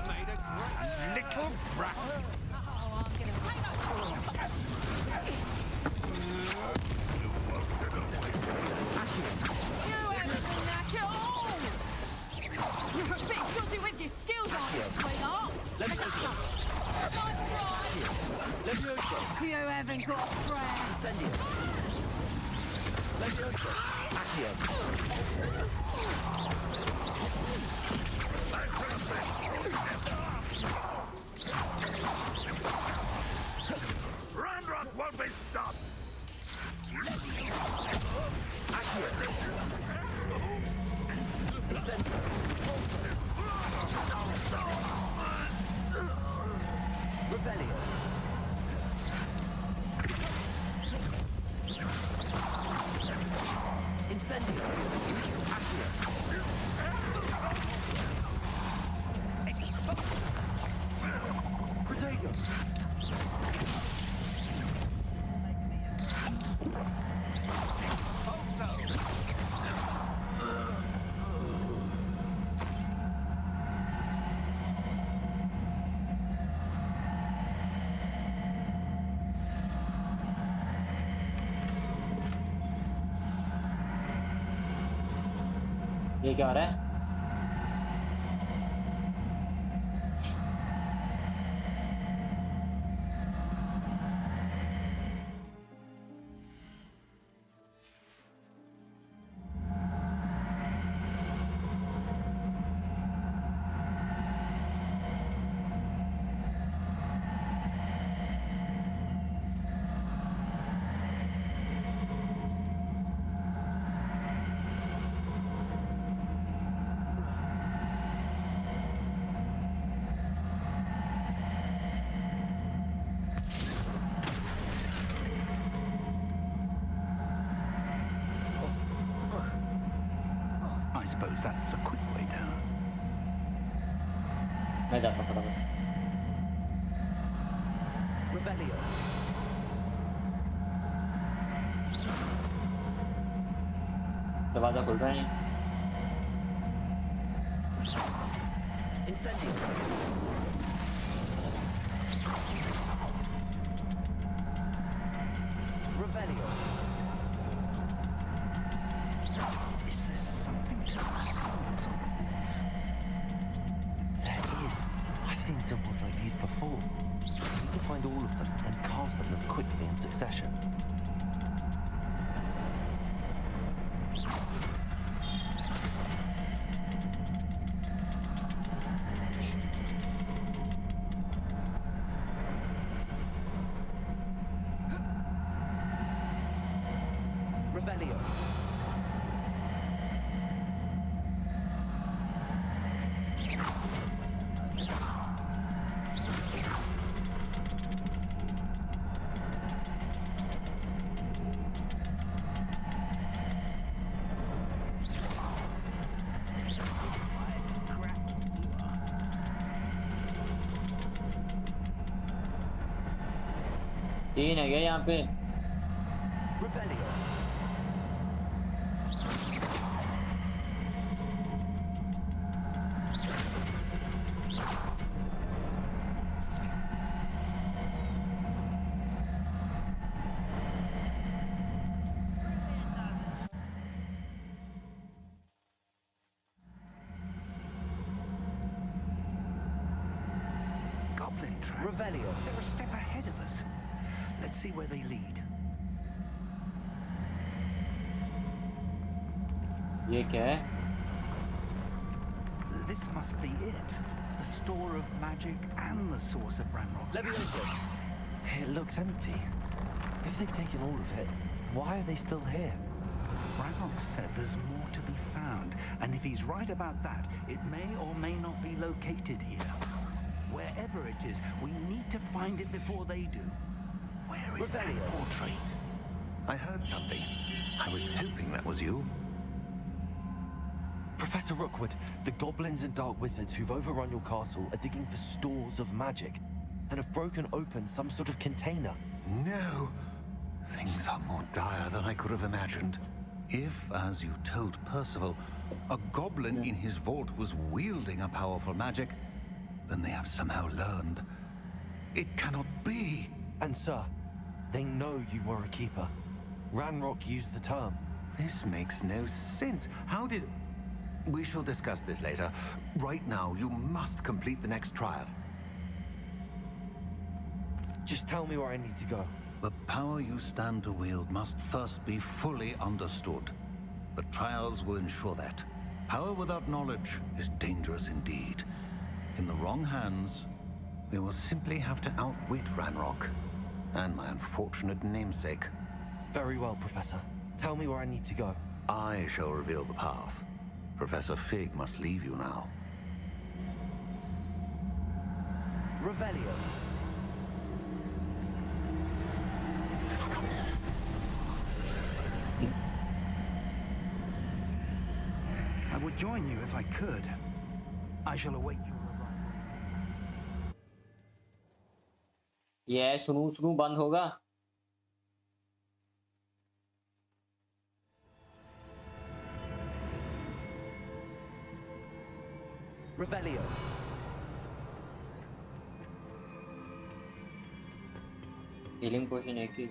Made a great little brat. You're a bit dodgy with your skills, aren't you, sweetheart? Leviosa! You haven't got friends. Incendio! Leviosa! Accio! Ranrock won't be stopped! Accio! Incendio! Revelio! Incendio! Accio! Protego! ये क्या हो रहा है? I suppose that's the quick way down. मैं जाता हूँ फटाफट। Revelio. दरवाजा खुल रहा है। Incendio. Revelio. Is there something to the symbols on the walls? There is. I've seen symbols like these before. We need to find all of them and cast them quickly in succession. Revelio. तीन है क्या यहाँ पे? Revelio. Goblin tracks. Revelio. They're a step ahead of us. Let's see where they lead. ये क्या है? This must be it. The store of magic and the source of Ranrock's Levioso. It looks empty. If they've taken all of it, why are they still here? Ranrock said there's more to be found, and if he's right about that, it may or may not be located here. Wherever it is, we need to find it before they do. Where is that Revelio. portrait? I heard something. I was hoping that was you. Professor Rookwood, the goblins and dark wizards who've overrun your castle are digging for stores of magic and have broken open some sort of container. No! Things are more dire than I could have imagined. If, as you told Percival, a goblin in his vault was wielding a powerful magic, then they have somehow learned. It cannot be! And sir, they know you were a keeper. Ranrock used the term. This makes no sense. How did... We shall discuss this later. Right now, you must complete the next trial. Just tell me where I need to go. The power you stand to wield must first be fully understood. The trials will ensure that. Power without knowledge is dangerous indeed. In the wrong hands, we will simply have to outwit Ranrock and my unfortunate namesake. Very well, Professor. Tell me where I need to go. I shall reveal the path. Professor Fig must leave you now. Revelio. I would join you if I could. I shall await your arrival. ये सुनू बंद होगा? Revelio. Healing पोशन एक ही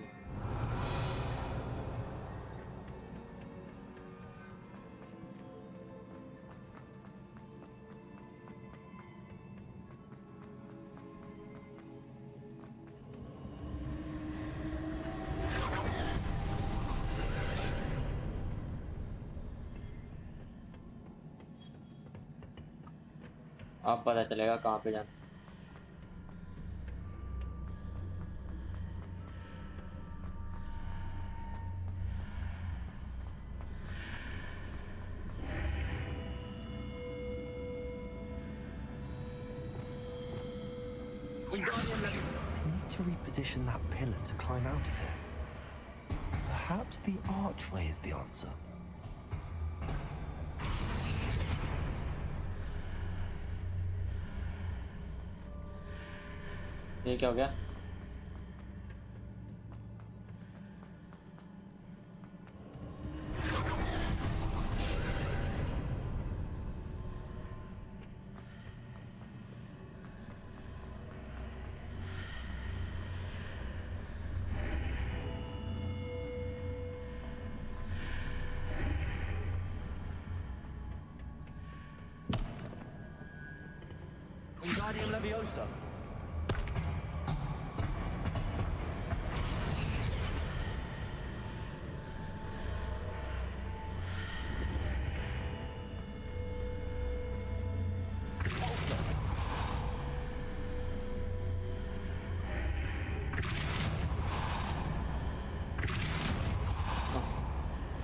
अब पता चलेगा कहाँ पे जाना। We need to reposition that pillar to climb out of it. Perhaps the archway is the answer. ये क्या हो गया? Wingardium Leviosa.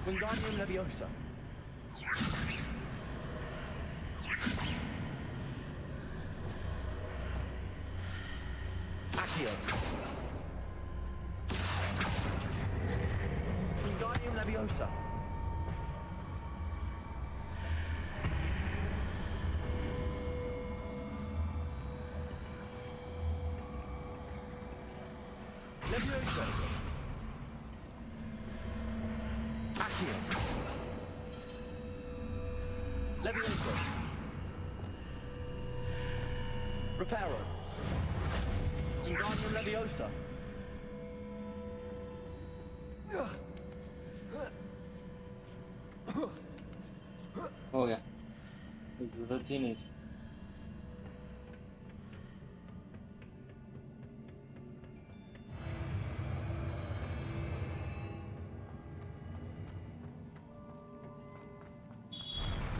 Wingardium Leviosa. Accio. Wingardium Leviosa. Leviosa. Accio. Leviosa. Reparo. Wingardium Leviosa. हो गया, जरूरत ही नहीं थी।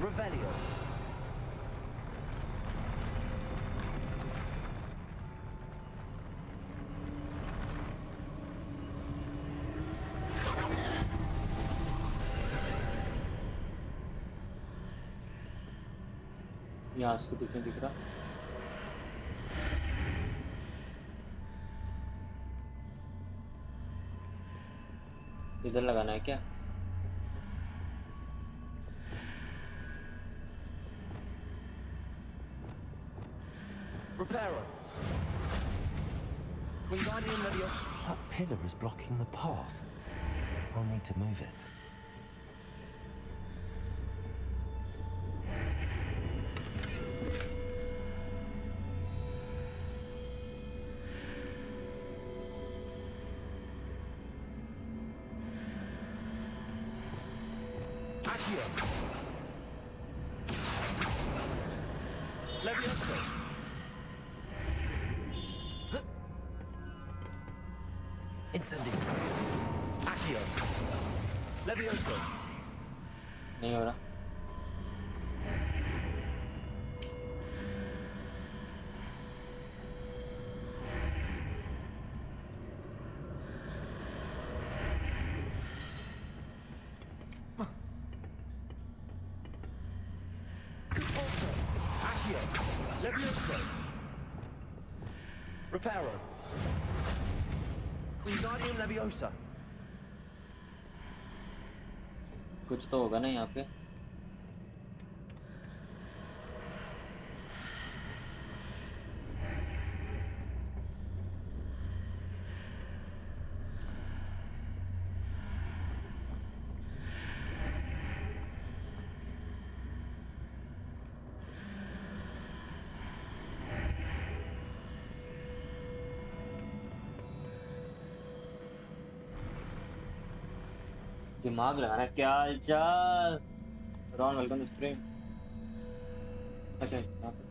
Revelio. यहाँ से तो कुछ नहीं दिख रहा। इधर लगाना है क्या? Reparo. Wingardium Leviosa. That pillar is blocking the path. I'll need to move it. Accio. Leviosa. Incendio. Accio. Leviosa. नहीं हो रहा। Accio. Leviosa. Reparo. Wingardium Leviosa. कुछ तो होगा ना यहाँ पे। दिमाग लगाना। क्या हालचाल? Ron welcome to stream. अच्छा यहाँ पे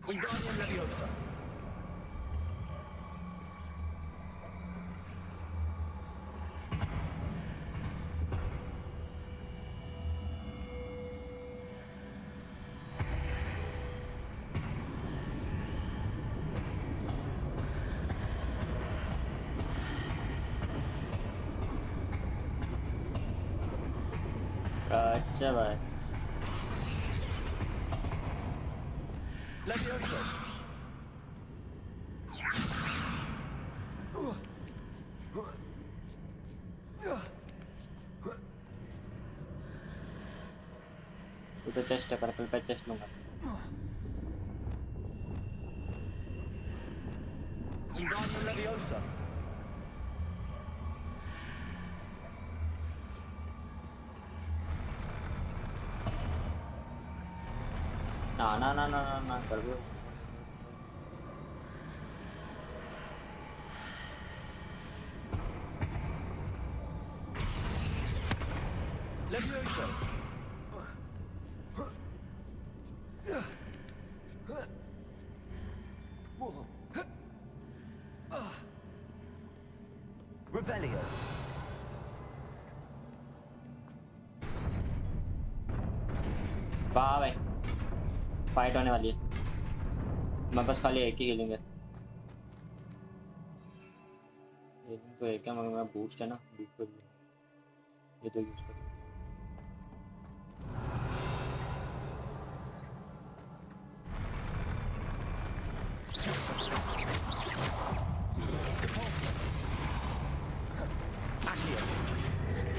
Wingardium Leviosa. अच्छा भाई Leviosa. वो तो चेस्ट है पर पे चेस्ट लूंगा Wingardium Leviosa. ना कर दो Leviosa. Revelio. वाह भाई फाइट होने वाली है मैं बस खाली एक ही हीलिंग है हीलिंग तो एक है मगर मेरा बूस्ट है ना बूस्ट कर ये तो यूज कर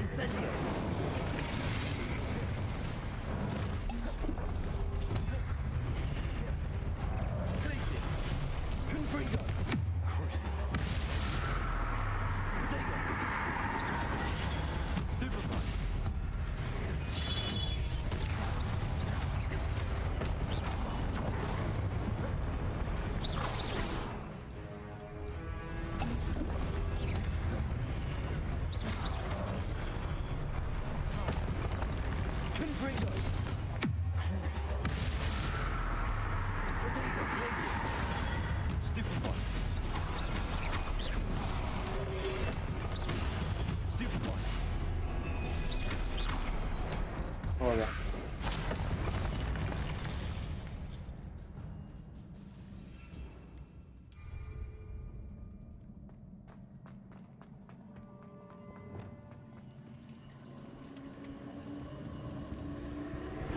Incendio. Glacius. Confringo. Crucible. Potato. Stupefy. Confringo. Crucible. Potato. Glacius. Stupefy. Stupefy. हो गया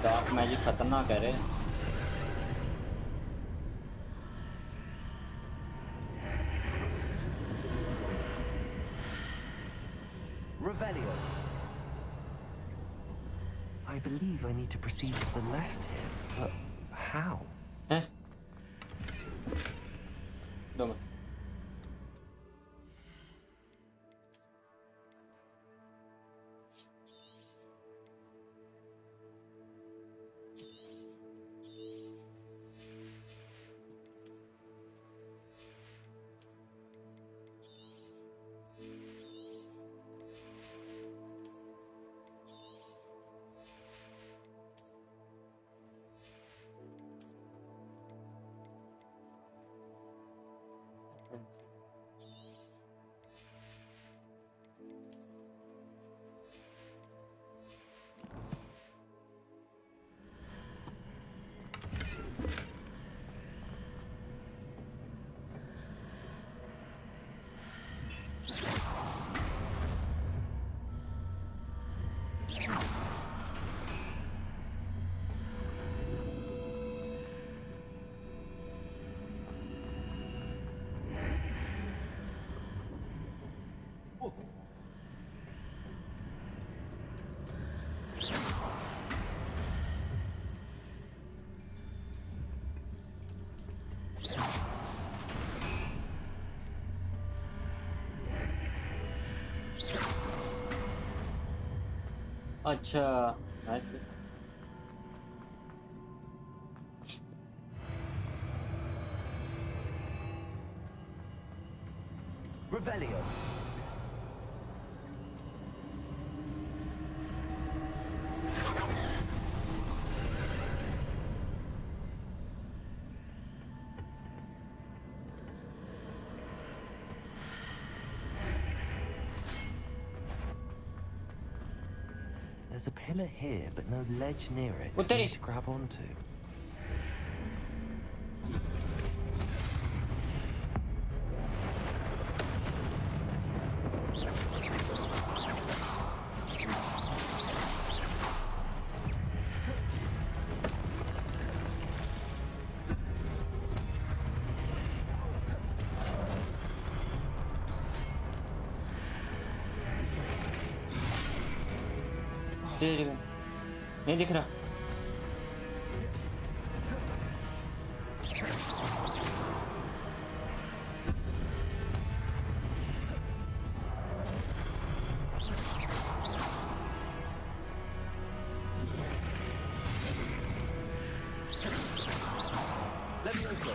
डार्क मैजिक खतरनाक है रे Revelio. I believe I need to proceed to the left here, but how? दो मिनट अच्छा nice Revelio. There's a pillar here, but no ledge near it for Uttari. me to grab onto. तेरी में नहीं दिख रहा Levioso.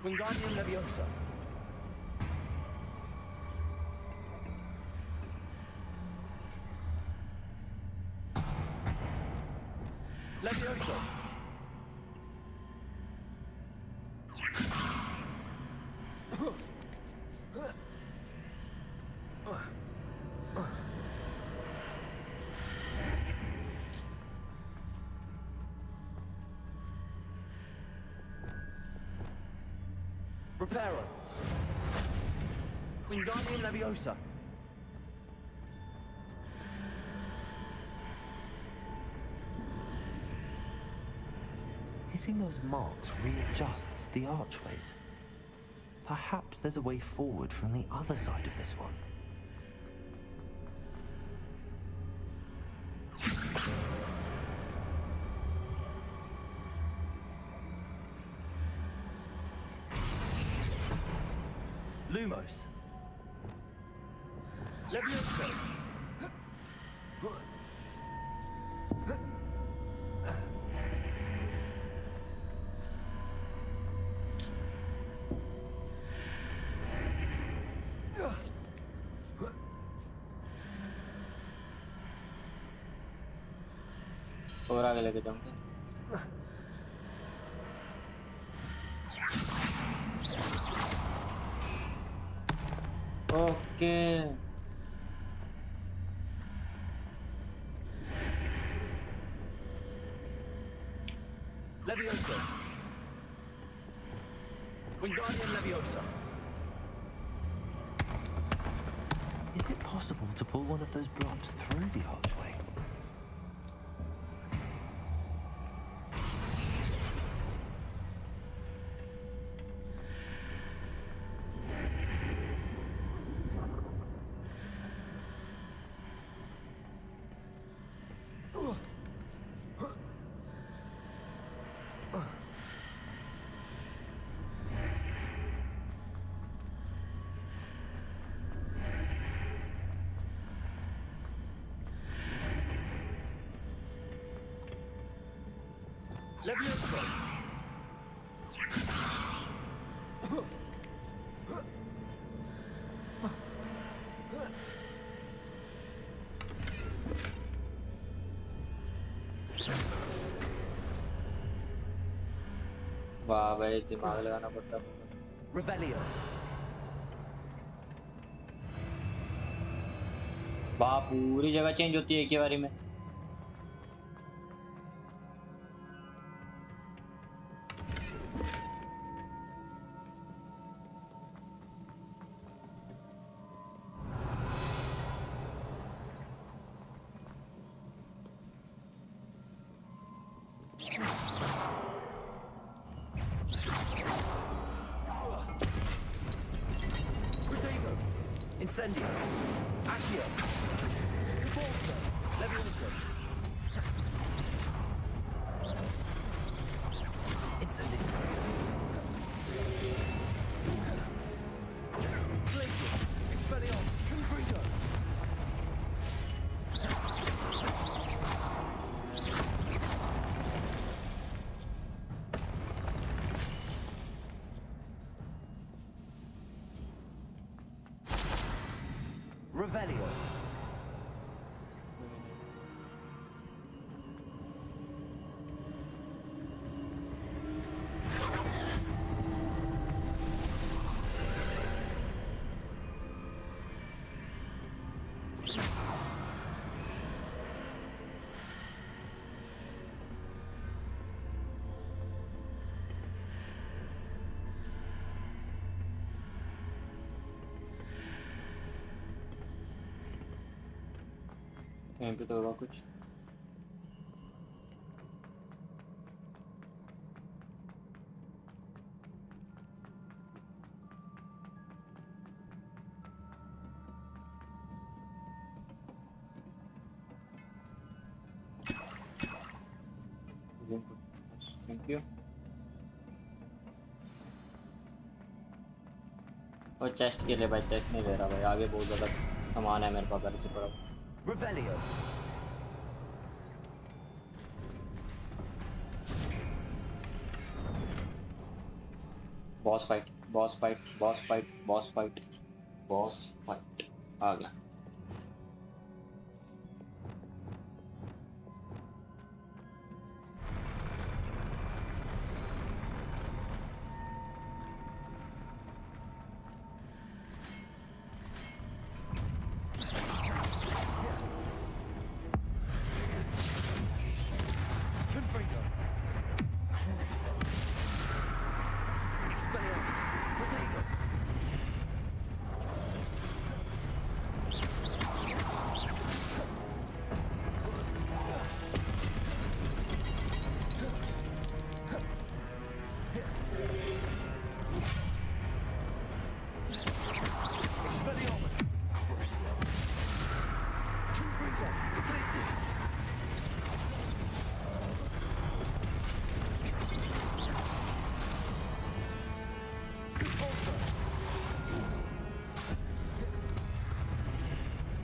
Wingardium Leviosa. Levioso. Reparo. Wingardium Leviosa. Hitting those marks readjusts the archways. Perhaps there's a way forward from the other side of this one. Lumos. Levioso. और आगे लेके जाऊंगा okay Levioso. Wingardium Leviosa. Is it possible to pull one of those blocks through the archway? Levioso. वाह भाई दिमाग लगाना पड़ता है Revelio. वाह पूरी जगह चेंज होती है एक ही बारी में Protego. Incendio. Accio. Cabalzo. Levioso. Incendio. Glacius. Expelliarmus. Confringo. Revelio. कहीं पे तो होगा कुछ थैंक यू और चेस्ट के लिए भाई चेस्ट नहीं ले रहा भाई आगे बहुत ज़्यादा सामान है मेरे पास घर से पड़ा Revelio. Boss fight boss fight boss fight boss fight boss fight आ गया Confringo. Expelliarmus. Protego. Expelliarmus. Crucio. Confringo. Glacius.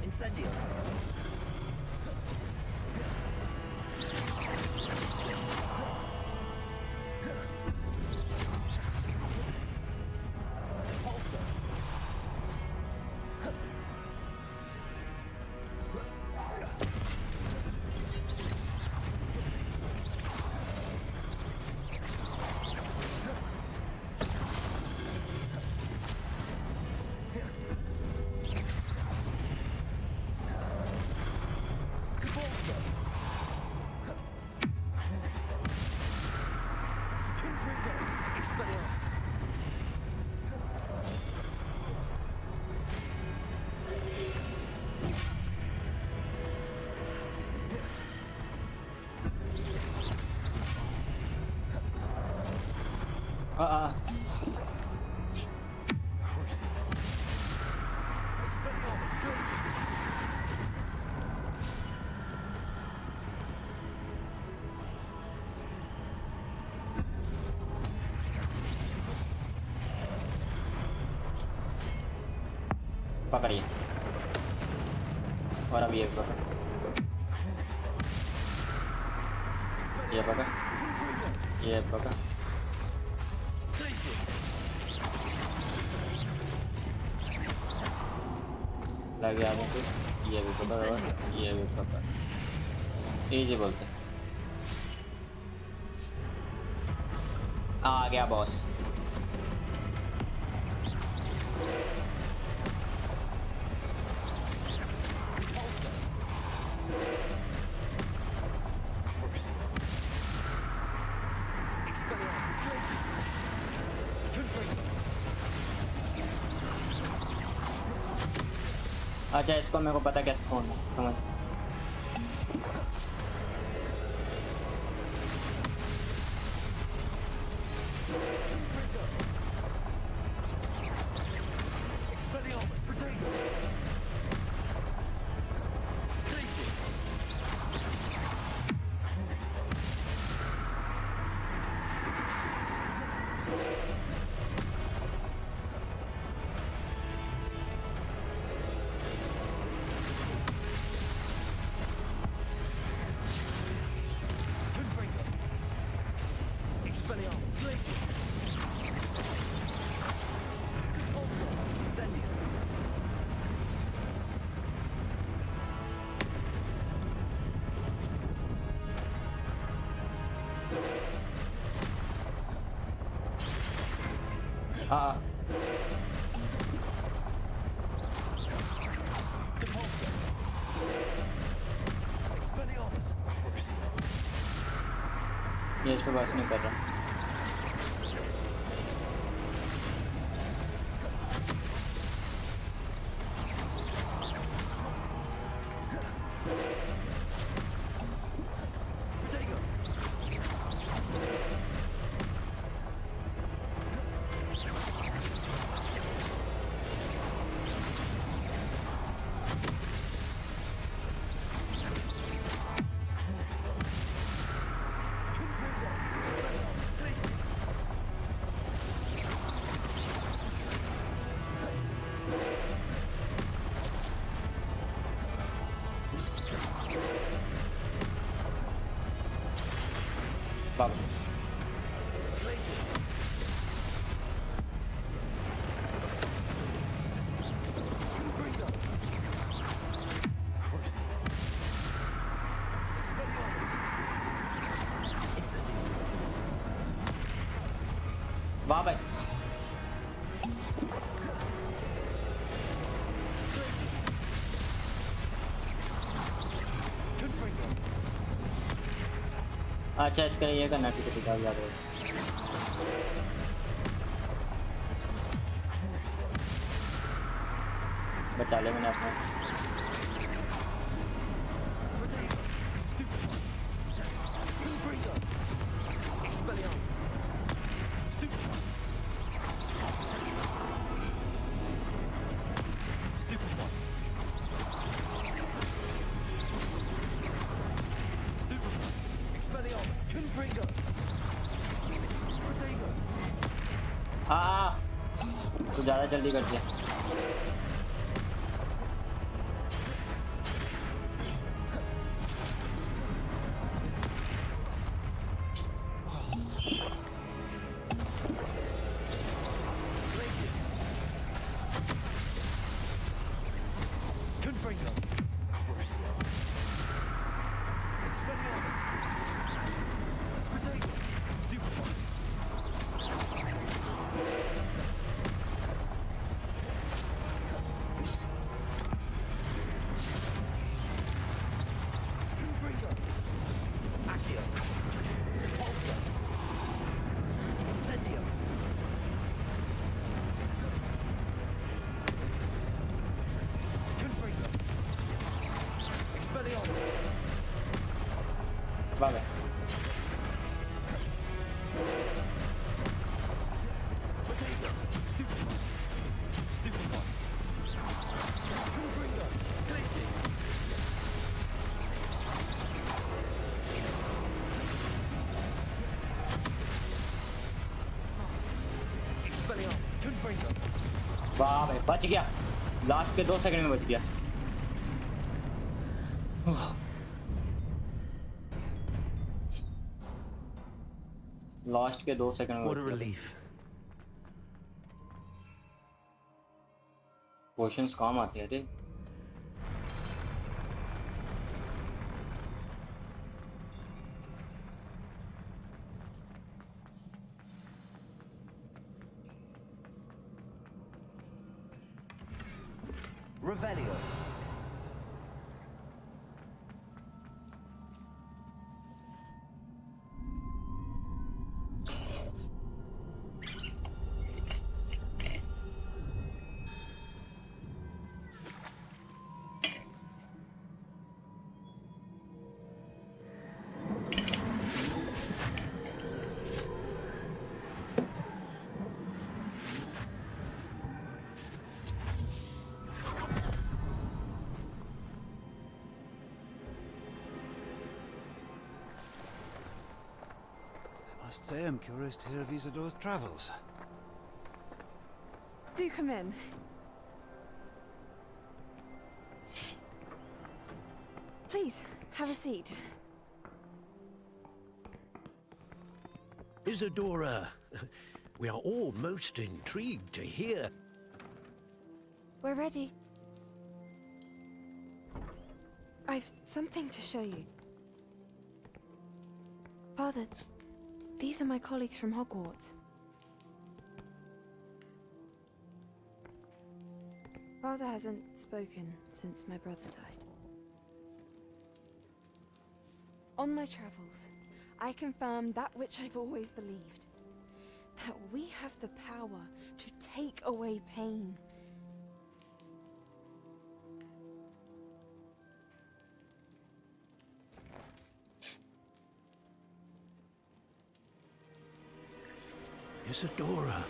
Incendio. Repulsor. Cabalzo. Confringo. Expelliarmus. Crucio. Expelliarmus. Glacius. पकड़िए और अब ये पकड़ ये पकड़ ये पकड़ लग गया आगे ये भी पकड़ और ये भी पकड़ इजी बोलते आ गया बॉस अच्छा इसको मेरे को पता कैसे खोलना समझ Expelliarmus. Glacius. Compulsor. Incendio. Compulsor. Expelliarmus. Crucio. ये इस पे बस नहीं कर रहा वाह भाई अच्छा इसका ये करना ठीक है ठीक है याद है बचा ले मैंने अपना तू ज़्यादा जल्दी कर दिया Vale. वाह भाई बच गया लास्ट के 2 सेकंड में बच गया लास्ट के 2 सेकंड में What a relief. पोशंस काम आते हैं थे Revelio. I must say I'm curious to hear of Isidor's travels. Do come in. Please, have a seat. Isadora, we are all most intrigued to hear. We're ready. I've something to show you. Father, these are my colleagues from Hogwarts. Father hasn't spoken since my brother died. On my travels, I confirmed that which I've always believed. That we have the power to take away pain. Isadora.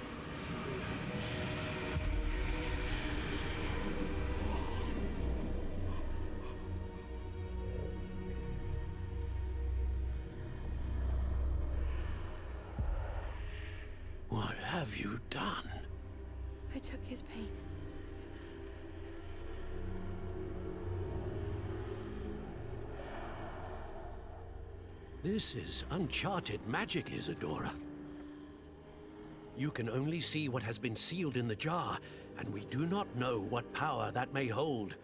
What have you done? I took his pain. This is uncharted magic, Isadora. You can only see what has been sealed in the jar, and we do not know what power that may hold.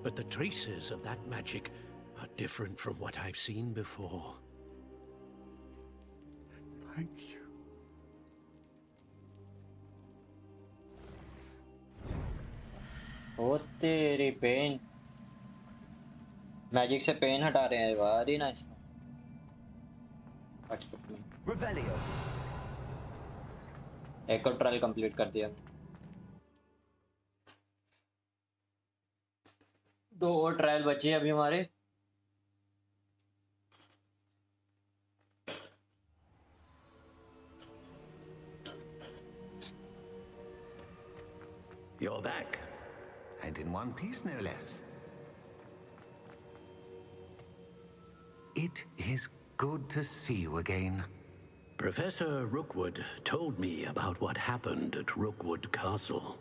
But the traces of that magic are different from what I've seen before. Thank you. ओ तेरी pen magic से pen हटा रहे हैं very nice Revelio. एक और trial complete कर दिया दो और ट्रायल बचे हैं अभी हमारे You're back. And in one piece, no less. It is good to see you again. Professor Rookwood told me about what happened at Rookwood Castle.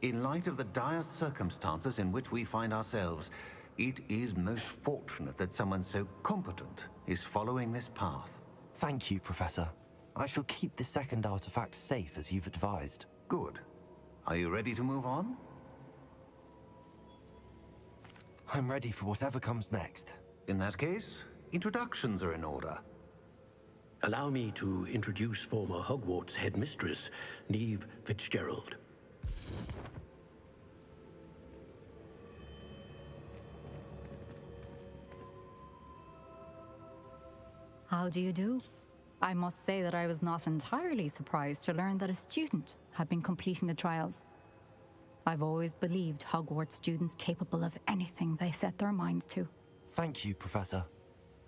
In light of the dire circumstances in which we find ourselves, it is most fortunate that someone so competent is following this path. Thank you, Professor. I shall keep the second artifact safe as you've advised. Good. Are you ready to move on? I'm ready for whatever comes next. In that case, introductions are in order. Allow me to introduce former Hogwarts headmistress, Neve Fitzgerald. How do you do? I must say that I was not entirely surprised to learn that a student had been completing the trials. I've always believed Hogwarts students capable of anything they set their minds to. Thank you, Professor.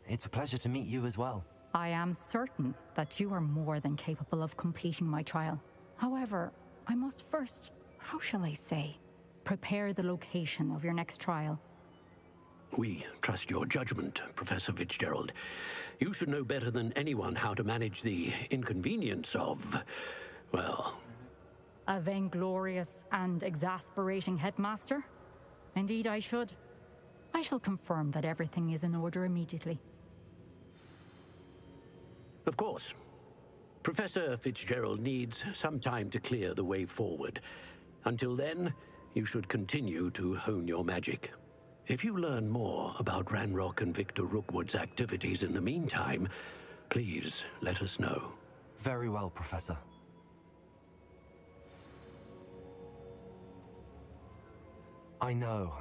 It's a pleasure to meet you as well. I am certain that you are more than capable of completing my trial. However, I must first, how shall I say, prepare the location of your next trial. We trust your judgment, Professor Fitzgerald. You should know better than anyone how to manage the inconvenience of, well... A vainglorious and exasperating headmaster? Indeed I should. I shall confirm that everything is in order immediately. Of course. Professor Fitzgerald needs some time to clear the way forward. Until then, you should continue to hone your magic. If you learn more about Ranrock and Victor Rookwood's activities in the meantime, please let us know. Very well, Professor. I know.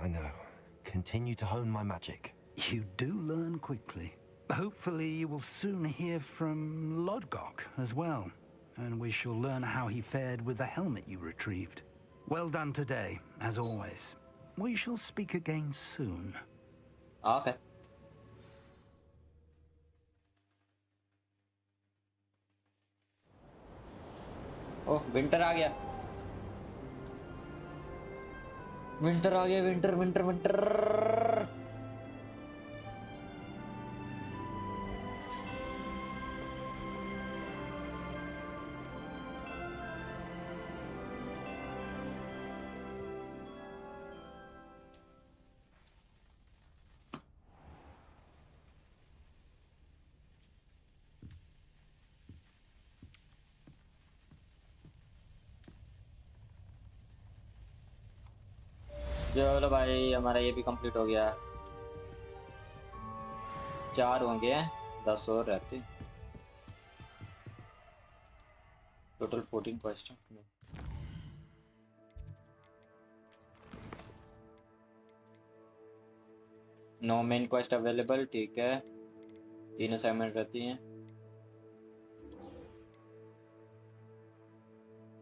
Continue to hone my magic. You do learn quickly. Hopefully you will soon hear from Lodgok as well, and we shall learn how he fared with the helmet you retrieved. Well done today, as always. We shall speak again soon. Okay. Oh, winter आ गया. Winter आ गया, winter. चलो भाई हमारा ये भी complete हो गया 4 होंगे 10 और रहते total 14 question no main quest available ठीक है 3 असाइनमेंट रहती हैं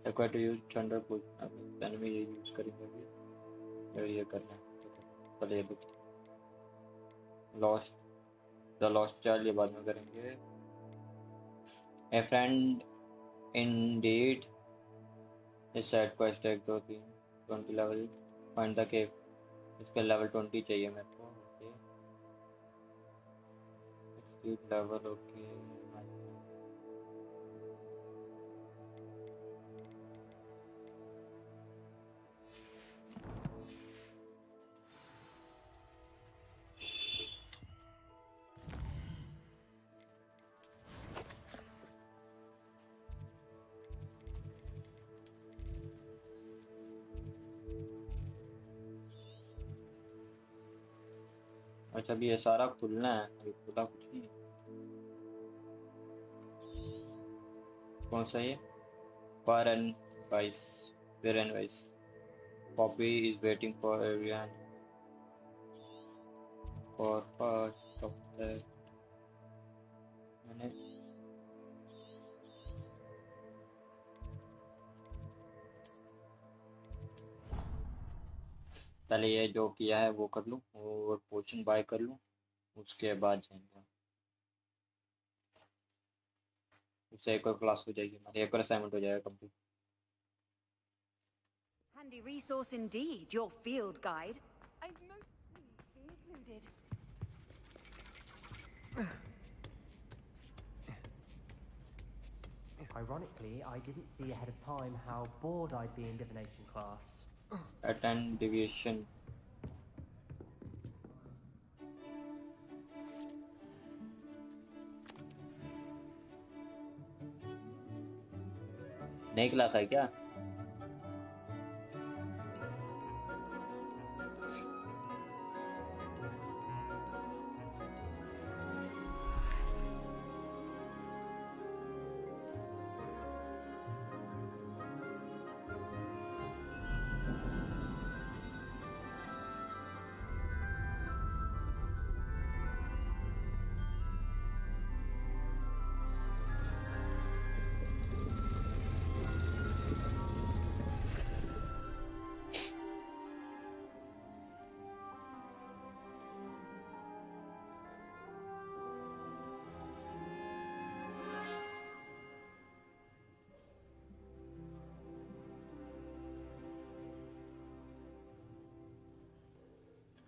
acquire to use thunder pull enemy ये यूज करेंगे अभी ये करना है पहले ये book lost the lost child ये बाद में करेंगे ए फ्रेंड इंडीड इस side quest 1 2 3 20 level find the cave इसका लेवल 20 चाहिए मेरे को ओके लेवल ओके अच्छा अभी ये सारा खुलना है अभी खुला कुछ नहीं है कौन सा ये पर and vice where and vice poppy is waiting for everyone for first complete मैंने पहले ये जो किया है वो कर लूँ और पोशन बाय कर लूँ उसके बाद जाएंगे उससे एक और क्लास हो जाएगी हमारी एक और असाइनमेंट हो जाएगा complete Handy resource indeed, your field guide. I'm most pleased to be included. Ironically, I didn't see ahead of time how bored I'd be in divination class. attend deviation नई class है क्या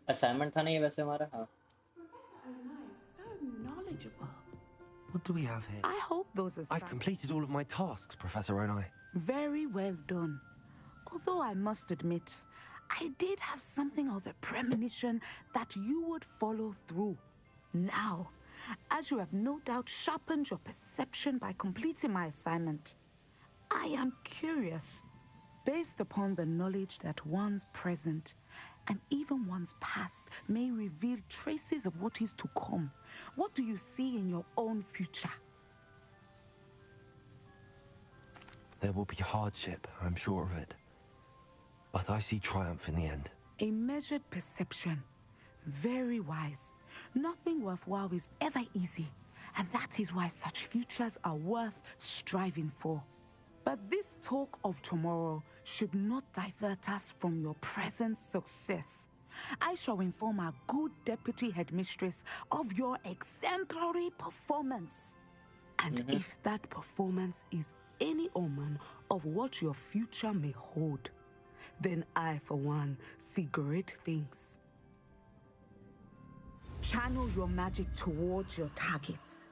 assignment था ना ये वैसे हमारा हाँ Knowledgeable. What do we have here? I hope those are. I've completed all of my tasks, Professor Onai. Very well done. Although I must admit, I did have something of a premonition that you would follow through. Now, as you have no doubt sharpened your perception by completing my assignment, I am curious, based upon the knowledge that one's present and even one's past may reveal traces of what is to come. What do you see in your own future? There will be hardship, I'm sure of it. But I see triumph in the end. A measured perception. Very wise. Nothing worthwhile is ever easy, and that is why such futures are worth striving for. But this talk of tomorrow should not divert us from your present success. I shall inform our good deputy headmistress of your exemplary performance. And if that performance is any omen of what your future may hold, then I, for one, see great things. Channel your magic towards your targets.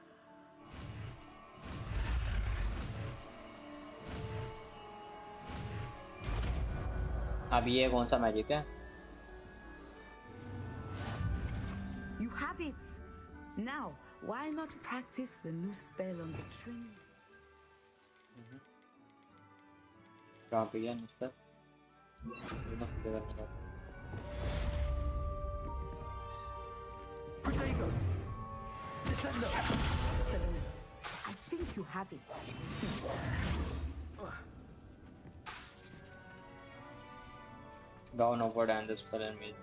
अब ये कौन सा magic है You have it. Now, why not practice the new spell on the tree? कहाँ पे गया इस पर Protego! Descendo! I think you have it. Down upward and the spell and me.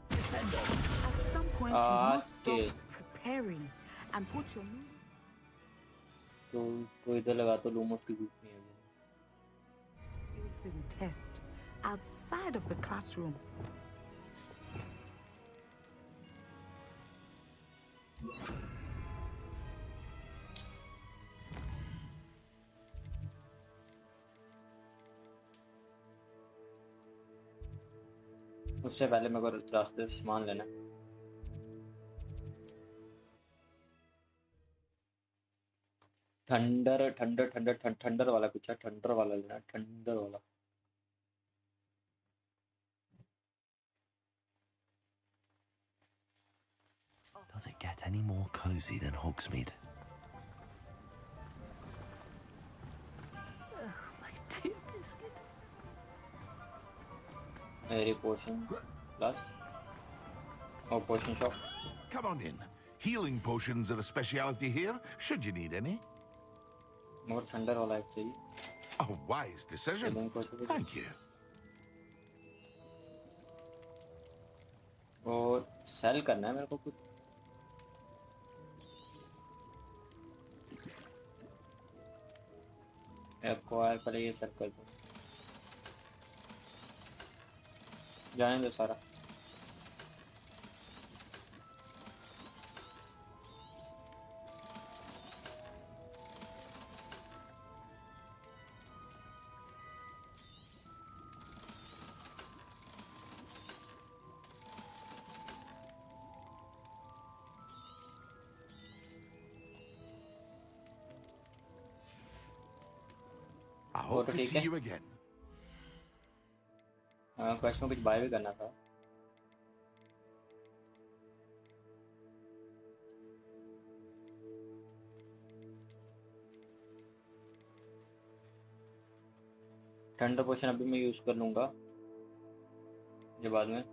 Descendo! At some point, you must stop preparing and put your mood. तो इधर लगा तो Lumos की धूप नहीं है Used to the test outside of the classroom. उससे पहले मेरे को रास्ते से सामान लेना ठंडर वाला कुछ है ठंडर वाला लेना ठंडर वाला Does it get any more cozy than Hogsmeade? My dear biscuit. Airy potion plus or potion shop. Come on in. Healing potions are a speciality here, should you need any. More thunder वाला चाहिए. A wise decision. Thank you. और cell करना है मेरे को कुछ acquire पहले ये सेट कर दो जाने दो सारा I hope to see you again. हाँ क्वेश्चन में कुछ बाय भी करना था ठंडर पोशन अभी मैं यूज कर लूंगा ये बाद में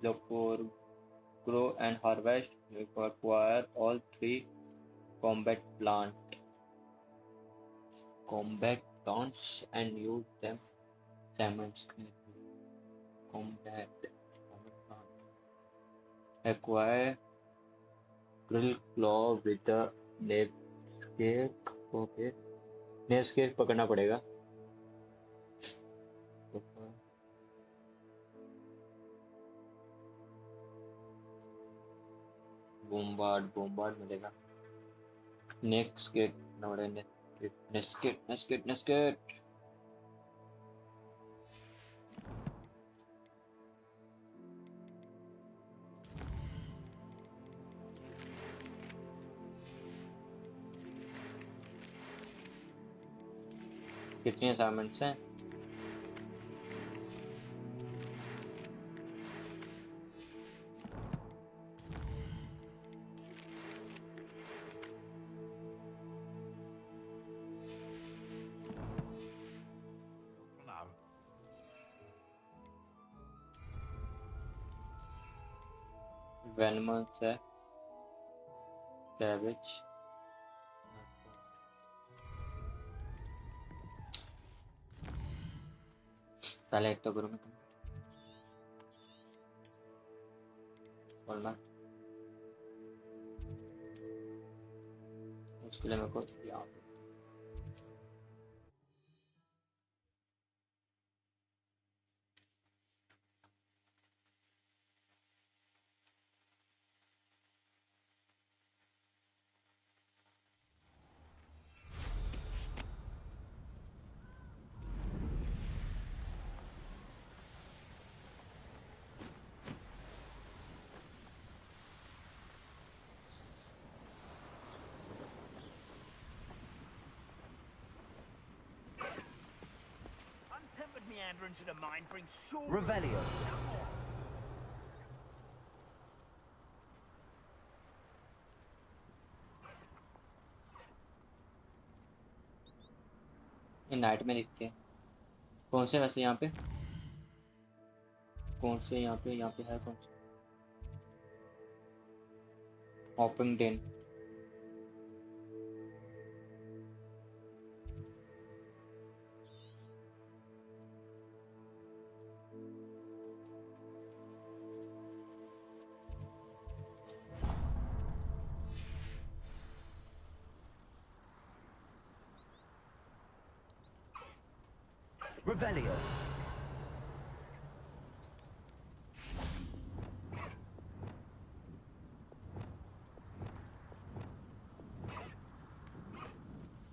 look for grow and harvest acquire all 3 combat plants and use them sammons combat plant acquire grill claw with the navescake okay navescake पकड़ना पड़ेगा बोम्बार्ड मिलेगा नेक्स्ट गेट नोड़े नेक्स्ट गेट कितनी असाइनमेंट्स हैं venomous है cabbage पहले एक तो करूँ मैं बोलना उसके लिए मेरे को यहाँ meanderings in a mind brings sure Revelio. ये नाइट में दिखते हैं कौन से वैसे यहाँ पे कौन से यहाँ पे है कौन से Hopping den. Revelio.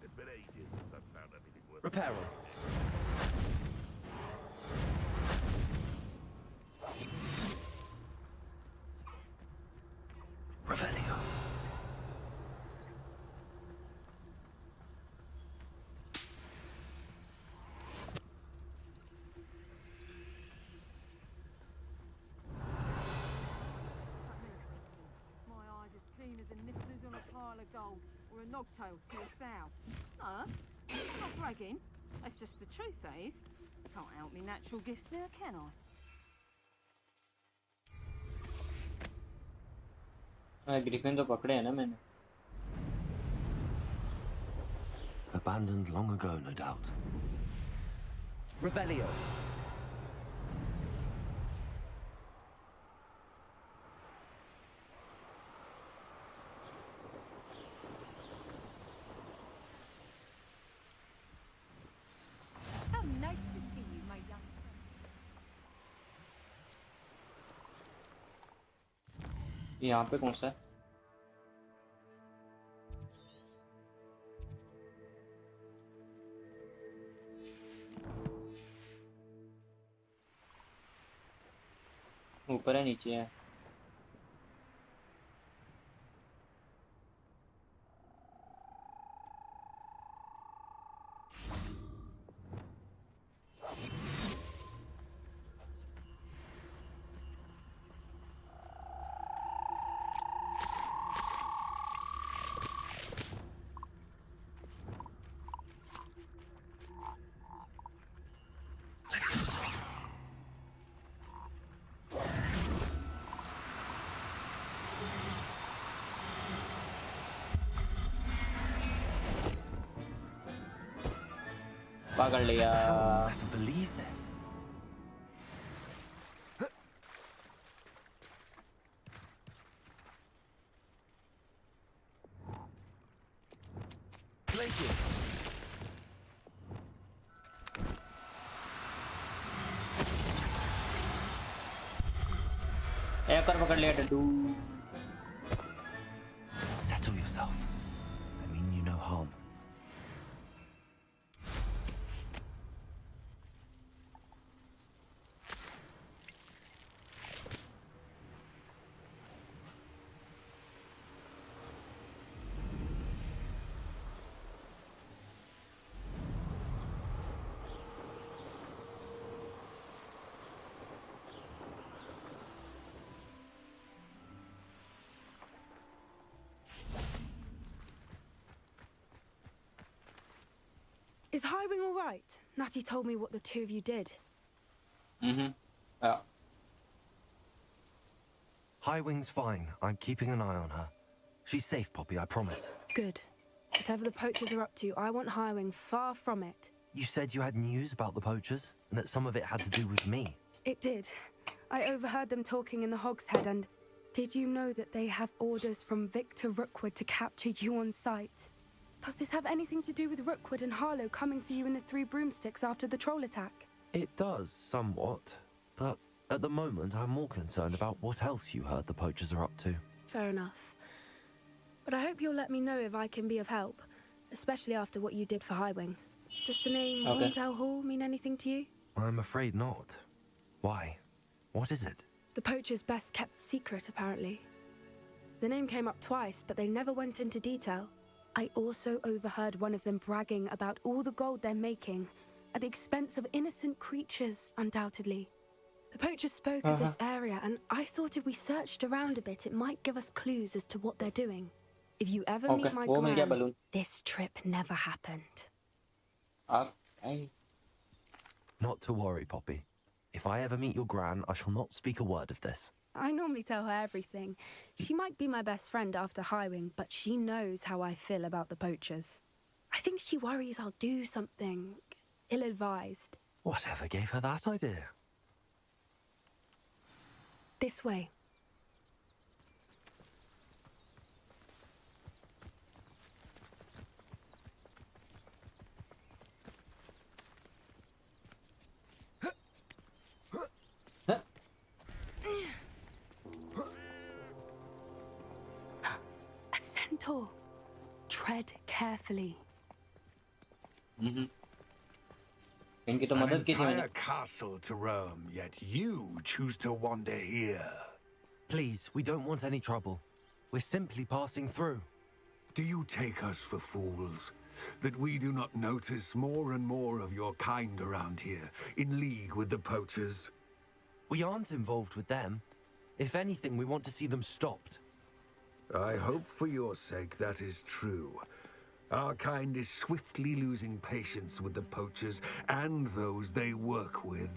It's been ages since I've found anything worth. Reparo. Revelio. My eyes as keen as a nippers on a pile of gold, or a knobtail to a sow. Huh? I'm not bragging. That's just the truth, that is. Can't help me natural gifts now, can I? Griffin तो पकड़े हैं ना मैंने. Abandoned long ago, no doubt. Revelio. How nice to see you, my young friend. यहाँ पे कौन सा है? ऊपर है नीचे है? पकड़ लिया. I'll never believe this. Glacius. एक और पकड़ लिया डड्डू. Settle yourself. I mean you no harm. Is Highwing all right? Natty told me what the two of you did. Yeah. Highwing's fine. I'm keeping an eye on her. She's safe, Poppy, I promise. Good. Whatever the poachers are up to, I want Highwing far from it. You said you had news about the poachers, and that some of it had to do with me. It did. I overheard them talking in the Hogshead, and did you know that they have orders from Victor Rookwood to capture you on sight? Does this have anything to do with Rookwood and Harlow coming for you in the Three Broomsticks after the troll attack? It does, somewhat. But at the moment, I'm more concerned about what else you heard the poachers are up to. Fair enough. But I hope you'll let me know if I can be of help, especially after what you did for Highwing. Does the name Horntail Hall mean anything to you? I'm afraid not. Why? What is it? The poachers' best kept secret, apparently. The name came up twice, but they never went into detail. I also overheard one of them bragging about all the gold they're making, at the expense of innocent creatures, undoubtedly. The poachers spoke of this area, and I thought if we searched around a bit, it might give us clues as to what they're doing. If you ever meet my gran, this trip never happened. Not to worry, Poppy. If I ever meet your gran, I shall not speak a word of this. I normally tell her everything. She might be my best friend after Highwing, but she knows how I feel about the poachers. I think she worries I'll do something ill-advised. Whatever gave her that idea? This way. A centaur. Tread carefully. इनकी तो An मदद की थी मैंने. entire castle to roam, yet you choose to wander here. Please, we don't want any trouble. We're simply passing through. Do you take us for fools? That we do not notice more and more of your kind around here, in league with the poachers? We aren't involved with them. If anything, we want to see them stopped. I hope for your sake that is true. Our kind is swiftly losing patience with the poachers and those they work with.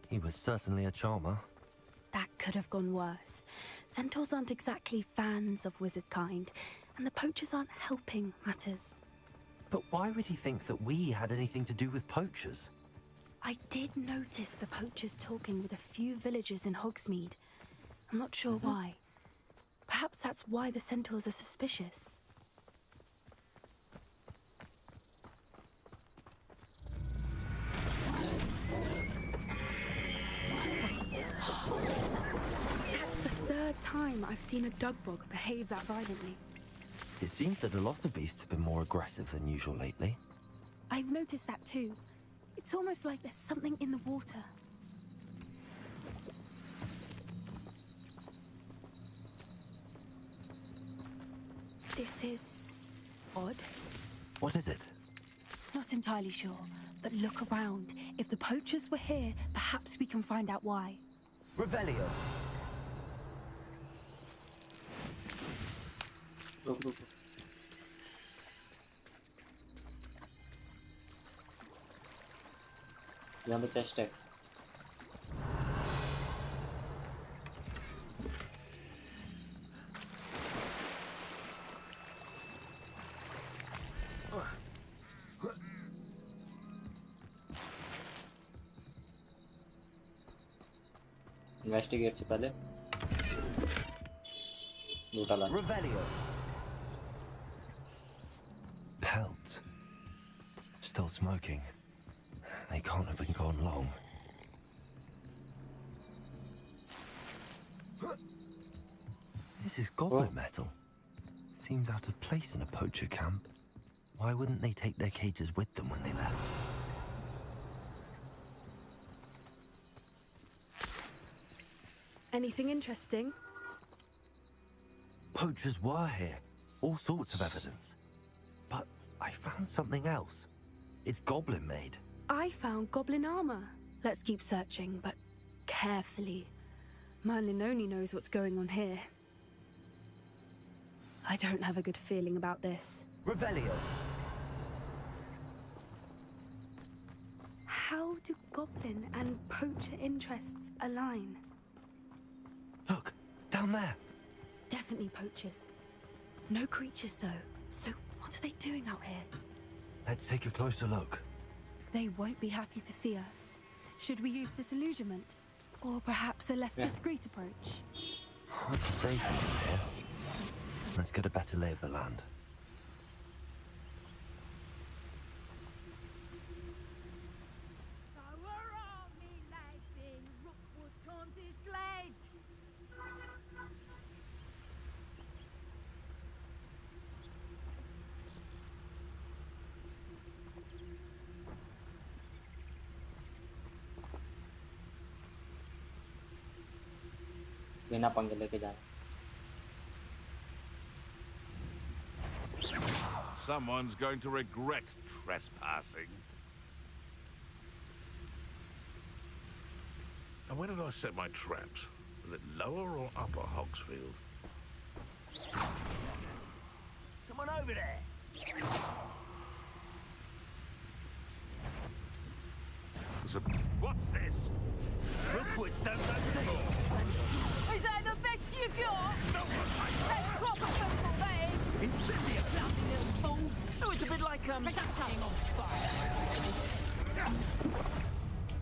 He was certainly a charmer. That could have gone worse. Centaurs aren't exactly fans of wizard kind, and the poachers aren't helping matters. But why would he think that we had anything to do with poachers? I did notice the poachers talking with a few villagers in Hogsmeade. I'm not sure why. Perhaps that's why the centaurs are suspicious. That's the third time I've seen a dugbog behave that violently. It seems that a lot of beasts have been more aggressive than usual lately. I've noticed that too. It's almost like there's something in the water. This is odd. What is it? Not entirely sure, but look around. If the poachers were here, perhaps we can find out why. Revelio. यहाँ पे chest है. Investigate से पहले लूटा ला. Revelio. Pelt. Still smoking. They can't have been gone long. This is goblin metal. Seems out of place in a poacher camp. Why wouldn't they take their cages with them when they left? Anything interesting? Poachers were here. All sorts of evidence. But I found something else. It's goblin made. I found goblin armor. Let's keep searching, but carefully. Merlin only knows what's going on here. I don't have a good feeling about this. Revelio. How do goblin and poacher interests align? Look, down there. Definitely poachers. No creatures, though. So what are they doing out here? Let's take a closer look. They won't be happy to see us. Should we use disillusionment? Or perhaps a less discreet approach? Hard to say from here. Let's get a better lay of the land. बिना पंगे लेके जाना. Someone's going to regret trespassing. And where did I set my traps? Was it lower or upper Hogsfield? Someone over there. What's this? Rookwoods don't know deep. Is that the best you got? That's proper football, that is. Incendio! Bloody little fool. Oh, it's a bit like, Reducting on fire.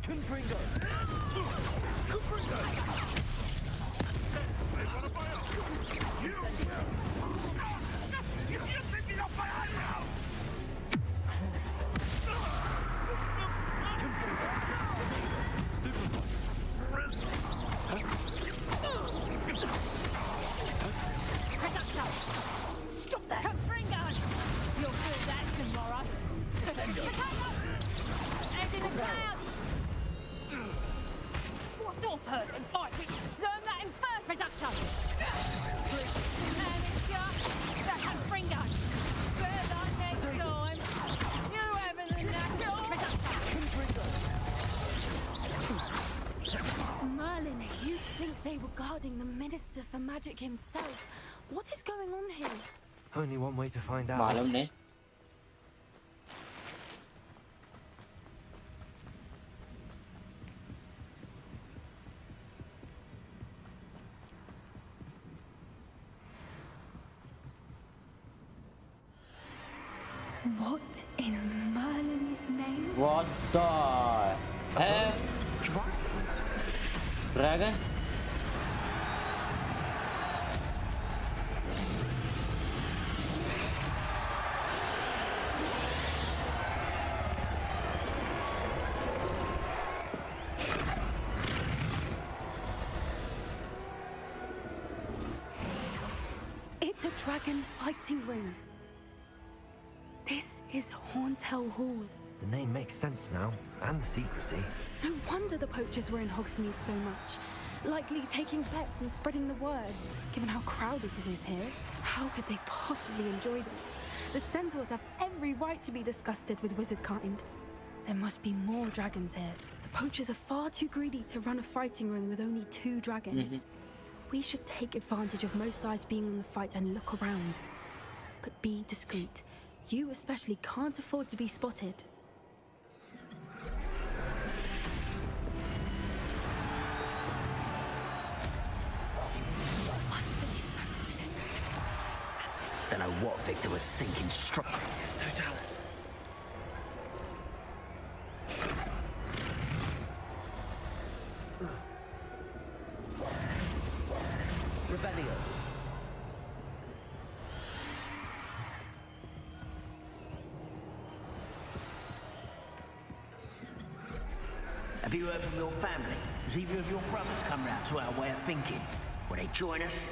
Confringo. Confringo! You're sitting up my eyebrow! Stop that! Confringo! You'll feel that tomorrow. Sendo. Head in the cloud! What sort of person fights it? Learn that in first reduction! And it's that's Confringo! Bear that next time! You haven't the knack! Merlin, you think they were guarding the Minister for Magic himself? What is going on here? Only one way to find out. मालूम नहीं What in Merlin's name? What the hell? Dragons. Dragon? It's a dragon fighting ring. This is Hauntel Hall. The name makes sense now, and the secrecy. No wonder the poachers were in Hogsmeade so much. Likely taking bets and spreading the word. Given how crowded it is here, how could they possibly enjoy this? The centaurs have every right to be disgusted with wizard kind. There must be more dragons here. The poachers are far too greedy to run a fighting ring with only 2 dragons. We should take advantage of most eyes being on the fight and look around. But be discreet. You especially can't afford to be spotted. Don't know what Victor was thinking. Struck. It's no Dallas. Revelio. Have you heard from your family? Has either of your brothers come round to our way of thinking? Will they join us?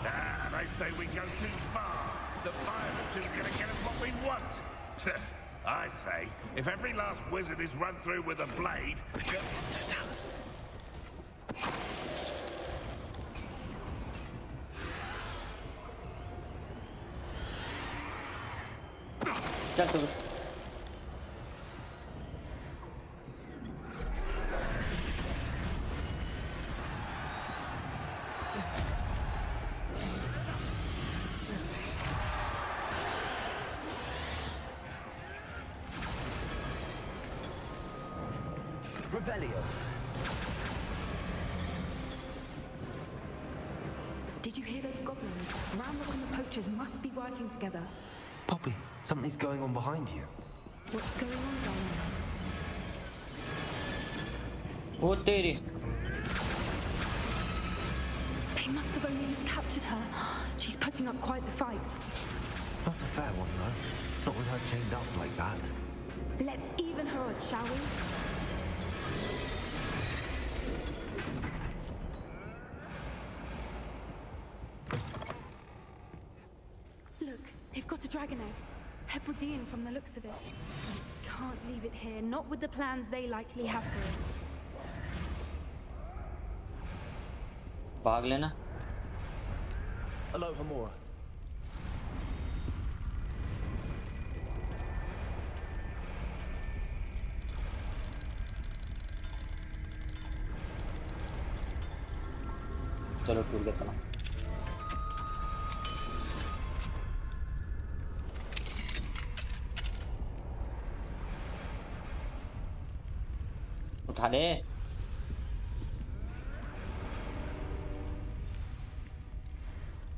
Ah, they say we go too far. The violence isn't going to get us what we want. I say, if every last wizard is run through with a blade... It's Totalis. चल तो Revelio. Did you hear those goblins? Ramrock and the poachers must be working together. Poppy, something's going on behind you. What's going on down there? वो तेरी They must have only just captured her. She's putting up quite the fight. Not a fair one, though. Not with her chained up like that. Let's even her odds, shall we? Look, they've got a dragon egg. Hebridean from the looks of it. Can't leave it here, not with the plans they likely have for us. भाग लेना Hello, Hamora. चलो tour के चला उठा ले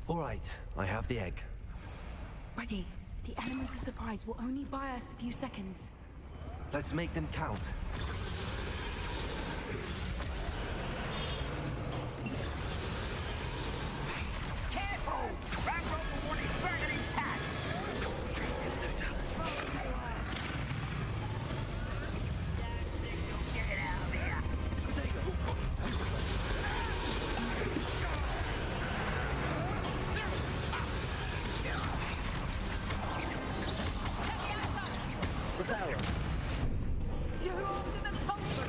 All right, I have the egg. Ready. The element of surprise will only buy us a few seconds. Let's make them count. Careful! Ranrock will want his dragon intact! There's no talents. Get it out of here! The flower. You ordered the poster!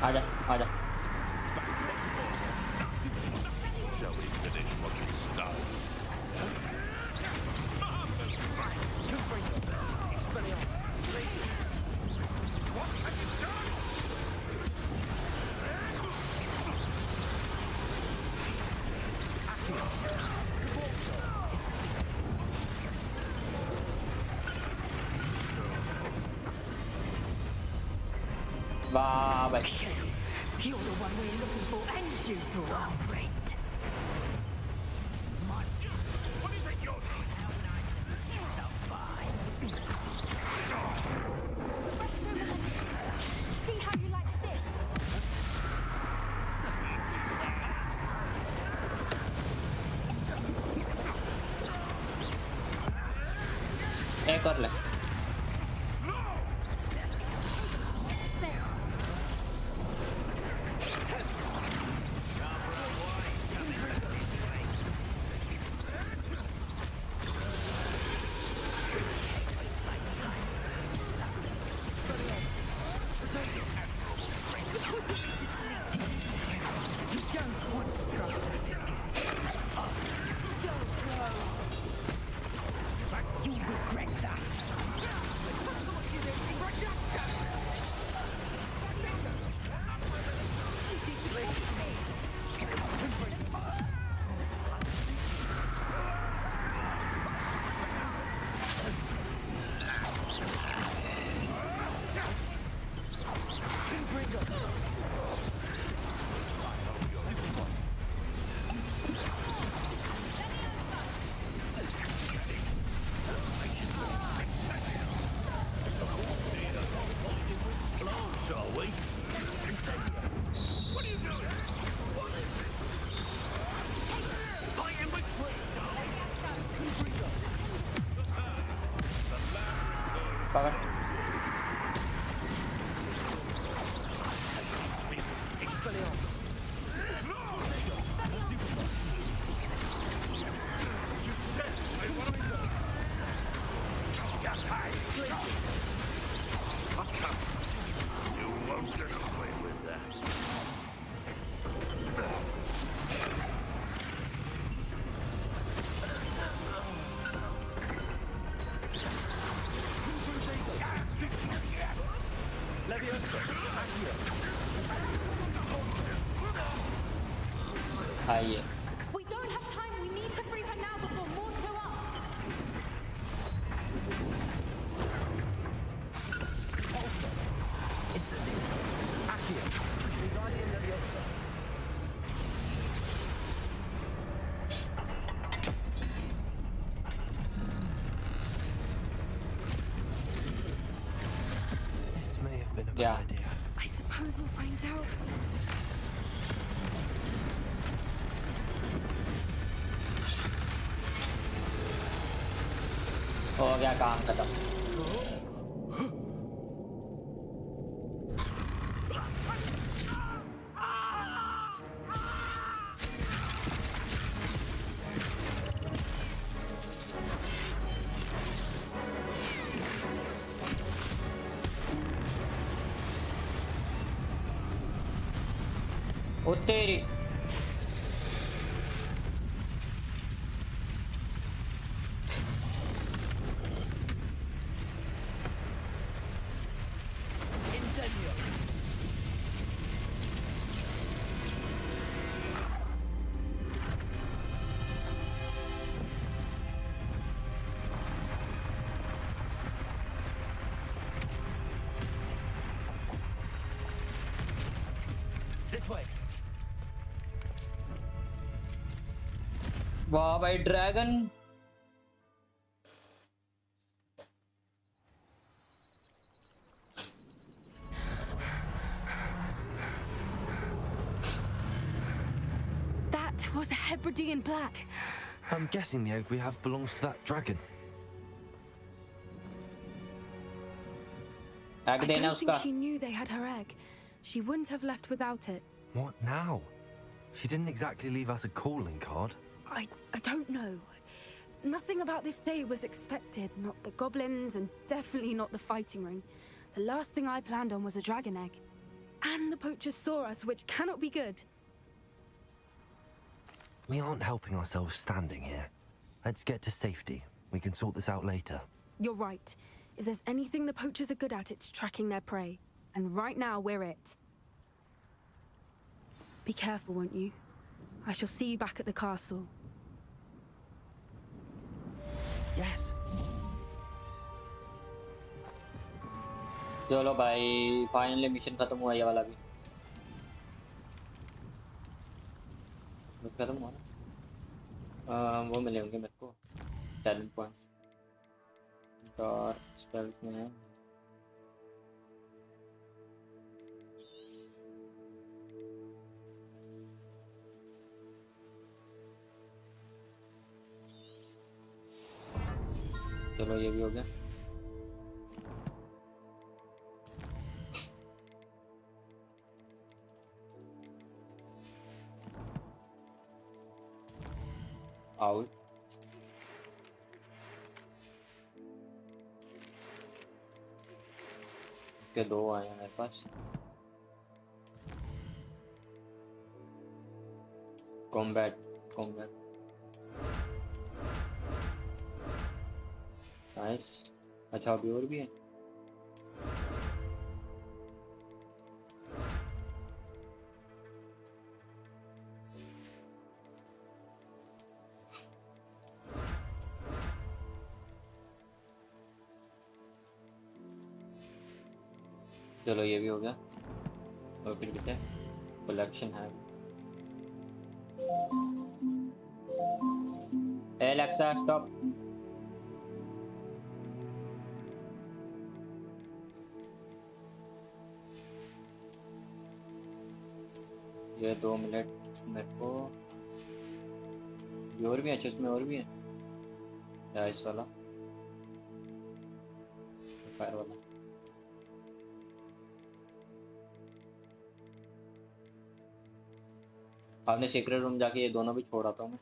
आजा आजा Shall we finish what we started? What have you done? वाह भाई You're the one we're looking for, and you brought our friend. What do you think you're doing? How nice of you to stop by. See how you like this? एक और ले You don't want to try that again. So close. You'll regret that. Shall we? What are you doing? What is this? Fighting with पकड़ You won't get away with that. आइए We don't have time. We need to free her now before more show up. This may have been a Yeah. bad idea. I suppose we'll find out. हो गया काम खत्म ओ तेरी वाह भाई dragon That was a Hebridean black. I'm guessing the egg we have belongs to that dragon. I don't think she knew they had her egg. She wouldn't have left without it. What now? She didn't exactly leave us a calling card. I don't know. Nothing about this day was expected. Not the goblins, and definitely not the fighting ring. The last thing I planned on was a dragon egg. And the poachers saw us, which cannot be good. We aren't helping ourselves standing here. Let's get to safety. We can sort this out later. You're right. If there's anything the poachers are good at, it's tracking their prey. And right now, we're it. Be careful, won't you? I shall see you back at the castle. Yes. चलो भाई finally mission खत्म हुआ ये वाला भी खत्म हुआ ना वो मिले होंगे मेरे को टैलेंट पॉइंट और स्पेल्स में है चलो ये भी हो गया आउट के दो आए हैं मेरे पास कॉम्बैट कॉम्बैट नाइस अच्छा अभी और भी है चलो ये भी हो गया और फिर कितने कलेक्शन है एलेक्सा स्टॉप ये 2 मिनट मेरे को ये और भी है अच्छा इसमें और भी है या इस वाला फायर वाला आपने सीक्रेट रूम जाके ये दोनों भी छोड़ आता हूँ मैं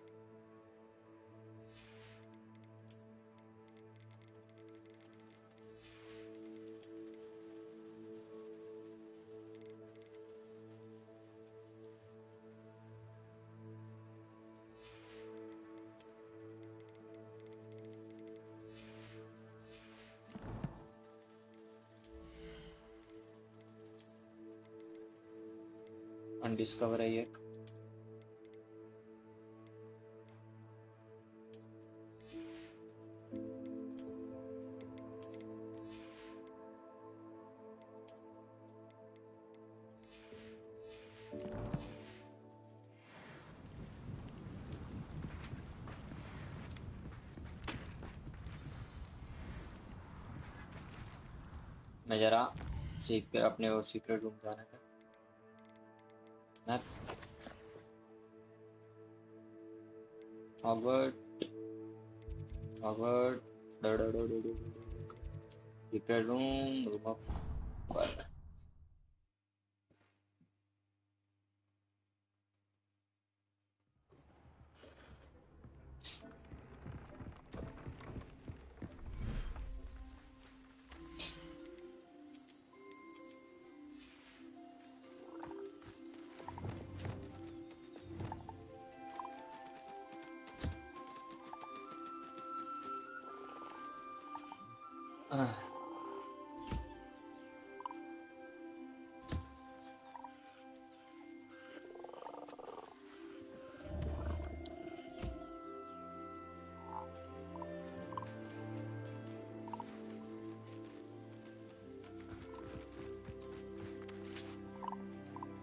अनडिस्कवर है ये मैं जरा अपने वो सीक्रेट रूम जाने का map Hogwarts secret room room of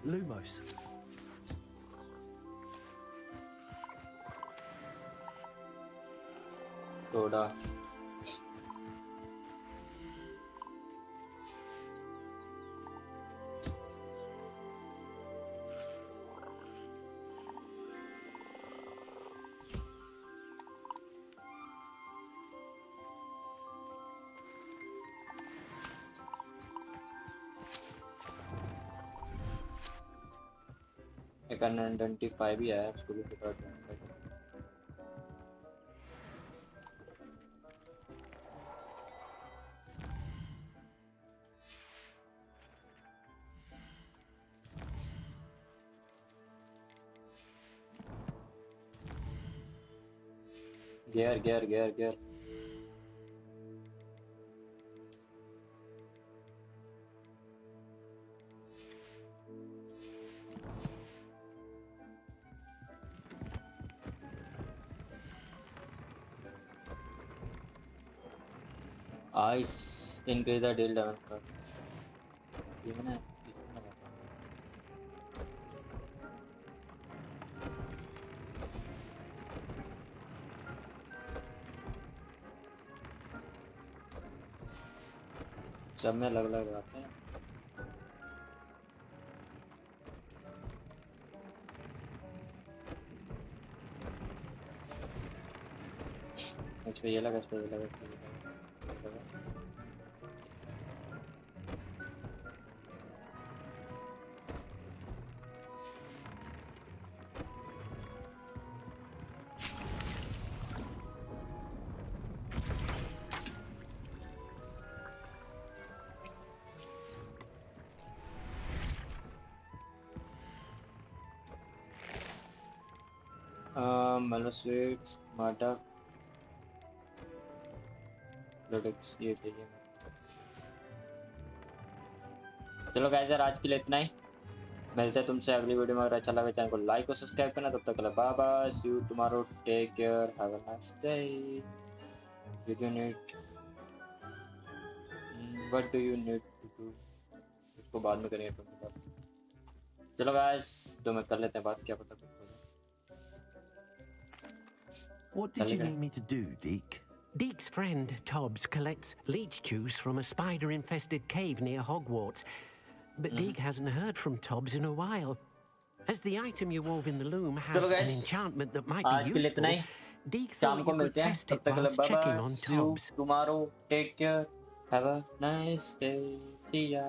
Lumos. सोडा एक 125 भी है उसको भी पता है गियर आइस increase the deal damage per even है सब में अलग अलग आते हैं इस पे ये लगा mellow sweets माटा प्रोडक्ट्स ये चाहिए चलो गाइस यार आज के लिए इतना ही मिलते हैं तुमसे अगली वीडियो में अगर अच्छा लगे चैनल को लाइक और सब्सक्राइब करना तब तक के लिए bye bye see you tomorrow take care have a nice day you need what do you need to do इसको बाद में करेंगे तुम चलो गाइस तो मैं कर लेते हैं बात क्या पता कुछ हो जाए What did you need me to do, Deke? Deke's friend, Tobbs, collects leech juice from a spider-infested cave near Hogwarts. But Deke hasn't heard from Tobbs in a while. As the item you wove in the loom has an enchantment that might be useful, Deke thought you could test it whilst checking on Tobbs. Tomorrow, take care. Have a nice day. See ya.